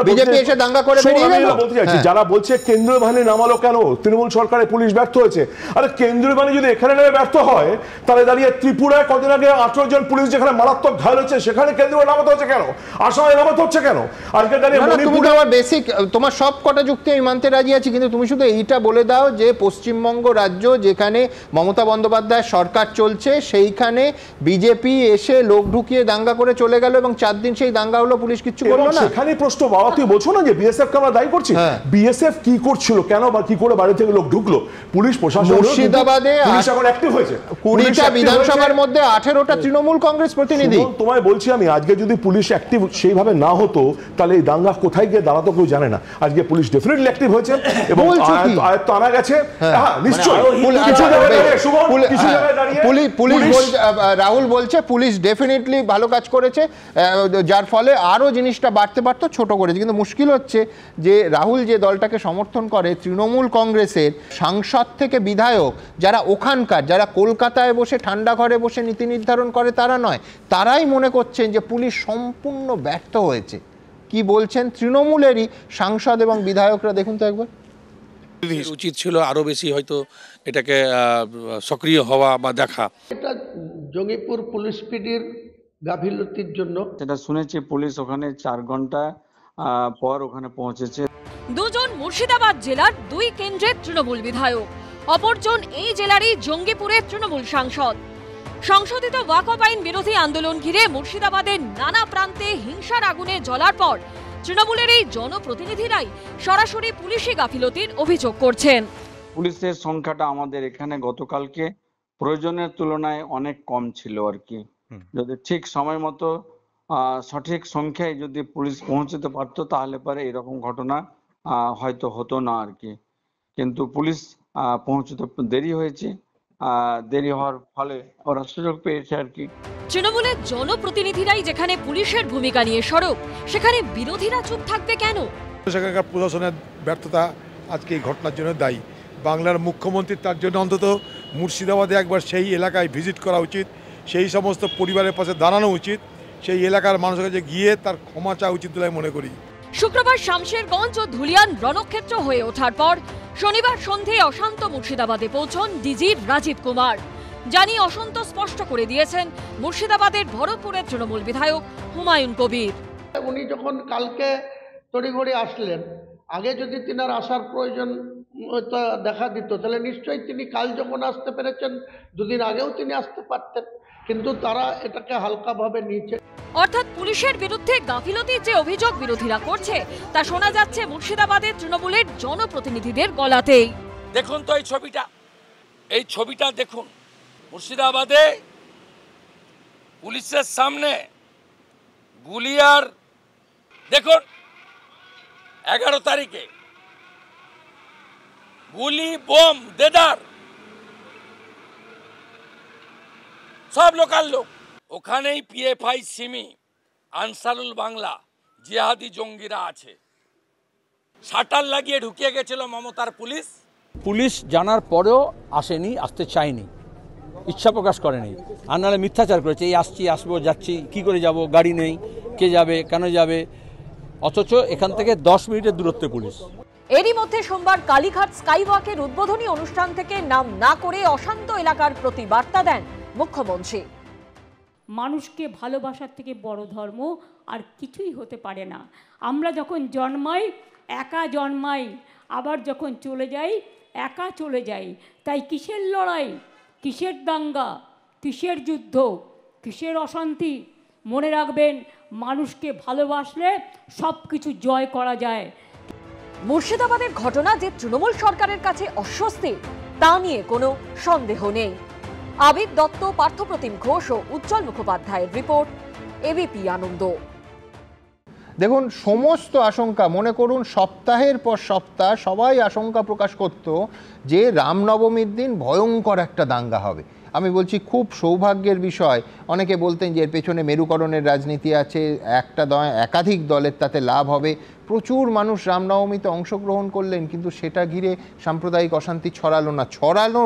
A: বিজেপি এসে দাঙ্গা করে বেরিয়ে গেল।
Q: বলতে চাইছি যারা বলছে কেন্দ্রীয় বাহিনী নামালো কেন, তৃণমূল সরকারের পুলিশ ব্যর্থ হয়েছে, আরে কেন্দ্রীয় বাহিনী যদি এখানে নেমে ব্যর্থ হয় তাহলে দাঁড়িয়ে ত্রিপুরায় কদিন আগে 18 জন পুলিশ যেখানে মারাত্মক ঘায়ল হচ্ছে সেখানে কেন্দ্রীয় নামাতে হচ্ছে কেন, আসামে নামাতে হচ্ছে কেন? আজকে দাঁড়িয়ে
A: তুমি আমার বেসিক তোমার সব কটা যুক্তি আমি মানতে রাজি আছি, কিন্তু তুমি শুধু এইটা বলে দাও যে পশ্চিমবঙ্গ রাজ্য যেখানে মমতা বন্দ্যোপাধ্যায় সরকার চলছে সেইখানে বিজেপি এসে লোক ঢুকিয়ে দাঙ্গা করে চলে গেল এবং 4 দিন সেই দাঙ্গা হলো, পুলিশ কিচ্ছু করলো না।
Q: সেখানে প্রশ্ন বাবা, তুই বলছো না যে বিএসএফ কে আমরা দায়ী করছি, বিএসএফ কি করছিল, কেন বা কি করে বাড়ি থেকে লোক ঢুকলো? পুলিশ প্রশাসন
A: মুর্শিদাবাদে
Q: পুলিশ এখন অ্যাক্টিভ হয়েছে,
A: 20টা বিধানসভার মধ্যে 18টা তৃণমূল কংগ্রেস প্রতিনিধি।
Q: তোমায় বলছি আমি, আজকে যদি পুলিশ অ্যাক্টিভ সেইভাবে না হতো তাহলে এই দাঙ্গা কোথায় গিয়ে দাঁড়াতো কেউ জানে না। আজকে পুলিশ ডেফিনেটলি অ্যাক্টিভ হয়েছে এবং আয়ত্ত আনা গেছে।
A: রাহুল বলছে পুলিশ ডেফিনেটলি ভালো কাজ করেছে, যার ফলে আরো জিনিসটা বাড়তে পারতো, ছোট করেছে। কিন্তু মুশকিল হচ্ছে যে রাহুল যে দলটাকে সমর্থন করে তৃণমূল কংগ্রেসের সাংসদ থেকে বিধায়ক যারা ওখানকার, যারা কলকাতায় বসে ঠান্ডা ঘরে বসে নীতি নির্ধারণ করে তারা নয়, তারাই মনে করছেন যে পুলিশ সম্পূর্ণ ব্যর্থ হয়েছে। কি বলছেন তৃণমূলেরই সাংসদ এবং বিধায়করা, দেখুন তো একবার।
S: উচিত ছিল আরো বেশি হয়তো এটাকে সক্রিয় হওয়া বা দেখা।
U: এটা জঙ্গিপুর পুলিশ পিডির গাফিলতির জন্য
V: সেটা শুনেছি, পুলিশ ওখানে 4 ঘন্টা পর ওখানে পৌঁছেছে।
B: দুজন মুর্শিদাবাদ জেলার 2 কেন্দ্রের তৃণমূল বিধায়ক, অপরজন এই জেলারই জঙ্গিপুরের তৃণমূল সাংসদ। সংশোধিত ওয়াকফ আইন বিরোধী আন্দোলন ঘিরে মুর্শিদাবাদের নানা প্রান্তে হিংসার আগুনে জ্বলার পর তৃণমূলের এই জনপ্রতিনিধিরাই সরাসরি পুলিশি গাফিলতির অভিযোগ করছেন।
V: পুলিশের সংখ্যাটা আমাদের এখানে গতকালকে প্রয়োজনের তুলনায় অনেক কম ছিল আর কি। যদি ঠিক সময় মতো সঠিক সংখ্যায় যদি পুলিশ পৌঁছতে পারতো তাহলে পরে এরকম ঘটনা হয়তো হতো না আর কি। কিন্তু পুলিশ পৌঁছতে দেরি হয়েছে, দেরি হওয়ার ফলে ওরা সুযোগ পেয়েছে আর কি।
B: তৃণমূলের জনপ্রতিনিধিরাই যেখানে পুলিশের ভূমিকা নিয়ে সরব, সেখানে বিরোধীরা চুপ থাকবে কেন?
W: সেখানকার প্রশাসনের ব্যর্থতা আজকে এই ঘটনার জন্য দায়ী। বাংলার মুখ্যমন্ত্রী তার জন্য অন্তত মুর্শিদাবাদে একবার সেই এলাকায় ভিজিট করা উচিত, সেই সমস্ত পরিবারের পাশে দাঁড়ানো উচিত, সেই এলাকার মানুষের কাছে গিয়ে তার ক্ষমা চাওয়া উচিত বলে মনে করি।
B: শুক্রবার শামশেরগঞ্জ ও ধুলিয়ান রণক্ষেত্র হয়ে ওঠার পর শনিবার সন্ধে অশান্ত মুর্শিদাবাদে পৌঁছন ডিজি রাজীব কুমার। জানি অসন্ত স্পষ্ট করে দিয়েছেন মুর্শিদাবাদের ভরতপুরের তৃণমূল বিধায়ক হুমায়ুন কবির।
U: উনি যখন কালকে তড়িঘড়ি আসলেন, আগে যদি তিনার আসার প্রয়োজন দেখা দিত তাহলে নিশ্চয়ই তিনি কাল যখন আসতে পেরেছেন 2 দিন আগেও তিনি আসতে পারতেন, কিন্তু তারা এটাকে হালকাভাবে নিয়েছে।
B: অর্থাৎ পুলিশের বিরুদ্ধে গাফিলতির যে অভিযোগ বিরোধীরা করছে তা শোনা যাচ্ছে মুর্শিদাবাদের তৃণমূলের জনপ্রতিনিধিদের গলাতেই।
S: দেখুন তো এই ছবিটা দেখুন, মুর্শিদাবাদে পুলিশের সামনে গুলিয়ার, দেখুন 11 তারিখে গুলি, বোম, দেদার, সব লোকাল লোক। ওখানেই পিএফআই, সিমি, আনসারুল বাংলা, জিহাদি জঙ্গিরা আছে। শাটার লাগিয়ে ঢুকিয়ে গেছিল মমতার পুলিশ।
X: পুলিশ জানার পরেও আসেনি, আসতে চায়নি, ইচ্ছা প্রকাশ করেনি, আর নাহলে মিথ্যাচার করেছে। এই আসছি, আসবো, যাচ্ছি, কি করে যাব, গাড়ি নেই, কে যাবে, কেন যাবে, অথচ এখান থেকে 10 মিনিটের দূরত্বে পুলিশ।
B: এরই মধ্যে সোমবার কালীঘাট স্কাইওয়াকের উদ্বোধনী অনুষ্ঠান থেকে নাম না করে অশান্ত এলাকার প্রতি বার্তা দেন মুখ্যমন্ত্রী।
Y: মানুষকে ভালোবাসার থেকে বড় ধর্ম আর কিছুই হতে পারে না। আমরা যখন জন্মাই একা জন্মাই, আবার যখন চলে যাই একা চলে যাই। তাই কিসের লড়াই, কিসের দাঙ্গা, কিসের যুদ্ধ, কিসের অশান্তি? মনে রাখবেন, মানুষকে ভালোবাসলে সব কিছু জয় করা যায়।
B: মুর্শিদাবাদের ঘটনা যে তৃণমূল সরকারের কাছে অস্বস্তি, তা নিয়ে কোনো সন্দেহ নেই।
D: আবির দত্ত, পার্থপ্রতিম ঘোষ ও উজ্জ্বল মুখোপাধ্যায়ের রিপোর্ট, এবিপি আনন্দ।
A: দেখুন, সমস্ত আশঙ্কা, মনে করুন সপ্তাহের পর সপ্তাহ সবাই আশঙ্কা প্রকাশ করত যে রামনবমীর দিন ভয়ঙ্কর একটা দাঙ্গা হবে। আমি বলছি খুব সৌভাগ্যের বিষয়, অনেকে বলতেন যে এর পেছনে মেরুকরণের রাজনীতি আছে, একাধিক দলের তাতে লাভ হবে। প্রচুর মানুষ রামনবমীতে অংশগ্রহণ করলেন, কিন্তু সেটা ঘিরে সাম্প্রদায়িক অশান্তি ছড়ালো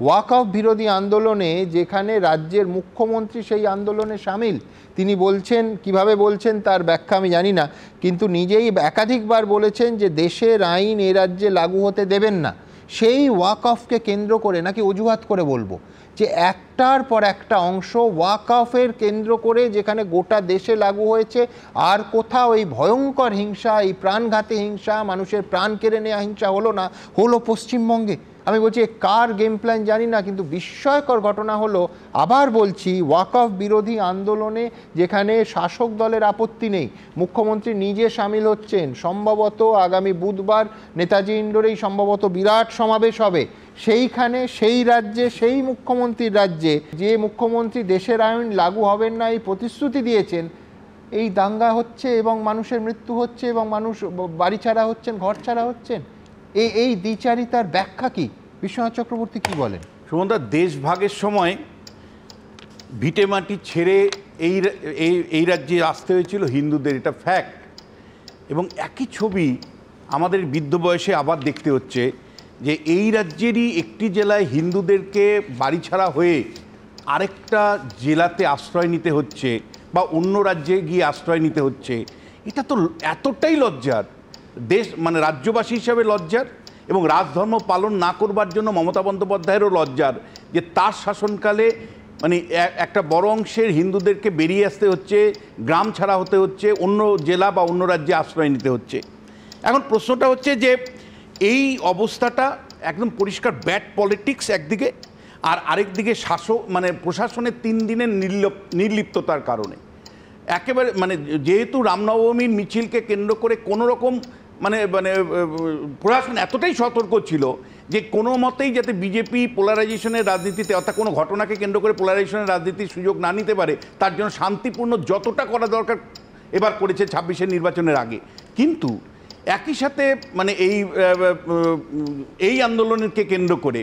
A: ওয়াকফ বিরোধী আন্দোলনে, যেখানে রাজ্যের মুখ্যমন্ত্রী সেই আন্দোলনে সামিল। তিনি বলছেন, কিভাবে বলছেন তার ব্যাখ্যা আমি জানি না, কিন্তু নিজেই একাধিকবার বলেছেন যে দেশের আইন এ রাজ্যে লাগু হতে দেবেন না। সেই ওয়াকফকে কেন্দ্র করে নাকি অজুহাত করে বলবো যে একটার পর একটা অংশ ওয়াকফের কেন্দ্র করে যেখানে গোটা দেশে লাগু হয়েছে, আর কোথাও এই ভয়ঙ্কর হিংসা, এই প্রাণঘাতী হিংসা, মানুষের প্রাণ কেড়ে নেওয়া হিংসা হলো না, হলো পশ্চিমবঙ্গে। আমি বলছি কার গেম প্ল্যান জানি না, কিন্তু বিস্ময়কর ঘটনা হলো, আবার বলছি, ওয়াকফ বিরোধী আন্দোলনে যেখানে শাসক দলের আপত্তি নেই, মুখ্যমন্ত্রী নিজে সামিল হচ্ছেন, সম্ভবত আগামী বুধবার নেতাজি ইন্ডোরেই সম্ভবত বিরাট সমাবেশ হবে, সেইখানে সেই রাজ্যে, সেই মুখ্যমন্ত্রীর রাজ্যে, যে মুখ্যমন্ত্রী দেশের আইন লাগু হবেন না এই প্রতিশ্রুতি দিয়েছেন, এই দাঙ্গা হচ্ছে এবং মানুষের মৃত্যু হচ্ছে এবং মানুষ বাড়ি ছাড়া হচ্ছেন, ঘর ছাড়া হচ্ছেন। এই দ্বিচারিতার ব্যাখ্যা কি? বিশ্বনাথ চক্রবর্তী কি বলেন?
F: সুমনদা, দেশভাগের সময় ভিটে মাটি ছেড়ে এই রাজ্যে আসতে হয়েছিল হিন্দুদের, এটা ফ্যাক্ট। এবং একই ছবি আমাদের বৃদ্ধ বয়সে আবার দেখতে হচ্ছে যে এই রাজ্যেরই একটি জেলায় হিন্দুদেরকে বাড়ি ছাড়া হয়ে আরেকটা জেলাতে আশ্রয় নিতে হচ্ছে বা অন্য রাজ্যে গিয়ে আশ্রয় নিতে হচ্ছে। এটা তো এতটাই লজ্জার, দেশ মানে রাজ্যবাসী হিসাবে লজ্জার, এবং রাজধর্ম পালন না করবার জন্য মমতা বন্দ্যোপাধ্যায়েরও লজ্জার যে তার শাসনকালে মানে একটা বড় অংশের হিন্দুদেরকে বেরিয়ে আসতে হচ্ছে, গ্রাম ছাড়া হতে হচ্ছে, অন্য জেলা বা অন্য রাজ্যে আশ্রয় নিতে হচ্ছে। এখন প্রশ্নটা হচ্ছে যে এই অবস্থাটা একদম পরিষ্কার ব্যাড পলিটিক্স একদিকে, আর আরেকদিকে প্রশাসনের 3 দিনের নির্লিপ্ততার কারণে একেবারে যেহেতু রামনবমীর মিছিলকে কেন্দ্র করে কোনো রকম প্রশাসন এতটাই সতর্ক ছিল যে কোনো মতেই যাতে বিজেপি পোলারাইজেশনের রাজনীতিতে, অর্থাৎ কোনো ঘটনাকে কেন্দ্র করে পোলারাইজেশনের রাজনীতির সুযোগ না নিতে পারে, তার জন্য শান্তিপূর্ণ যতটা করা দরকার এবার করেছে 26-এর নির্বাচনের আগে। কিন্তু একই সাথে এই আন্দোলনকে কেন্দ্র করে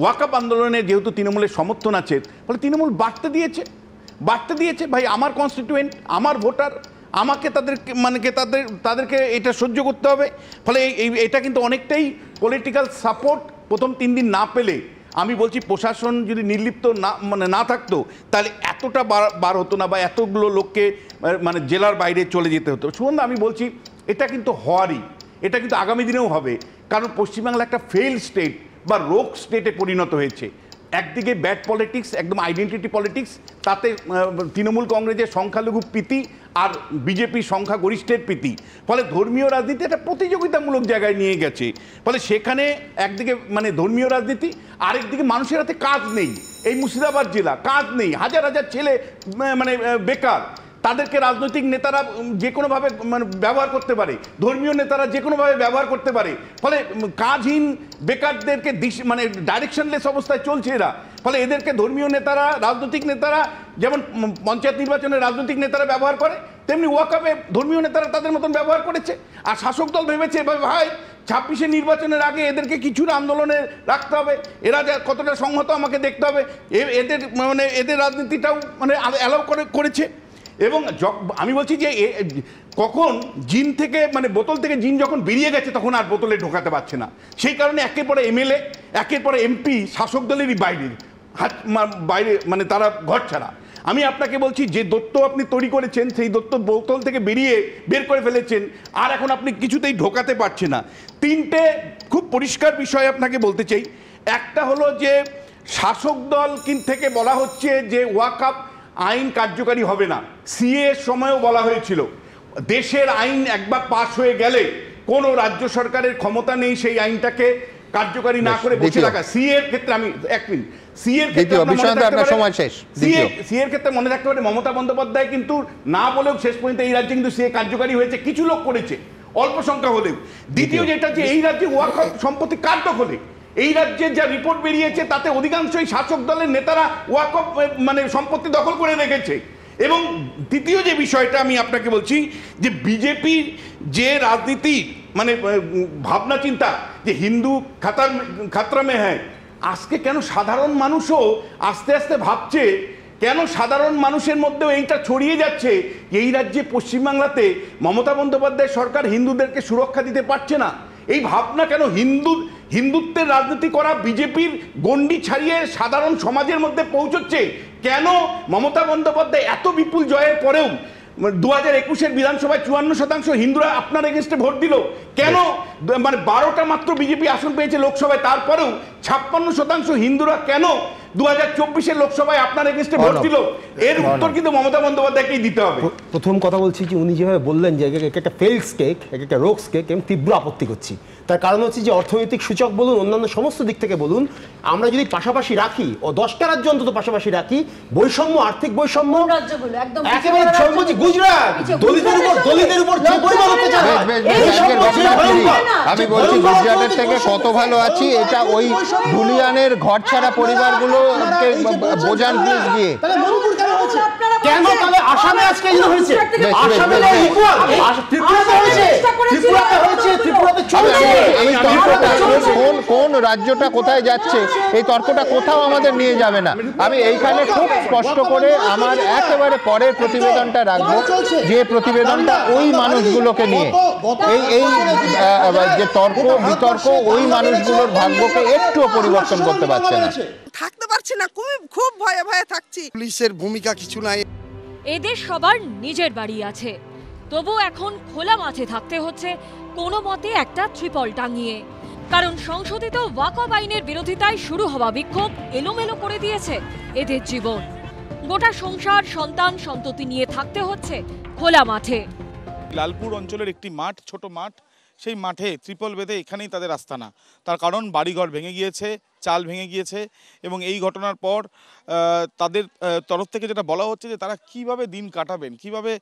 F: ওয়াকফ আন্দোলনে যেহেতু তৃণমূলের সমর্থন আছে, ফলে তৃণমূল বাড়তে দিয়েছে ভাই, আমার কনস্টিটিউয়েন্ট, আমার ভোটার, আমাকে তাদেরকে এটা সহ্য করতে হবে। ফলে এটা কিন্তু অনেকটাই পলিটিক্যাল সাপোর্ট প্রথম 3 দিন না পেলে, আমি বলছি প্রশাসন যদি নির্লিপ্ত না থাকতো তাহলে এতটা বার হতো না, বা এতগুলো লোককে জেলার বাইরে চলে যেতে হতো। সুমন, আমি বলছি এটা কিন্তু হওয়ারই, এটা কিন্তু আগামী দিনেও হবে, কারণ পশ্চিমবাংলা একটা ফেল স্টেট বা রোগ স্টেটে পরিণত হয়েছে। একদিকে ব্যাড পলিটিক্স, একদম আইডেন্টিটি পলিটিক্স, তাতে তৃণমূল কংগ্রেসের সংখ্যালঘু প্রীতি আর বিজেপি সংখ্যাগরিষ্ঠের প্রীতি, ফলে ধর্মীয় রাজনীতি একটা প্রতিযোগিতামূলক জায়গায় নিয়ে গেছে। ফলে সেখানে একদিকে ধর্মীয় রাজনীতি, আরেকদিকে মানুষের হাতে কাজ নেই। এই মুর্শিদাবাদ জেলা কাজ নেই, হাজার হাজার ছেলে বেকার, তাদেরকে রাজনৈতিক নেতারা যে কোনোভাবে ব্যবহার করতে পারে, ধর্মীয় নেতারা যে কোনোভাবে ব্যবহার করতে পারে। ফলে কাজহীন বেকারদেরকে ডাইরেকশনলেস অবস্থায় চলছে এরা। ফলে এদেরকে ধর্মীয় নেতারা, রাজনৈতিক নেতারা যেমন পঞ্চায়েত নির্বাচনে রাজনৈতিক নেতারা ব্যবহার করে, তেমনি ওয়াকফে ধর্মীয় নেতারা তাদের মতন ব্যবহার করেছে। আর শাসক দল ভেবেছে ভাই 26-এর নির্বাচনের আগে এদেরকে কিছুটা আন্দোলনে রাখতে হবে, এরা যা কতটা সংহত আমাকে দেখতে হবে, এদের রাজনীতিটাও অ্যালাউ করেছে। এবং আমি বলছি যে কখন জিন থেকে বোতল থেকে জিন যখন বেরিয়ে গেছে তখন আর বোতলে ঢোকাতে পারছে না, সেই কারণে একের পরে এমএলএ, একের পরে এমপি শাসক দলেরই বাইরে তারা ঘর ছাড়া। আমি আপনাকে বলছি যে দত্ত আপনি তৈরি করেছেন, সেই দত্ত বোতল থেকে বের করে ফেলেছেন, আর এখন আপনি কিছুতেই ঢোকাতে পারছেন না। 3টে খুব পরিষ্কার বিষয় আপনাকে বলতে চাই। একটা হলো যে শাসক দল থেকে বলা হচ্ছে যে ওয়াকফ আইন কার্যকারী হবে না। সিএ সময়ও বলা হয়েছিল দেশের আইন একবার পাশ হয়ে গেলে কোনো রাজ্য সরকারের ক্ষমতা নেই সেই আইনটাকে কার্যকারী না করে বসে রাখা। সিএ এর ক্ষেত্রে আমি সিএর ক্ষেত্রে মনে রাখতে পারে মমতা বন্দ্যোপাধ্যায় কিন্তু না বলেও শেষ পর্যন্ত এই রাজ্যে কিন্তু সিএ কার্যকারী হয়েছে, কিছু লোক করেছে, অল্প সংখ্যা হলেও। দ্বিতীয় যেটা যে এই রাজ্যে ওয়াকফ সম্পত্তি কার দখলে, এই রাজ্যের যা রিপোর্ট বেরিয়েছে তাতে অধিকাংশই শাসক দলের নেতারা ওয়াকফ মানে সম্পত্তি দখল করে রেখেছে। এবং দ্বিতীয় যে বিষয়টা আমি আপনাকে বলছি যে বিজেপির যে রাজনীতি মানে ভাবনা চিন্তা যে হিন্দু খাতরা মে হ্যায়, আজকে কেন সাধারণ মানুষও আস্তে আস্তে ভাবছে, কেন সাধারণ মানুষের মধ্যেও এইটা ছড়িয়ে যাচ্ছে এই রাজ্যে পশ্চিমবাংলাতে মমতা বন্দ্যোপাধ্যায় সরকার হিন্দুদেরকে সুরক্ষা দিতে পারছে না। এই ভাবনা কেন হিন্দুত্বের রাজনীতি করা বিজেপির গণ্ডি ছাড়িয়ে সাধারণ সমাজের মধ্যে পৌঁছচ্ছে? কেন মমতা বন্দ্যোপাধ্যায় এত বিপুল জয়ের পরেও 2021-এর বিধানসভায় 54% হিন্দুরা আপনার এগেনস্টে ভোট দিল? কেন মানে 12টা মাত্র বিজেপি আসন পেয়েছে লোকসভায়, তারপরেও 56% হিন্দুরা কেন 2024-এর লোকসভায় আপনার এগেনস্টে ভোট দিল? এর উত্তর কিন্তু মমতা বন্দ্যোপাধ্যায়কেই দিতে হবে।
R: প্রথম কথা বলছি যে উনি যেভাবে বললেন যে একটা ফেলস কেক, একটা রোক্স কেক, আমি তীব্র আপত্তি করছি। তার কারণ হচ্ছে যে অর্থনৈতিক সূচক বলুন, অন্যান্য সমস্ত দিক থেকে বলুন, আমরা যদি পাশাপাশি রাখি ও 10টা রাজ্য অন্তত পাশাপাশি রাখি, বৈষম্য, আর্থিক বৈষম্য একেবারে সর্বোচ্চ গুজরাট, দলিতের উপর যে পরিমাণ অত্যাচার হয়,
A: আমি বলছি গুজরাটের থেকে কত ভালো আছি, এটা ওই ধুলিয়ানের ঘর ছাড়া পরিবারগুলোকে বোঝান প্লিজ গিয়ে।
R: কেন তাহলে আসামে আজকে এই হয়েছে? আসামে ইকুয়াল, ত্রিপুরাতে হয়েছে, ত্রিপুরাতে চলছে।
A: এই তর্কটা কোন রাজ্যটা কোথায় যাচ্ছে এই তর্কটা কোথাও আমাদের নিয়ে যাবে না। আমি এইখানে খুব স্পষ্ট করে আমার একেবারে পরের প্রতিবেদনটা রাখবো, যে প্রতিবেদনটা ওই মানুষগুলোকে নিয়ে, এই যে তর্ক বিতর্ক ওই মানুষগুলোর ভাগ্যকে একটুও পরিবর্তন করতে পারছে না।
G: থাকতে পারছি না, খুব ভয়ে ভয়ে থাকছি। পুলিশের ভূমিকা কিছু নাই।
B: এদের সবার নিজের বাড়ি আছে, তবু এখন খোলা মাঠে থাকতে হচ্ছে কোনো মতে একটা ত্রিপল টাঙিয়ে। কারণ সংশোধিত ওয়াকফ আইনের বিরোধিতায় শুরু হওয়া বিক্ষোভ এলোমেলো করে দিয়েছে এদের জীবন। গোটা সংসার, সন্তান সন্ততি নিয়ে থাকতে হচ্ছে খোলা মাঠে।
O: লালপুর অঞ্চলের একটি মাঠ, ছোট মাঠ, সেই মাঠে ত্রিপল বেঁধে এখানেই তাদের আস্তানা। তার কারণ বাড়িঘর ভেঙে গিয়েছে, চাল ভেঙে গিয়েছে, এবং এই ঘটনার পর তাদের তরফ থেকে যেটা বলা হচ্ছে যে তারা কিভাবে দিন কাটাবেন, কিভাবে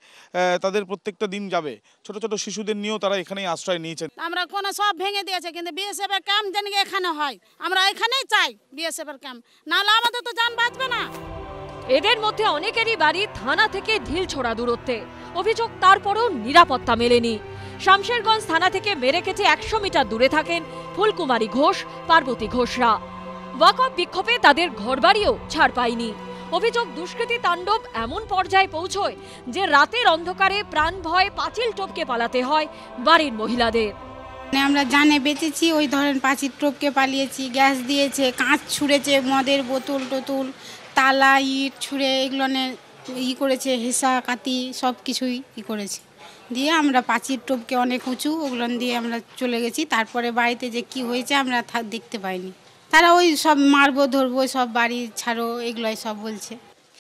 O: তাদের প্রত্যেকটা দিন যাবে। ছোট ছোট শিশুদের নিয়েও তারা এখানেই আশ্রয় নিয়েছেন।
H: আমরা কোনো সব ভেঙে দিয়েছে, কিন্তু বিএসএফ এর ক্যাম্প যেন এখানে হয়, আমরা এখানেই চাই বিএসএফ এর ক্যাম্প, নাহলে আমাদের তো জান বাঁচবে না।
B: এদের মধ্যে অনেকেরই বাড়ি থানা থেকে ঢিলছোড়া দূরত্বে, অভিযোগ তারপরও নিরাপত্তা মেলেনি। শামশেরগঞ্জ থানা থেকে মেরেকেটে 100 মিটার দূরে থাকেন ফুলকুমারী ঘোষ, পার্বতী ঘোষরা। ওয়াকফ বিক্ষোভে তাদের ঘরবাড়িও ছাড় পায়নি। অভিযোগ দুষ্কৃতী তাণ্ডব এমন পর্যায়ে পৌঁছয় যে রাতের অন্ধকারে প্রাণ ভয়ে পাঁচিল টপকে পালাতে হয় বাড়ির মহিলাদের।
J: আমরা জানে বেঁচেছি, ওই ধরেন পাঁচিল টপকে পালিয়েছি। গ্যাস দিয়েছে, কাঁচ ছুঁড়েছে, মদের বোতল টোতল, তালা, ইট ছুঁড়ে এগুলো করেছে, হেসা কাতি সব কিছুই করেছে। দিয়ে আমরা পাঁচিল টপকে অনেক উঁচু, ওগুলো দিয়ে আমরা চলে গেছি। তারপরে বাড়িতে যে কি হয়েছে আমরা দেখতে পাইনি। তারা ওই সব মারবো ধরবো, সব বাড়ি ছাড়ো এগুলোই সব বলছে।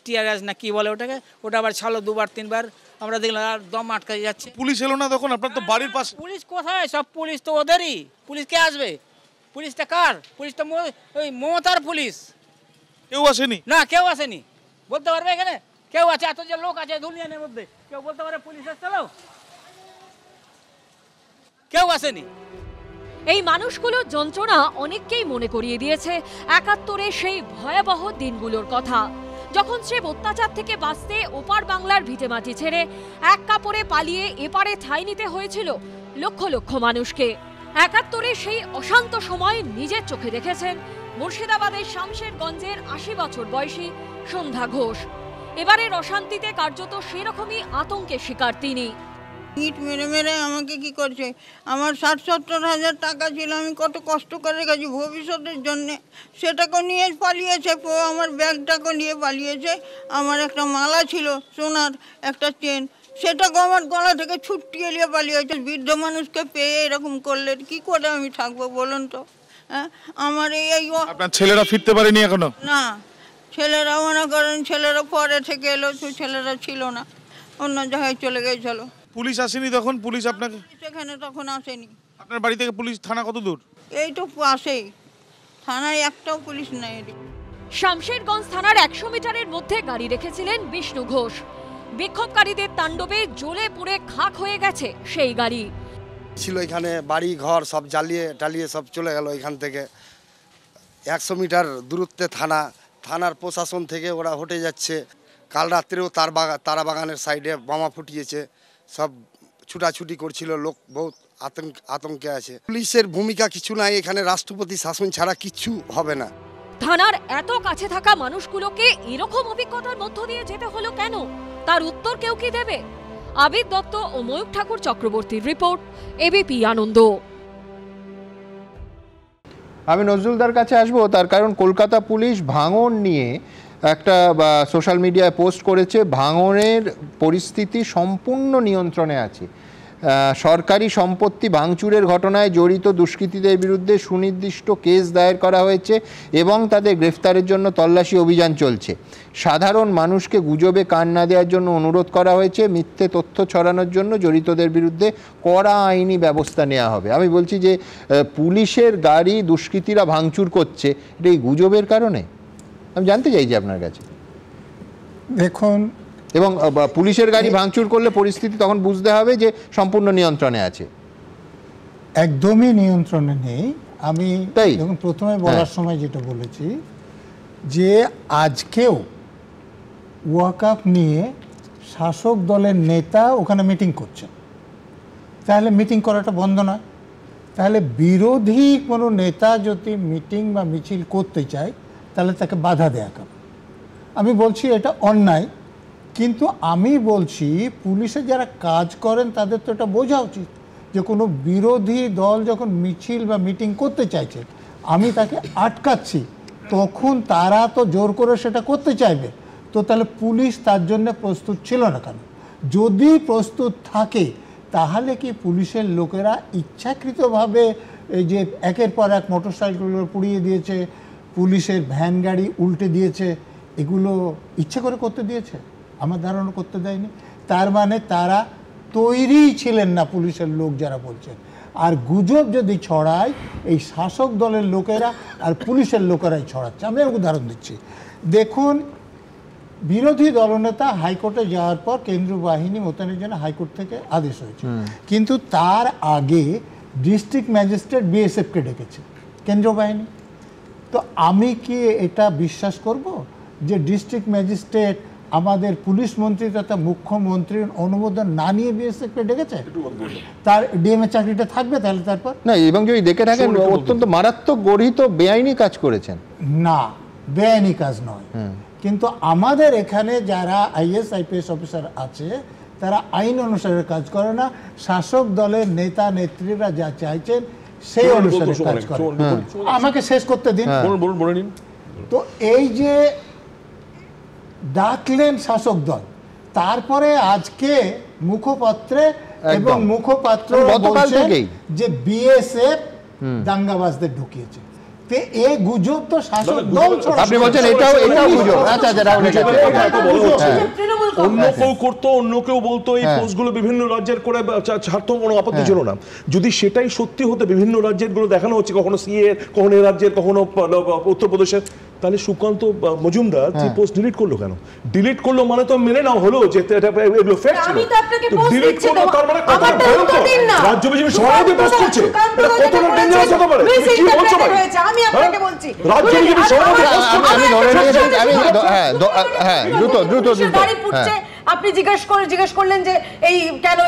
M: টিয়ার গ্যাস না কি বলে ওটাকে, ওটা আবার ছাড়লো 2বার 3বার, আমরা দেখলাম আর দম আটকে যাচ্ছে।
O: পুলিশ এলো না তখন? আপনার তো বাড়ির পাশে।
M: পুলিশ কোথায়? সব পুলিশ তো ওদেরই। পুলিশ কে আসবে? পুলিশটা কার? পুলিশ তো ওই মমতার পুলিশ।
O: কেউ আসেনি?
M: না, কেউ আসেনি। বলতে পারবে এখানে কেউ আছে? এত যে লোক আছে দুনিয়ার মধ্যে, কেউ বলতে পারে পুলিশ আসছিল? কেউ আসেনি।
B: এই মানুষগুলোর যন্ত্রণা অনেককেই মনে করিয়ে দিয়েছে 71-এ সেই ভয়াবহ দিনগুলোর কথা, যখন সে অত্যাচার থেকে বাঁচতে ওপার বাংলার ভিটেমাটি ছেড়ে এক কাপড়ে পালিয়ে এপারে ঠাঁই নিতে হয়েছিল লক্ষ লক্ষ মানুষকে। 71-এ সেই অশান্ত সময় নিজের চোখে দেখেছেন মুর্শিদাবাদের শামশেরগঞ্জের 80 বছর বয়সী সন্ধ্যা ঘোষ। এবারের অশান্তিতে কার্যত সেরকমই আতঙ্কের শিকার তিনি।
T: ইট মেরে মেরে আমাকে কি করছে। আমার 60-70 হাজার টাকা ছিল, আমি কত কষ্ট করে গেছি ভবিষ্যতের জন্যে, সেটাকে নিয়ে পালিয়েছে। আমার ব্যাগটাকে নিয়ে পালিয়েছে। আমার একটা মালা ছিল সোনার, একটা চেন, সেটাকে আমার গলা থেকে ছুটিয়ে নিয়ে পালিয়েছে। বৃদ্ধ মানুষকে পেয়ে এরকম করলে কি করে আমি থাকবো বলুন তো? হ্যাঁ, আমার এই
O: আপনার ছেলেরা ফিরতে পারেনি এখনো?
T: না, ছেলেরা মনে করেন ছেলেরা পরে থেকে এলো, তো ছেলেরা ছিল না, অন্য জায়গায় চলে গেছিল।
O: পুলিশ আসেনি তখন? পুলিশ আপনাকে
T: সেখানে তখন আসেনি।
O: আপনার বাড়ি থেকে পুলিশ থানা কত দূর?
T: এই তো পাশেই, থানায় একটাও পুলিশ নেই।
B: শামশেরগঞ্জ থানার 100 মিটারের মধ্যে গাড়ি রেখেছিলেন বিষ্ণু ঘোষ। বিক্ষোভকারীদের তাণ্ডবে জ্বলে পুড়ে খাক হয়ে গেছে সেই গাড়ি।
Z: ছিল এখানে বাড়ি ঘর সব জ্বালিয়ে টালিয়ে সব চলে গেল এখান থেকে।
U: 100 মিটার দূরত্বে থানার প্রশাসন থেকে ওরা হটে যাচ্ছে। কাল রাত্রেও তারা বাগানের সাইডে বোমা ফুটিয়েছে, সব ছুটাছুটি করছিল, লোক বহুত আতঙ্কে আছে। পুলিশের ভূমিকা কিছু নাই এখানে, রাষ্ট্রপতি শাসন ছাড়া কিচ্ছু হবে না।
D: থানার এত কাছে থাকা মানুষগুলোকে এরকম অভিজ্ঞতার মধ্য দিয়ে যেতে হলো কেন, তার উত্তর কেউ কি দেবে? আবির দত্ত ও ময়ূক ঠাকুর চক্রবর্তীর রিপোর্ট, এবিপি আনন্দ।
A: আমি নজরুলদার কাছে আসবো, তার কারণ কলকাতা পুলিশ ভাঙন নিয়ে একটা সোশ্যাল মিডিয়ায় পোস্ট করেছে। ভাঙনের পরিস্থিতি সম্পূর্ণ নিয়ন্ত্রণে আছে। সরকারি সম্পত্তি ভাঙচুরের ঘটনায় জড়িত দুষ্কৃতীদের বিরুদ্ধে সুনির্দিষ্ট কেস দায়ের করা হয়েছে এবং তাদের গ্রেফতারের জন্য তল্লাশি অভিযান চলছে। সাধারণ মানুষকে গুজবে কান না দেওয়ার জন্য অনুরোধ করা হয়েছে। মিথ্যে তথ্য ছড়ানোর জন্য জড়িতদের বিরুদ্ধে কড়া আইনি ব্যবস্থা নেওয়া হবে। আমি বলছি যে পুলিশের গাড়ি দুষ্কৃতীরা ভাঙচুর করছে, এটা এই গুজবের কারণে? আমি জানতে চাইছি আপনার কাছে।
C: দেখুন,
A: এবং পুলিশের গাড়ি ভাঙচুর করলে পরিস্থিতি তখন বুঝতে হবে যে সম্পূর্ণ নিয়ন্ত্রণে আছে।
C: একদমই নিয়ন্ত্রণে নেই। আমি যখন প্রথমে বলার সময় যেটা বলেছি যে আজকেও ওয়াকআপ নিয়ে শাসক দলের নেতা ওখানে মিটিং করছে, তাহলে মিটিং করাটা বন্ধ নয়। তাহলে বিরোধী কোনো নেতা যদি মিটিং বা মিছিল করতে চায় তাহলে তাকে বাধা দেয়া হবে। আমি বলছি এটা অন্যায়, কিন্তু আমি বলছি পুলিশে যারা কাজ করেন তাদের তো এটা বোঝা উচিত যে কোনো বিরোধী দল যখন মিছিল বা মিটিং করতে চাইছে, আমি তাকে আটকাচ্ছি, তখন তারা তো জোর করে সেটা করতে চাইবে। তো তাহলে পুলিশ তার জন্য প্রস্তুত ছিল না কেন? যদি প্রস্তুত থাকে তাহলে কি পুলিশের লোকেরা ইচ্ছাকৃতভাবে এই যে একের পর এক মোটরসাইকেলগুলো পুড়িয়ে দিয়েছে, পুলিশের ভ্যান গাড়ি উল্টে দিয়েছে, এগুলো ইচ্ছা করে করতে দিয়েছে? আমার ধারণা করতে দেয়নি। তার মানে তারা তৈরি ছিলেন না পুলিশের লোক যারা বলছেন। আর গুজব যদি ছড়ায় এই শাসক দলের লোকেরা আর পুলিশের লোকেরাই ছড়াচ্ছে। আমি উদাহরণ দিচ্ছি, দেখুন বিরোধী দলনেতা হাইকোর্টে যাওয়ার পর কেন্দ্রীয় বাহিনী মোতায়েনের জন্য হাইকোর্ট থেকে আদেশ হয়েছে, কিন্তু তার আগে ডিস্ট্রিক্ট ম্যাজিস্ট্রেট বিএসএফকে ডেকেছে কেন্দ্রীয় বাহিনী। তো আমি কি এটা বিশ্বাস করব যে ডিস্ট্রিক্ট ম্যাজিস্ট্রেট আমাদের পুলিশ মন্ত্রী তথা মুখ্যমন্ত্রীর অনুমোদন না নিয়ে বিএসএফকে ডেকেছে? তার ডিএমএ চাকরিটা থাকবে তাহলে তারপর
A: না, এবং যদি দেখে থাকেন অত্যন্ত মারাত্মক গঠিত বেআইনি কাজ করেছেন।
C: না, বেআইনি কাজ নয়, কিন্তু আমাদের এখানে যারা আইএস আইপিএস অফিসার আছে তারা আইন অনুসারে কাজ করে না, শাসক দলের নেতা নেত্রীরা যা চাইছেন সেই অনুসারে কাজ করে। আমাকে শেষ করতে দিন। তো এই যে ডাকলেন শাসক দল, তারপরে আজকে মুখপত্রে এবং মুখপাত্র বলছেন যে বিএসএফ দাঙ্গাবাজদের ঢুকিয়েছে। এই গুজব তো শাসক দল ছড়াচ্ছে।
A: আপনি বলছেন এটাও গুজব? আচ্ছা আচ্ছা,
Q: অন্য কেউ করতো, অন্য কেউ বলতো, এই পোস্টগুলো বিভিন্ন রাজ্যের করে ছাড়তো, কোনো আপত্তি ছিল না। যদি সেটাই সত্যি হতো, বিভিন্ন রাজ্যের গুলো দেখানো হচ্ছে, কখনো সিএ, কখনো এই রাজ্যের, কখনো উত্তরপ্রদেশের, তাহলে সুকান্ত মজুমদার পোস্ট ডিলিট করলো কেন? ডিলিট করলো মানে তো মেনে নাও হলো যে এগুলো ফেক ছিল। ডিলিট করলো তার মানে কত ভয়ঙ্কর। রাজ্য বিজেপি সভাপতি পোস্ট করছে, এটা কতটা ডেঞ্জারাস হতে পারে? কি বলছো ভাই?
D: আমি আপনাকে বলছি
Q: রাজ্য বিজেপি সভাপতি পোস্ট করছে,
A: আমি ধরে নিয়েছি, আমি হ্যাঁ দ্রুত
D: আপনি জিজ্ঞেস করলেন যে এই কেন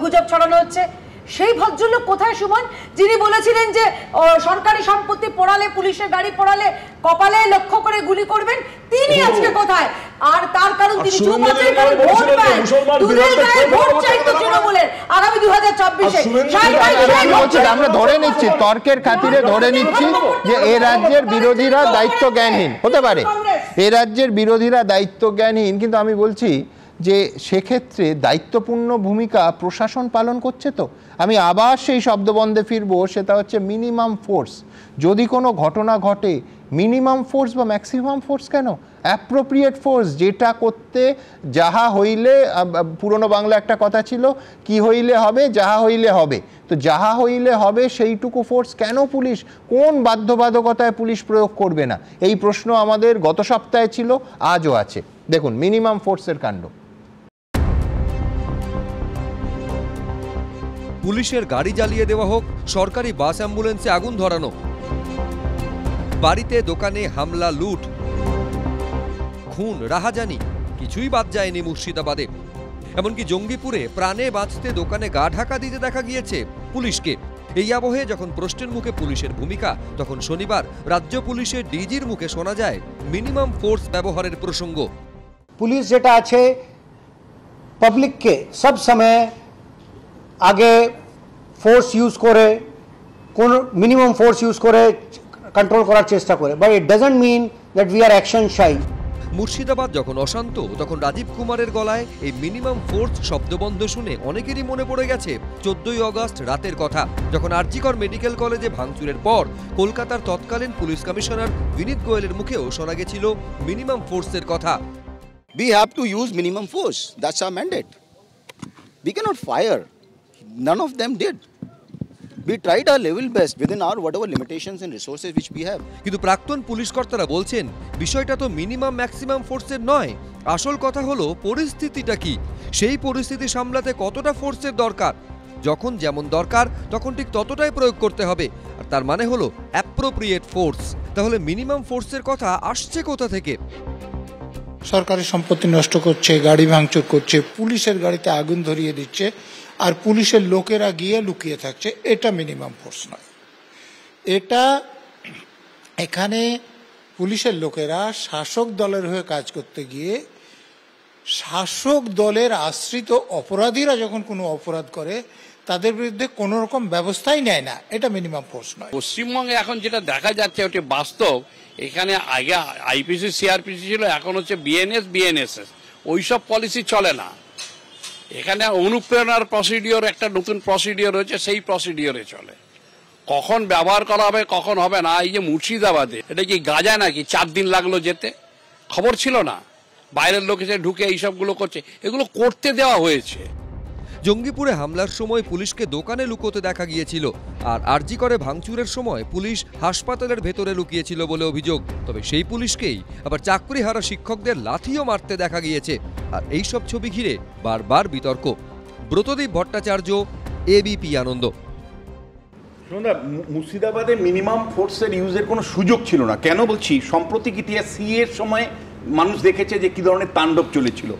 D: গুজব ছড়ানো হচ্ছে। সেই ভদ্রলোক কোথায় সুমন, যিনি বলেছিলেন যে সরকারি সম্পত্তি পোড়ালে, পুলিশের গাড়ি পোড়ালে কপালে লক্ষ্য করে গুলি করবেন, তিনি আজকে কোথায়? আর তার কারণ তিনি ভোট পান, দুধের গায়ে ভোট চাইতো তৃণমূলের আগামী 2024-এ।
A: আমরা ধরে নিচ্ছি, তর্কের খাতিরে ধরে নিচ্ছি যে এ রাজ্যের বিরোধীরা দায়িত্ব জ্ঞানহীন হতে পারে, এ রাজ্যের বিরোধীরা দায়িত্ব জ্ঞানহীন, কিন্তু আমি বলছি যে সেক্ষেত্রে দায়িত্বপূর্ণ ভূমিকা প্রশাসন পালন করছে। তো আমি আবার সেই শব্দবন্ধে ফিরবো, সেটা হচ্ছে মিনিমাম ফোর্স। যদি কোনো ঘটনা ঘটে, মিনিমাম ফোর্স বা ম্যাক্সিমাম ফোর্স কেন, অ্যাপ্রোপ্রিয়েট ফোর্স, যেটা করতে যাহা হইলে, পুরনো বাংলা একটা কথা ছিল, কি হইলে হবে, যাহা হইলে হবে। তো যাহা হইলে হবে সেইটুকু ফোর্স কেন পুলিশ, কোন বাধ্যবাধকতায় পুলিশ প্রয়োগ করবে না? এই প্রশ্ন আমাদের গত সপ্তাহে ছিল, আজও আছে। দেখুন মিনিমাম ফোর্সের কাণ্ড।
I: পুলিশের গাড়ি জ্বালিয়ে দেওয়া হোক, সরকারি বাস অ্যাম্বুলেন্সে আগুন ধরানো,
E: বাড়িতে দোকানে হামলা, লুট, খুন, রাহাজানি কিছুই বাদ যায়নি মুর্শিদাবাদে। এমনকি জঙ্গিপুরে প্রাণে বাঁচতে দোকানে গা ঢাকা দিতে দেখা গিয়েছে পুলিশকে। এই আবহে যখন প্রশ্নের মুখে পুলিশের ভূমিকা, তখন শনিবার রাজ্য পুলিশের ডিজির মুখে শোনা যায় মিনিমাম ফোর্স ব্যবহারের প্রসঙ্গ।
I: পুলিশ যেটা আছে পাবলিককে সব সময় আগে ফোর্স ইউজ করে, কোন মিনিমাম ফোর্স ইউজ করে কন্ট্রোল করার চেষ্টা করে, but it doesn't mean that we are action shy.
E: Murshidabad যখন অশান্ত, তখন রাজীব কুমারের গলায় এই মিনিমাম ফোর্স শব্দবন্ধ শুনে অনেকেরই মনে পড়ে গেছে 14ই আগস্ট রাতের কথা, যখন আরজিকর মেডিকেল কলেজে ভাঙচুরের পর কলকাতার তৎকালীন পুলিশ কমিশনার বিনীত গোয়েলের মুখেও শোনা গেছিল মিনিমাম ফোর্সের কথা।
L: We have to use minimum force. That's our mandate. We cannot fire. None of them did. We tried our level best within our whatever limitations and resources which we have.
E: কিন্তু প্রাক্তন police কর্তারা বলছেন বিষয়টা তো minimum maximum ফোর্সের নয়, আসল কথা হলো পরিস্থিতিটা কি, সেই পরিস্থিতি সামলাতে কতটা ফোর্সের দরকার। যখন যেমন দরকার তখন ঠিক ততটাই প্রয়োগ করতে হবে, আর তার মানে হলো অ্যাপ্রোপ্রিয়েট ফোর্স। তাহলে মিনিমাম ফোর্সের কথা আসছে কোথা থেকে?
C: সরকারি সম্পত্তি নষ্ট করছে, গাড়ি ভাঙচুর করছে, পুলিশের গাড়িতে আগুন ধরিয়ে দিচ্ছে, আর পুলিশের লোকেরা গিয়ে লুকিয়ে থাকছে, এটা মিনিমাম ফোর্স নয়। এটা এখানে পুলিশের লোকেরা শাসক দলের হয়ে কাজ করতে গিয়ে শাসক দলের আশ্রিত অপরাধীরা যখন কোনো অপরাধ করে তাদের বিরুদ্ধে কোনো রকম ব্যবস্থাই নেয় না, এটা মিনিমাম ফোর্স নয়।
N: পশ্চিমবঙ্গে এখন যেটা দেখা যাচ্ছে ওটি বাস্তব। এখানে আগে আইপিসি সিআরপিসি ছিল, এখন হচ্ছে বিএনএসএস, ওইসব পলিসি চলে না। এখানে অনুপ্রেরণার প্রসিডিওর একটা নতুন প্রসিডিওর হয়েছে, সেই প্রসিডিওরে চলে। কখন ব্যবহার করা হবে কখন হবে না। এই যে মুর্শিদাবাদে এটা কি গাজা নাকি 4 দিন লাগলো যেতে, খবর ছিল না? বাইরের লোক এসে ঢুকে এইসবগুলো করছে, এগুলো করতে দেওয়া হয়েছে।
E: জঙ্গিপুরে হামলার সময় পুলিশকে দোকানে লুকোতে দেখা গিয়েছিল, আর আরজিকরে ভাঙচুরের সময় পুলিশ হাসপাতালের ভেতরে লুকিয়েছিল বলে অভিযোগ। তবে সেই পুলিশকেই আবার চাকরিহারা শিক্ষকদের লাথিও মারতে দেখা গিয়েছে। আর এইসব ছবি ঘিরে বারবার বিতর্ক। ব্রতদীপ ভট্টাচার্য, এবিপি আনন্দ।
F: মুর্শিদাবাদে মিনিমাম ফোর্সের ইউজের কোনো সুযোগ ছিল না। কেন বলছি, সাম্প্রতিক ইতিহাস সিএর সময় মানুষ দেখেছে যে কি ধরনের তাণ্ডব চলেছিল।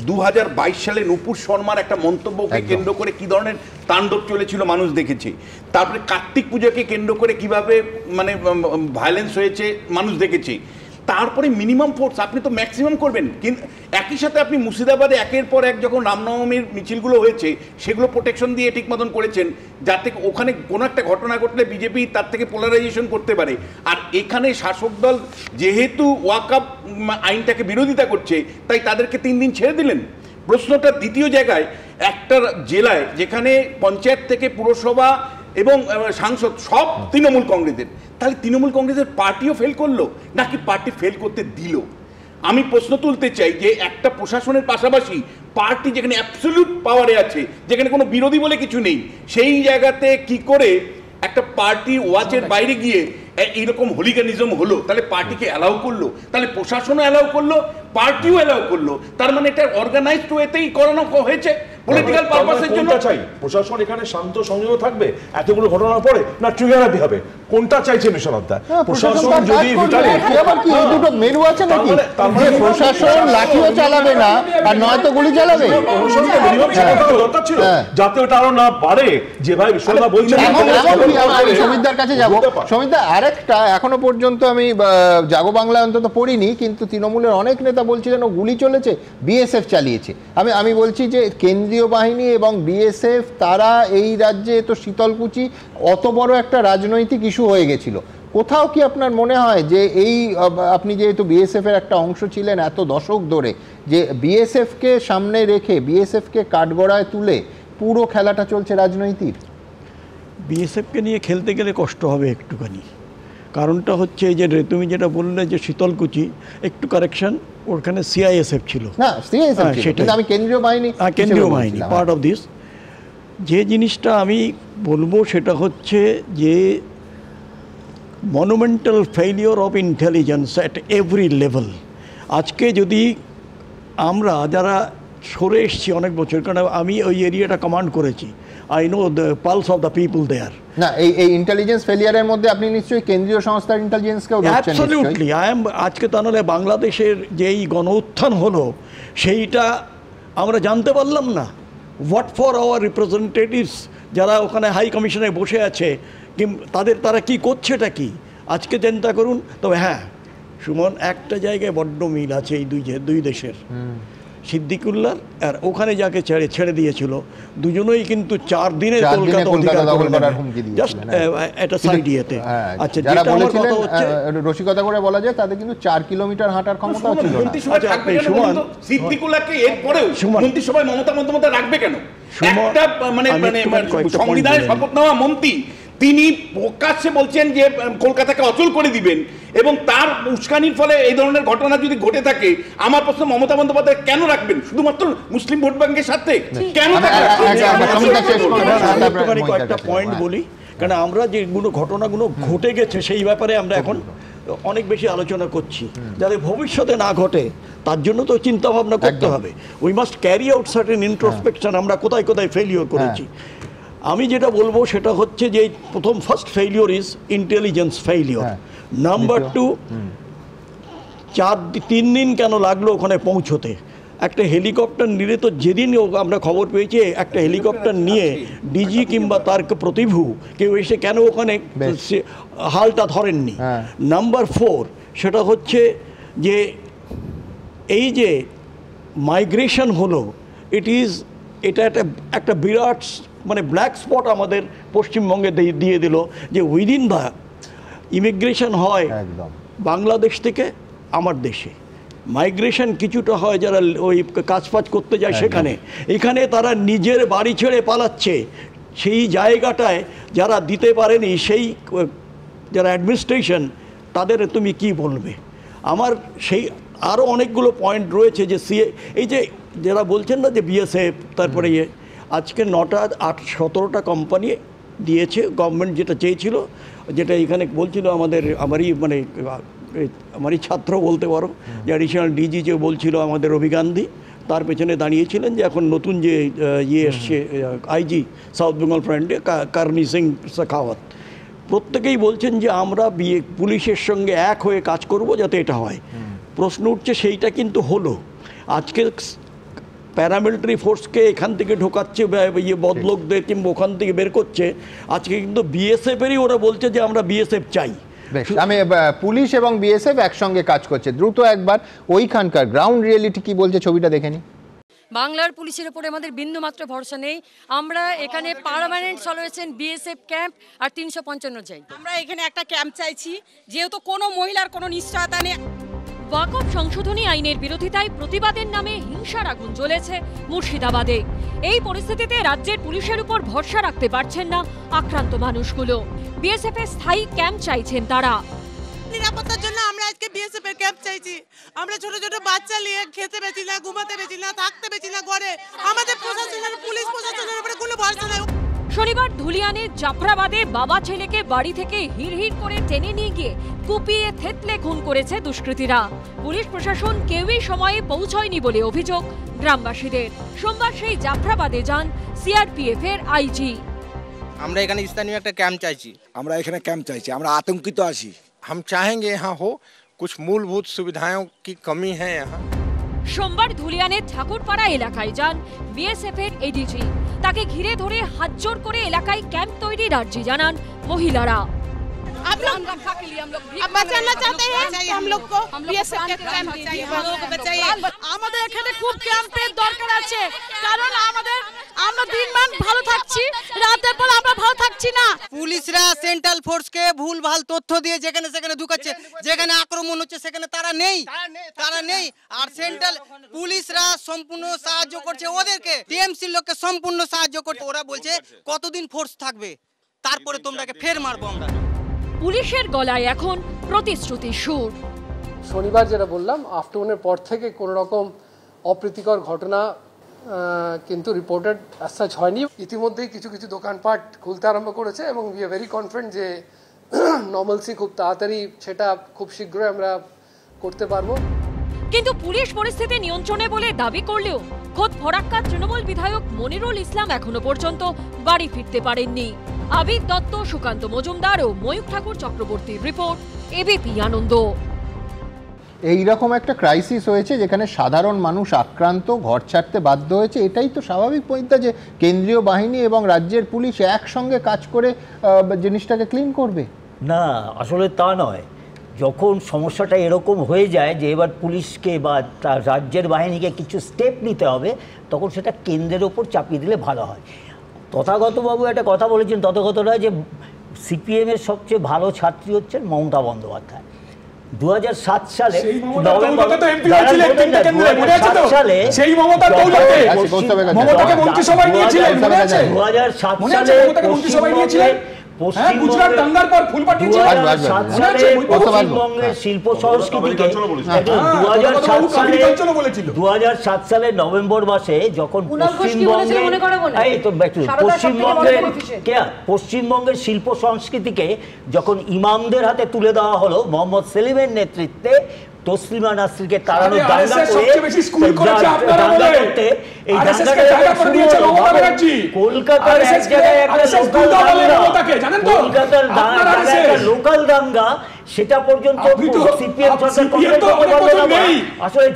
F: 2022 সালে নূপুর শর্মার একটা মন্তব্যকে কেন্দ্র করে কি ধরনের তাণ্ডব চলেছিল মানুষ দেখেছে। তারপরে কার্তিক পূজাকে কেন্দ্র করে কিভাবে মানে ভায়োলেন্স হয়েছে মানুষ দেখেছে। তারপরে মিনিমাম ফোর্স আপনি তো ম্যাক্সিমাম করবেন, কিন্তু একই সাথে আপনি মুর্শিদাবাদে একের পর এক যখন রামনবমীর মিছিলগুলো হয়েছে সেগুলো প্রোটেকশন দিয়ে ঠিক মতন করেছেন, যাতে ওখানে কোনো একটা ঘটনা ঘটলে বিজেপি তার থেকে পোলারাইজেশন করতে পারে। আর এখানে শাসক দল যেহেতু ওয়াকআপ আইনটাকে বিরোধিতা করছে, তাই তাদেরকে 3 দিন ছেড়ে দিলেন। প্রশ্নটা দ্বিতীয় জায়গায়, একটা জেলায় যেখানে পঞ্চায়েত থেকে পুরসভা এবং সাংসদ সব তৃণমূল কংগ্রেসের, তাহলে তৃণমূল কংগ্রেসের পার্টিও ফেল করলো নাকি পার্টি ফেল করতে দিল? আমি প্রশ্ন তুলতে চাই যে একটা প্রশাসনের পাশাপাশি পার্টি যেখানে অ্যাবসলিউট পাওয়ারে আছে, যেখানে কোনো বিরোধী বলে কিছু নেই, সেই জায়গাতে কি করে একটা পার্টি ওয়াচের বাইরে গিয়ে এইরকম হোলিগানিজম হলো? তাহলে পার্টিকে অ্যালাউ করলো, তাহলে প্রশাসনও অ্যালাউ করলো, পার্টিও অ্যালাউ করলো। তার মানে এটা অর্গানাইজড ওয়েতেই করানো হয়েছে পলিটিক্যাল পারপাসের জন্য।
Q: চাই প্রশাসন এখানে শান্ত সংযত থাকবে এতগুলো ঘটনার পরে, না ট্রিগারাবি হবে? কোনটা চাইছে মিশনটা? প্রশাসন যদি
A: আবার কি এই দুটো মেরু আছে নাকি, যে প্রশাসন লাঠিও চালাবে না আর নয়তো গুলি চালাবে?
Q: দরকার ছিল যাতে ওটা আরো না বাড়ে, যেভাবে বিশ্বনাথ বলছেন।
A: আমি সমিতদার কাছে যাব। সমিতদা, আরেকটা এখনো পর্যন্ত আমি জাগো বাংলায় অন্তত পড়িনি, কিন্তু তৃণমূলের অনেক নেতা বলছিলেন ও গুলি চলেছে, বিএসএফ চালিয়েছে। আমি বলছি যে কেন্দ্রীয় বাহিনী এবং বিএসএফ তারা এই রাজ্যে তো শীতলকুচি অত বড় একটা রাজনৈতিক ইস্যু হয়ে গেছিল, কোথাও কি আপনার মনে হয় যে এই আপনি যেহেতু বিএসএফ এর একটা অংশ ছিলেন এত দশক ধরে, যে বিএসএফ কে সামনে রেখে বিএসএফ কে কাঠগড়ায় তুলে পুরো খেলাটা চলছে রাজনৈতিক?
P: বিএসএফকে নিয়ে খেলতে গেলে কষ্ট হবে একটুখানি। কারণটা হচ্ছে যে তুমি যেটা বললে যে শীতলকুচি, একটু কারেকশন, ওখানে সিআইএসএফ ছিল না,
A: সেটা আমি কেন্দ্রীয় বাহিনী
P: পার্ট অফ দিস। যে জিনিসটা আমি বলবো সেটা হচ্ছে যে monumental failure of intelligence at every level. আজকে যদি আমরা যারা সরে এসছি অনেক বছর, কারণ আমি ওই এরিয়াটা কমান্ড করেছি, I know the pulse of the people there.
A: না এই ইন্টেলিজেন্স ফেলিয়ারের মধ্যে আপনি নিশ্চয়ই কেন্দ্রীয় সংস্থার ইন্টেলিজেন্সকেও ধরছেন।
P: অ্যাবসলিউটলি আজকে তাহলে বাংলাদেশের যেই গণ উত্থান হলো সেইটা আমরা জানতে পারলাম না। হোয়াট ফর আওয়ার রিপ্রেজেন্টেটিভস যারা ওখানে হাই কমিশনে বসে আছে তারা কি করছেটা কি আজকে চিন্তা করুন। তবে হ্যাঁ সুমন, একটা জায়গায় বড্ড মিল আছে এই দুই দেশের, সিদ্দিকুল্লাহ আর ওখানে যাকে ছেড়ে দিয়েছিল দুজনেই কিন্তু 4 দিনে কলকাতা দখল করার হুমকি দিয়েছিল। জাস্ট এটা সাইড ইয়েতে। আচ্ছা,
A: যারা বলেছিলেন রসিকতা করে বলা যায় তাদের কিন্তু 4 কিলোমিটার হাঁটার ক্ষমতা ছিল না।
F: সুমন, সিদ্দিকুল্লাহকে এরপরেও মন্ত্রিসভায় মমতা বন্দ্যোপাধ্যায় রাখবে কেন? একটা মানে সংবিধানের শপথ নেওয়া মন্ত্রী তিনি প্রকাশ্যে বলছেন যে কলকাতাকে অচল করে দিবেন, এবং তার উস্কানির ফলে এই ধরনের ঘটনা যদি ঘটে থাকে, আমার প্রশ্ন মমতা বন্দ্যোপাধ্যায় কেন রাখবেন? শুধুমাত্র মুসলিম ভোট ব্যাংকের স্বার্থে কেন?
P: কয়েকটা পয়েন্ট বলি, কারণ আমরা যেগুলো ঘটনাগুলো ঘটে গেছে সেই ব্যাপারে আমরা এখন অনেক বেশি আলোচনা করছি, যাতে ভবিষ্যতে না ঘটে তার জন্য তো চিন্তা ভাবনা করতে হবে। We must carry out certain introspection, আমরা কোথায় কোথায় ফেলিওর করেছি। আমি যেটা বলবো সেটা হচ্ছে যে first failure is intelligence failure. Number 2, 3 দিন কেন লাগলো ওখানে পৌঁছতে? একটা হেলিকপ্টার নিলে তো যেদিন আমরা খবর পেয়েছি একটা হেলিকপ্টার নিয়ে ডিজি কিংবা তার প্রতিভু কেউ এসে কেন ওখানে হালটা ধরেননি। নাম্বার 4, সেটা হচ্ছে যে এই যে মাইগ্রেশন হলো, এটা একটা বিরাট মানে ব্ল্যাক স্পট আমাদের পশ্চিমবঙ্গে দিয়ে দিল, যে উইদিন দ্য ইমিগ্রেশন হয় বাংলাদেশ থেকে আমার দেশে, মাইগ্রেশন কিছুটা হয় যারা ওই কাজবাজ করতে যায় সেখানে, এখানে তারা নিজের বাড়ি ছেড়ে পালাচ্ছে। সেই জায়গাটায় যারা দিতে পারেনি, সেই যারা অ্যাডমিনিস্ট্রেশন, তাদের তুমি কি বলবে? আমার সেই আরও অনেকগুলো পয়েন্ট রয়েছে যে এই যে যারা বলছেন না যে বিএসএফ, তারপরে আজকে 17টা কোম্পানি দিয়েছে গভর্নমেন্ট, যেটা চেয়েছিল, যেটা এখানে বলছিল আমারই ছাত্র বলতে পারো, যে অ্যাডিশনাল ডিজি যে বলছিল আমাদের রবি গান্ধী, তার পেছনে দাঁড়িয়েছিলেন যে এখন নতুন যে এসছে আইজি সাউথ বেঙ্গল ফ্রন্টে কারনি সিং শেখাওয়াত, প্রত্যেকেই বলছেন যে আমরা পুলিশের সঙ্গে এক হয়ে কাজ করব যাতে এটা হয়। প্রশ্ন উঠছে সেইটা কিন্তু হলো। আজকে প্যারামিলিটারি ফোর্সকে এখান থেকে ঢোকাচ্ছে বদলোকদের, কিংবা ওখান থেকে বের করছে। আজকে কিন্তু বিএসএফেরই ওরা বলছে যে আমরা বিএসএফ চাই।
A: আমি পুলিশ এবং বিএসএফ একসঙ্গে কাজ করছে। দ্রুত একবার ওইখানকার গ্রাউন্ড রিয়েলিটি কি বলছে ছবিটা দেখে নি।
K: বাংলার পুলিশের উপরে আমাদের বিন্দুমাত্র ভরসা নেই। আমরা এখানে পার্মানেন্ট সলিউশন বিএসএফ ক্যাম্প আর 355 চাই।
S: আমরা এখানে একটা ক্যাম্প চাইছি, যেহেতু কোনো মহিলার কোনো নিশ্চয়তা নেই।
B: ওয়াকফ সংশোধনী আইনের বিরোধিতায় প্রতিবাদের নামে হিংসার আগুন জ্বলেছে মুর্শিদাবাদে। এই পরিস্থিতিতে রাজ্যের পুলিশের উপর ভরসা রাখতে পারছেন না আক্রান্ত মানুষগুলো। বিএসএফ এর স্থায়ী ক্যাম্প চাইছেন তারা।
S: নিরাপত্তার জন্য আমরা আজকে বিএসএফ এর ক্যাম্প চাইছি। আমরা ছোট ছোট বাচ্চা নিয়ে খেতে পেছি না, ঘুমাতে পেছি না, থাকতে পেছি না ঘরে। আমাদের প্রশাসনের, পুলিশ প্রশাসনের উপরে কোনো ভরসা নেই।
B: শনিবার ধুলিয়ানের জাফরাবাদে বাবা ছেলেকে বাড়ি থেকে হিড়হিড় করে টেনে নিয়ে গিয়ে কুপিয়ে থেতলে খুন করেছে দুষ্কৃতীরা। পুলিশ প্রশাসন কেউই সময়ে পৌঁছয়নি বলে অভিযোগ গ্রামবাসীদের। সোমবার সেই জাফরাবাদে যান সিআরপিএফ এর আইজি।
V: আমরা এখানে স্থানীয় একটা ক্যাম্প চাইছি। আমরা আতঙ্কিত আছি। हम चाहेंगे यहाँ हो, कुछ मूलभूत सुविधाओं की कमी है यहाँ।
B: সোমবার ধুলিয়ানের ঠাকুরপাড়া এলাকায় যান বিএসএফ এর এডিজি। তাকে ঘিরে ধরে হাতজোড় করে এলাকায় ক্যাম্প তৈরির আর্জি জানান মহিলারা।
S: आप लोग बचाना चाहते हैं हम लोग को, बीएसएफ के कैंप चाहिए, हम लोग को बचाइए। আমাদের এখানে খুব ক্যাম্পের দরকার আছে, কারণ আমরা দিনমান ভালো থাকছি, রাতের পর আমরা ভালো থাকছি না।
V: পুলিশরা সেন্ট্রাল ফোর্সকে ভুলভাল তথ্য দিয়ে যেখানে সেখানে ঢুকাচ্ছে, যেখানে আক্রমণ হচ্ছে সেখানে তারা নেই। আর সেন্ট্রাল পুলিশরা সম্পূর্ণ সাহায্য করছে ওদেরকে, টিএমসি লোককে সম্পূর্ণ সাহায্য করছে। ওরা বলছে কতদিন ফোর্স থাকবে, তারপরে তোমরাকে ফের মারবো আমরা।
B: পুলিশের গলায় এখন প্রতিশ্রুতির সুর।
W: শনিবার যেটা বললাম, আফটারনুনের পর থেকে কোনো রকম অপ্রীতিকর ঘটনা কিন্তু রিপোর্টেড অ্যাজ সাচ হয়নি। ইতিমধ্যেই কিছু কিছু দোকানপাট খুলতে আরম্ভ করেছে এবং উই আর ভেরি কনফিডেন্ট যে নর্মালসি খুব তাড়াতাড়ি, সেটা খুব শীঘ্রই আমরা করতে পারবো।
B: কিন্তু পুলিশ পরিস্থিতি নিয়ন্ত্রণে বলে দাবি করলেও খোদ ফরাক্কার তৃণমূল বিধায়ক মনিরুল ইসলাম এখনো পর্যন্ত বাড়ি ফিরতে পারেননি। আবির দত্ত, সুকান্ত মজুমদার ও ময়ূখ ঠাকুর চক্রবর্তীর রিপোর্ট, এবিপি আনন্দ।
A: এইরকম একটা ক্রাইসিস হয়েছে যেখানে সাধারণ মানুষ আক্রান্ত, ঘর ছাড়তে বাধ্য হয়েছে। এটাই তো স্বাভাবিক পন্থা যে কেন্দ্রীয় বাহিনী এবং রাজ্যের পুলিশ একসঙ্গে কাজ করে জিনিসটাকে ক্লিন করবে।
G: না, আসলে তা নয়। যখন সমস্যাটা এরকম হয়ে যায় যে এবার পুলিশকে বা রাজ্যের বাহিনীকে কিছু স্টেপ নিতে হবে, তখন সেটা কেন্দ্রের ওপর চাপিয়ে দিলে ভালো হয়। তথাগতবাবু একটা কথা বলেছেন, তথাগত নয়, যে সিপিএমের সবচেয়ে ভালো ছাত্রী হচ্ছেন মমতা বন্দ্যোপাধ্যায়। 2007 সালে শিল্প সংস্কৃতিকে 2007 সালে নভেম্বর মাসে যখন পশ্চিমবঙ্গের শিল্প সংস্কৃতিকে যখন ইমামদের হাতে তুলে দেওয়া হলো মোহাম্মদ সেলিমের নেতৃত্বে, তসলিমা নাসরিনকে তাড়ানোর দাঙ্গা করে এই কলকাতার এক জায়গায় একটা লোকাল দাঙ্গা, সেটা পর্যন্ত সিপিএম আসলে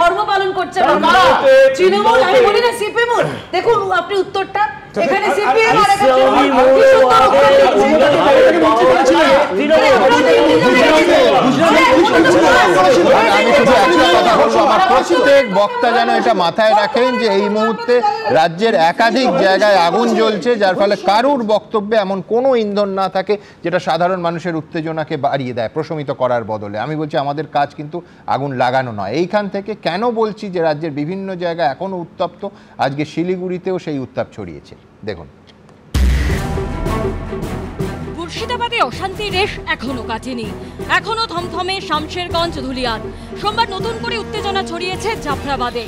D: ধর্ম পালন করছে। দেখুন আপনি উত্তরটা এখানে সিপিএম আর
A: প্রত্যেক বক্তা যেন এটা মাথায় রাখেন যে এই মুহূর্তে রাজ্যের একাধিক জায়গায় আগুন জ্বলছে, যার ফলে কারুর বক্তব্যে এমন কোনো ইন্ধন না থাকে যেটা সাধারণ মানুষের উত্তেজনাকে বাড়িয়ে দেয় প্রশমিত করার বদলে। আমি বলছি আমাদের কাজ কিন্তু আগুন লাগানো নয়। এইখান থেকে কেন বলছি যে রাজ্যের বিভিন্ন জায়গায় এখনো উত্তপ্ত, আজকে শিলিগুড়িতেও সেই উত্তাপ ছড়িয়েছে। দেখুন,
B: মুর্শিদাবাদে অশান্তির রেশ এখনো কাটেনি, এখনো থমথমে শামশেরগঞ্জ, ধুলিয়ান। সোমবার নতুন করে উত্তেজনা ছড়িয়েছে জাফরাবাদে।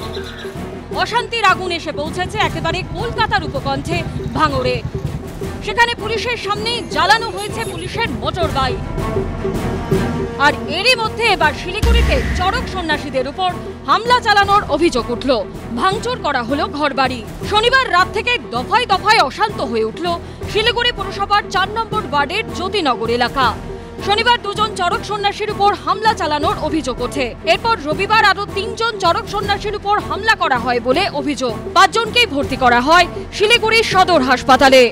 B: অশান্তির আগুন এসে পৌঁছেছে একেবারে কলকাতার উপকণ্ঠে ভাঙড়ে। সেখানে পুলিশের সামনেই জ্বালানো হয়েছে পুলিশের মোটর বাইক। আর এরই মধ্যে এবার শিলিগুড়িতে চড়ক সন্ন্যাসীদের উপর হামলা চালানোর অভিযোগ উঠল, ভাঙচুর করা হলো ঘরবাড়ি। শনিবার রাত থেকে দফায় দফায় অশান্ত হয়ে উঠল শিলিগুড়ি পুরসভার 4 নম্বর ওয়ার্ডের জ্যোতিনগর এলাকা। শনিবার 2 জন চড়ক সন্ন্যাসীর উপর হামলা চালানোর অভিযোগ ওঠে। এরপর রবিবার আরো 3 জন চড়ক সন্ন্যাসীর উপর হামলা করা হয় বলে অভিযোগ। 5 জনকেই ভর্তি করা হয় শিলিগুড়ির সদর হাসপাতালে।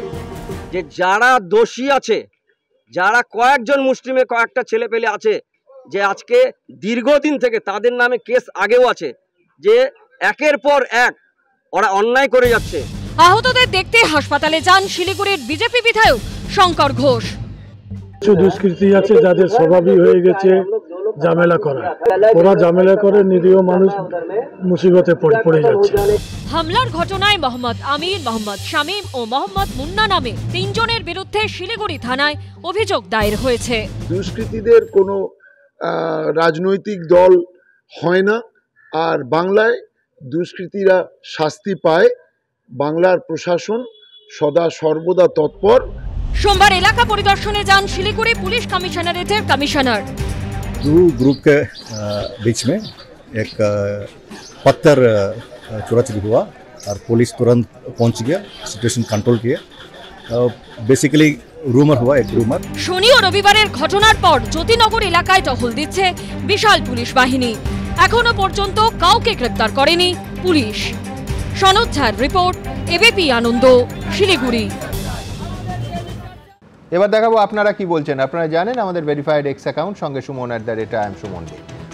H: যে যারা দোষী আছে, যারা কয়েকজন মুসলিমে কয়েকটা ছেলে পেলে আছে যে আজকে দীর্ঘদিন থেকে তাদের নামে কেস আগেও আছে, যে একের পর এক ওরা অন্যায় করে যাচ্ছে।
B: আহতদের দেখতে হাসপাতালে যান শিলিগুড়ির বিজেপি বিধায়ক শঙ্কর ঘোষ।
R: কিছু দুষ্কৃতী আছে যাদের স্বভাবই হয়ে গেছে ঝামেলা করা, ওরা ঝামেলা করে নিরীহ মানুষ মুসিবতে পড়ে যাচ্ছে।
B: হামলার ঘটনায় মোহাম্মদ আমির, মোহাম্মদ শামীম ও মোহাম্মদ মুন্না নামে 3 জনের বিরুদ্ধে শিলিগুড়ি থানায় অভিযোগ দায়ের হয়েছে।
X: দুষ্কৃতীদের কোনো রাজনৈতিক দল হয় না, আর বাংলায় দুষ্কৃতীরা শাস্তি পায়। বাংলার প্রশাসন সদা সর্বদা তৎপর।
B: সোমবার এলাকা পরিদর্শনে যান শিলিগুড়ি पुलिस कमिश्नरेटेर कमिश्नर।
Y: 2 ग्रुप के बीच में एक पत्थर चोरी हुआ और पुलिस तुरंत पहुंच गया, सिचुएशन कंट्रोल किया। बेसिकली रूमर हुआ, एक रूमर।
B: शनि और रविवारेर घटनार पर ज्योतिनगर एलाकाय टहल दिচ্ছে বিশাল পুলিশ বাহিনী। এখনো পর্যন্ত কাউকে গ্রেফতার করেনি পুলিশ। সনদ ঝার রিপোর্ট, এবিপি আনন্দ, শিলিগুড়ি।
A: এবার দেখাবো আপনারা কি বলছেন। আপনারা জানেন আমাদের ভেরিফাইড এক্স অ্যাকাউন্ট সঙ্গে সুমন @IAM সুমন।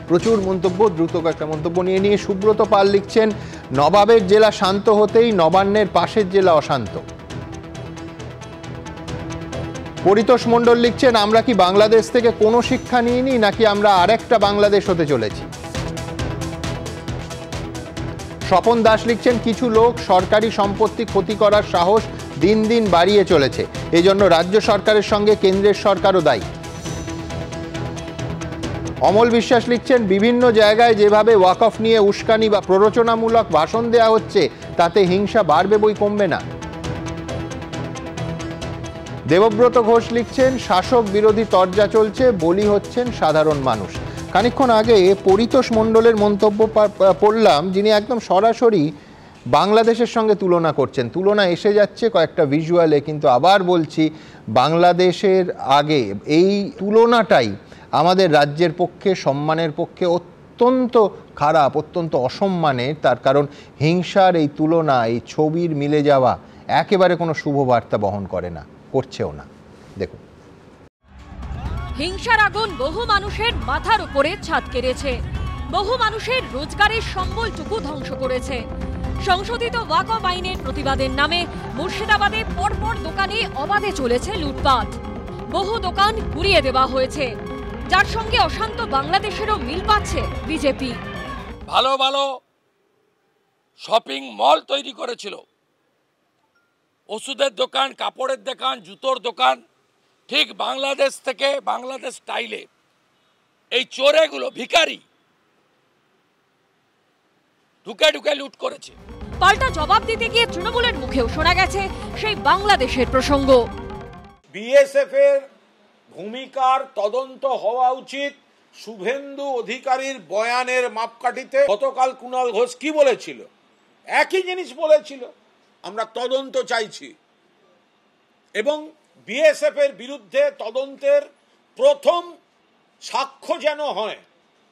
A: প্রচুর মন্তব্য, দ্রুত কয়েকটা মন্তব্য নিয়ে সুব্রত পাল লিখছেন, নবাবের জেলা শান্ত হতেই নবান্নের পাশের জেলা অশান্ত। পরিতোষ মণ্ডল লিখছেন, আমরা কি বাংলাদেশ থেকে কোনো শিক্ষা নিইনি নাকি আমরা আরেকটা বাংলাদেশ হতে চলেছি। স্বপন দাস লিখছেন, কিছু লোক সরকারি সম্পত্তি ক্ষতি করার সাহস দিন দিন বাড়িয়ে চলেছে, এজন্য রাজ্য সরকারের সঙ্গে কেন্দ্রের সরকারও দায়ী। অমল বিশ্বাস লিখছেন, বিভিন্ন জায়গায় যেভাবে ওয়াকফ নিয়ে উস্কানি বা প্ররোচনামূলক ভাষণ দেওয়া হচ্ছে তাতে হিংসা বাড়বে বই কমবে না। দেবব্রত ঘোষ লিখছেন, শাসক বিরোধী তরজা চলছে, বলি হচ্ছেন সাধারণ মানুষ। খানিকক্ষণ আগে পরিতোষ মণ্ডলের মন্তব্য পড়লাম, যিনি একদম সরাসরি বাংলাদেশের সঙ্গে তুলনা করছেন। তুলনা এসে যাচ্ছে কয়েকটা ভিজুয়ালে, কিন্তু আবার বলছি, বাংলাদেশের আগে এই তুলনাটাই আমাদের রাজ্যের পক্ষে, সম্মানের পক্ষে অত্যন্ত খারাপ, অত্যন্ত অসম্মানের। তার কারণ হিংসার এই তুলনা, এই ছবির মিলে যাওয়া একেবারে কোনো শুভ বার্তা বহন করে না, করছেও না। দেখুন,
B: হিংসার আগুন বহু মানুষের মাথার উপরে ছাদ কেড়েছে, বহু মানুষের রোজগারের সম্বলটুকু ধ্বংস করেছে। সংশোধিত ওয়াকফ আইনের প্রতিবাদের নামে মুর্শিদাবাদে পরপর দোকানে অবাধে চলেছে লুটপাট। বহু দোকান গুড়িয়ে দেওয়া হয়েছে, যার সঙ্গে অশান্ত বাংলাদেশেরও মিল পাচ্ছে বিজেপি।
J: ভালো ভালো শপিং মল তৈরি করেছিল, ওষুধের দোকান, কাপড়ের দোকান, জুতোর দোকান, ঠিক বাংলাদেশ থেকে, বাংলাদেশ স্টাইলে এই চোরেগুলো, ভিখারি ঢুকে ঢুকে লুট করেছে।
B: পাল্টা জবাব দিতে গিয়ে তৃণমূলের মুখেও শোনা গেছে সেই বাংলাদেশের প্রসঙ্গ।
M: বিএসএফ এর ভূমিকার তদন্ত হওয়া উচিত। শুভেন্দু অধিকারীর বয়ানের মাপকাঠিতে গতকাল কুণাল ঘোষ কি বলেছিল? একই জিনিস বলেছিল, আমরা তদন্ত চাইছি। এবং বিএসএফ এর বিরুদ্ধে তদন্তের প্রথম সাক্ষ্য যেন হয়,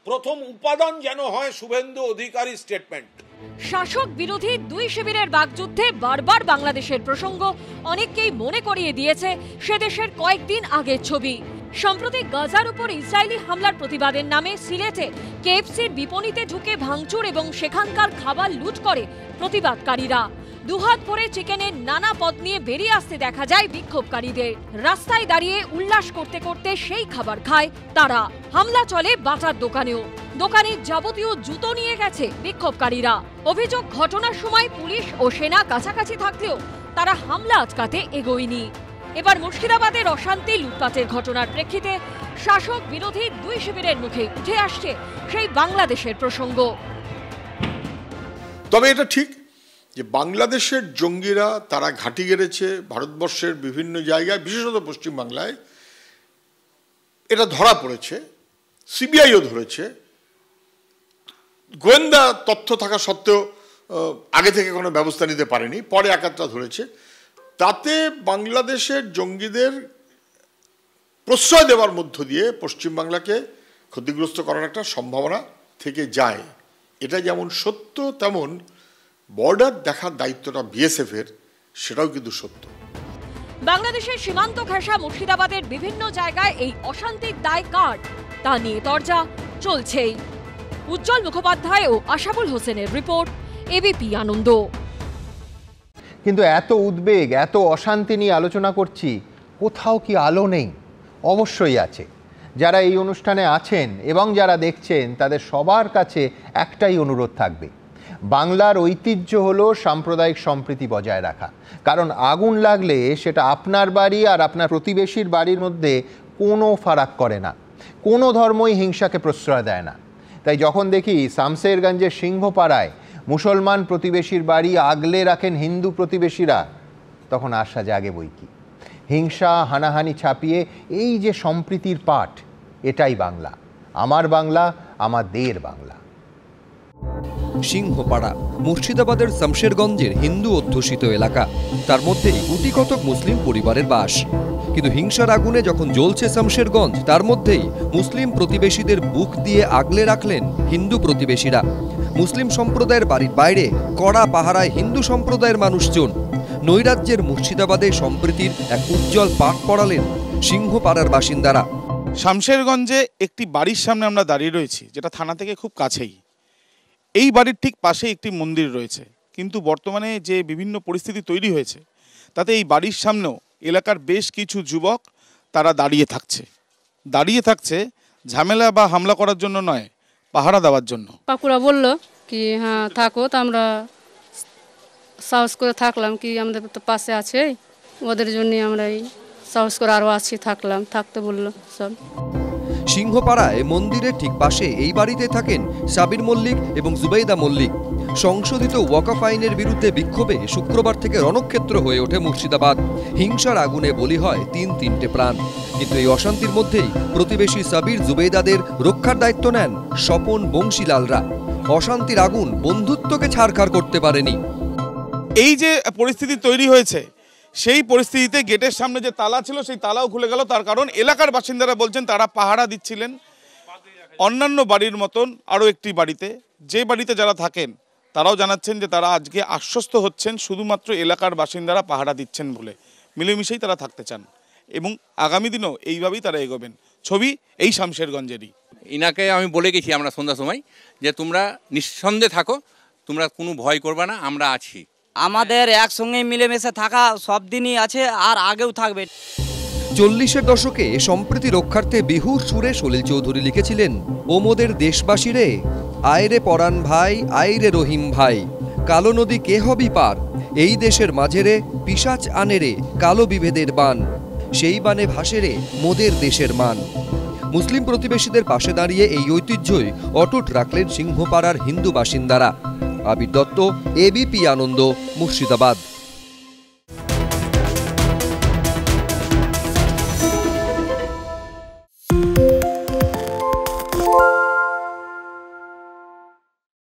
M: প্রথম উপাদান যেন হয় শুভেন্দু অধিকারী স্টেটমেন্ট।
B: শাসক বিরোধী দুই শিবিরের বাগযুদ্ধে বারবার বাংলাদেশের প্রসঙ্গ অনেককেই মনে করিয়ে দিয়েছে সে দেশের কয়েকদিন আগের ছবি। সম্প্রতি গাজার উপর ইসরায়েলি হামলার প্রতিবাদের নামে সিলেটে কেএফসির বিপণিতে ঢুকে ভাঙচুর এবং সেখানকার খাবার লুট করে প্রতিবাদকারীরা। দুহাত ভরে চিকেনের নানা পদ নিয়ে বেরিয়ে আসতে দেখা যায় বিক্ষোভকারীদের। রাস্তায় দাঁড়িয়ে উল্লাস করতে করতে সেই খাবার খায় তারা। হামলা চলে বাটার দোকানেও, দোকানের যাবতীয় জুতো নিয়ে গেছে বিক্ষোভকারীরা। অভিযোগ, ঘটনার সময় পুলিশ ও সেনা কাছাকাছি থাকলেও তারা হামলা আটকাতে এগোয়নি। এবার মুর্শিদাবাদের অশান্তি, লুটপাটের ঘটনার প্রেক্ষিতে শাসক বিরোধী দুই শিবিরের মুখে উঠে আসছে সেই বাংলাদেশের প্রসঙ্গ।
O: তবে এটা ঠিক যে বাংলাদেশের জঙ্গিরা তারা ঘাঁটি গেড়েছে ভারতবর্ষের বিভিন্ন জায়গায়, বিশেষত পশ্চিমবাংলায়। এটা ধরা পড়েছে, সিবিআইও ধরেছে। গোয়েন্দা তথ্য থাকা সত্ত্বেও আগে থেকে কোনো ব্যবস্থা নিতে পারেনি, পরে একাত্রা ধরেছে। তাতে বাংলাদেশের জঙ্গিদের প্রশ্রয় দেওয়ার মধ্য দিয়ে পশ্চিমবাংলাকে ক্ষতিগ্রস্ত করার একটা সম্ভাবনা থেকে যায়। এটা যেমন সত্য, তেমন বর্ডার দেখার দায়িত্বটা বিএসএফ এর, সেটাও কিন্তু সত্য।
B: বাংলাদেশের সীমান্ত ঘেঁষা মুর্শিদাবাদের বিভিন্ন জায়গায় এই অশান্তির দায় কার, তা নিয়ে তরজা চলছেই। উজ্জ্বল মুখোপাধ্যায় ও আশাবুল হোসেনের রিপোর্ট, এবিপি আনন্দ।
A: কিন্তু এত উদ্বেগ, এত অশান্তি নিয়ে আলোচনা করছি, কোথাও কি আলো নেই? অবশ্যই আছে। যারা এই অনুষ্ঠানে আছেন এবং যারা দেখছেন, তাদের সবার কাছে একটাই অনুরোধ থাকবে, বাংলার ঐতিহ্য হলো সাম্প্রদায়িক সম্প্রীতি বজায় রাখা। কারণ আগুন লাগলে সেটা আপনার বাড়ি আর আপনার প্রতিবেশীর বাড়ির মধ্যে কোনো ফারাক করে না, কোনো ধর্মই হিংসাকে প্রশ্রয় দেয় না। তাই যখন দেখি শামশেরগঞ্জের সিংহপাড়ায় মুসলমান প্রতিবেশীর বাড়ি আগলে রাখেন হিন্দু প্রতিবেশীরা, তখন আশা জাগে বই কি। হিংসা, হানাহানি ছাপিয়ে এই যে সম্প্রীতির পাঠ, এটাই বাংলা, আমার বাংলা, আমাদের বাংলা।
E: সিংহপাড়া মুর্শিদাবাদের শামশেরগঞ্জের হিন্দু অধ্যুষিত এলাকা, তার মধ্যে গুটি কতক মুসলিম পরিবারের বাস। কিন্তু হিংসার আগুনে যখন জ্বলছে শামশেরগঞ্জ, তার মধ্যেই মুসলিম প্রতিবেশীদের বুক দিয়ে আগলে রাখলেন হিন্দু প্রতিবেশীরা। মুসলিম সম্প্রদায়ের বাড়ির বাইরে কড়া পাহারায় হিন্দু সম্প্রদায়ের মানুষজন। নৈরাজ্যের মুর্শিদাবাদে সম্প্রীতির এক উজ্জ্বল পাঠ পড়ালেন সিংহপাড়ার বাসিন্দারা।
F: শামশেরগঞ্জে একটি বাড়ির সামনে আমরা দাঁড়িয়ে রয়েছি, যেটা থানা থেকে খুব কাছেই। এই বাড়ির ঠিক পাশে একটি মন্দির রয়েছে, কিন্তু বর্তমানে যে বিভিন্ন পরিস্থিতি তৈরি হয়েছে, তাতে এই বাড়ির সামনেও এলাকার বেশ কিছু যুবক তারা দাঁড়িয়ে থাকছে ঝামেলা বা হামলা করার জন্য নয়, পাহারা দেওয়ার জন্য।
T: কাকুরা বলল কি হ্যাঁ থাকো, তো আমরা সাহস করে থাকলাম, কি আমাদের তো পাশে আছে, ওদের জন্য আমরা এই সাহস করে আরও আছি, থাকতে বললো সব।
E: সিংহপাড়ায় মন্দিরের ঠিক পাশে এই বাড়িতে থাকেন সাবির মল্লিক এবং জুবেইদা মল্লিক। সংশোধিত ওয়াকফ আইনের বিরুদ্ধে বিক্ষোভে শুক্রবার থেকে রণক্ষেত্র হয়ে ওঠে মুর্শিদাবাদ। হিংসার আগুনে বলি হয় তিনটে প্রাণ। কিন্তু এই অশান্তির মধ্যেই প্রতিবেশী সাবির জুবেইদাদের রক্ষার দায়িত্ব নেন স্বপন বংশীলালরা। অশান্তির আগুন বন্ধুত্বকে ছারখার করতে পারেনি।
F: এই যে পরিস্থিতি তৈরি হয়েছে, সেই পরিস্থিতিতে গেটের সামনে যে তালা ছিল সেই তালাও খুলে গেল। তার কারণ এলাকার বাসিন্দারা বলছেন তারা পাহারা দিচ্ছিলেন অন্যান্য বাড়ির মতন আরও একটি বাড়িতে। যে বাড়িতে যারা থাকেন তারাও জানাচ্ছেন যে তারা আজকে আশ্বস্ত হচ্ছেন শুধুমাত্র এলাকার বাসিন্দারা পাহারা দিচ্ছেন বলে। মিলেমিশেই তারা থাকতে চান এবং আগামী দিনও এইভাবেই তারা এগোবেন। ছবি এই শামশেরগঞ্জেরই।
C: ইনাকে আমি বলে গেছি আমরা সন্ধ্যার সময় যে তোমরা নিঃসন্দেহে থাকো, তোমরা কোনো ভয় করবে না, আমরা আছি।
I: আমাদের একসঙ্গে মিলেমিশে থাকা সব দিনই আছে আর আগেও থাকবে।
E: 40-এর দশকে সম্প্রীতি রক্ষার্থে বিহুর সুরে সলিল চৌধুরী লিখেছিলেন, ও মোদের দেশবাসী রে, আয়রে পরাণ ভাই, আইরে রহিম ভাই, কালো নদী কে হবি পার, এই দেশের মাঝেরে পিশাচ আনে রে কালো বিভেদের বান, সেই বানে ভাসে রে মোদের দেশের মান। মুসলিম প্রতিবেশীদের পাশে দাঁড়িয়ে এই ঐতিহ্যই অটুট রাখলেন সিংহপাড়ার হিন্দু বাসিন্দারা। আবির দত্ত, এবিপি আনন্দ, মুর্শিদাবাদ।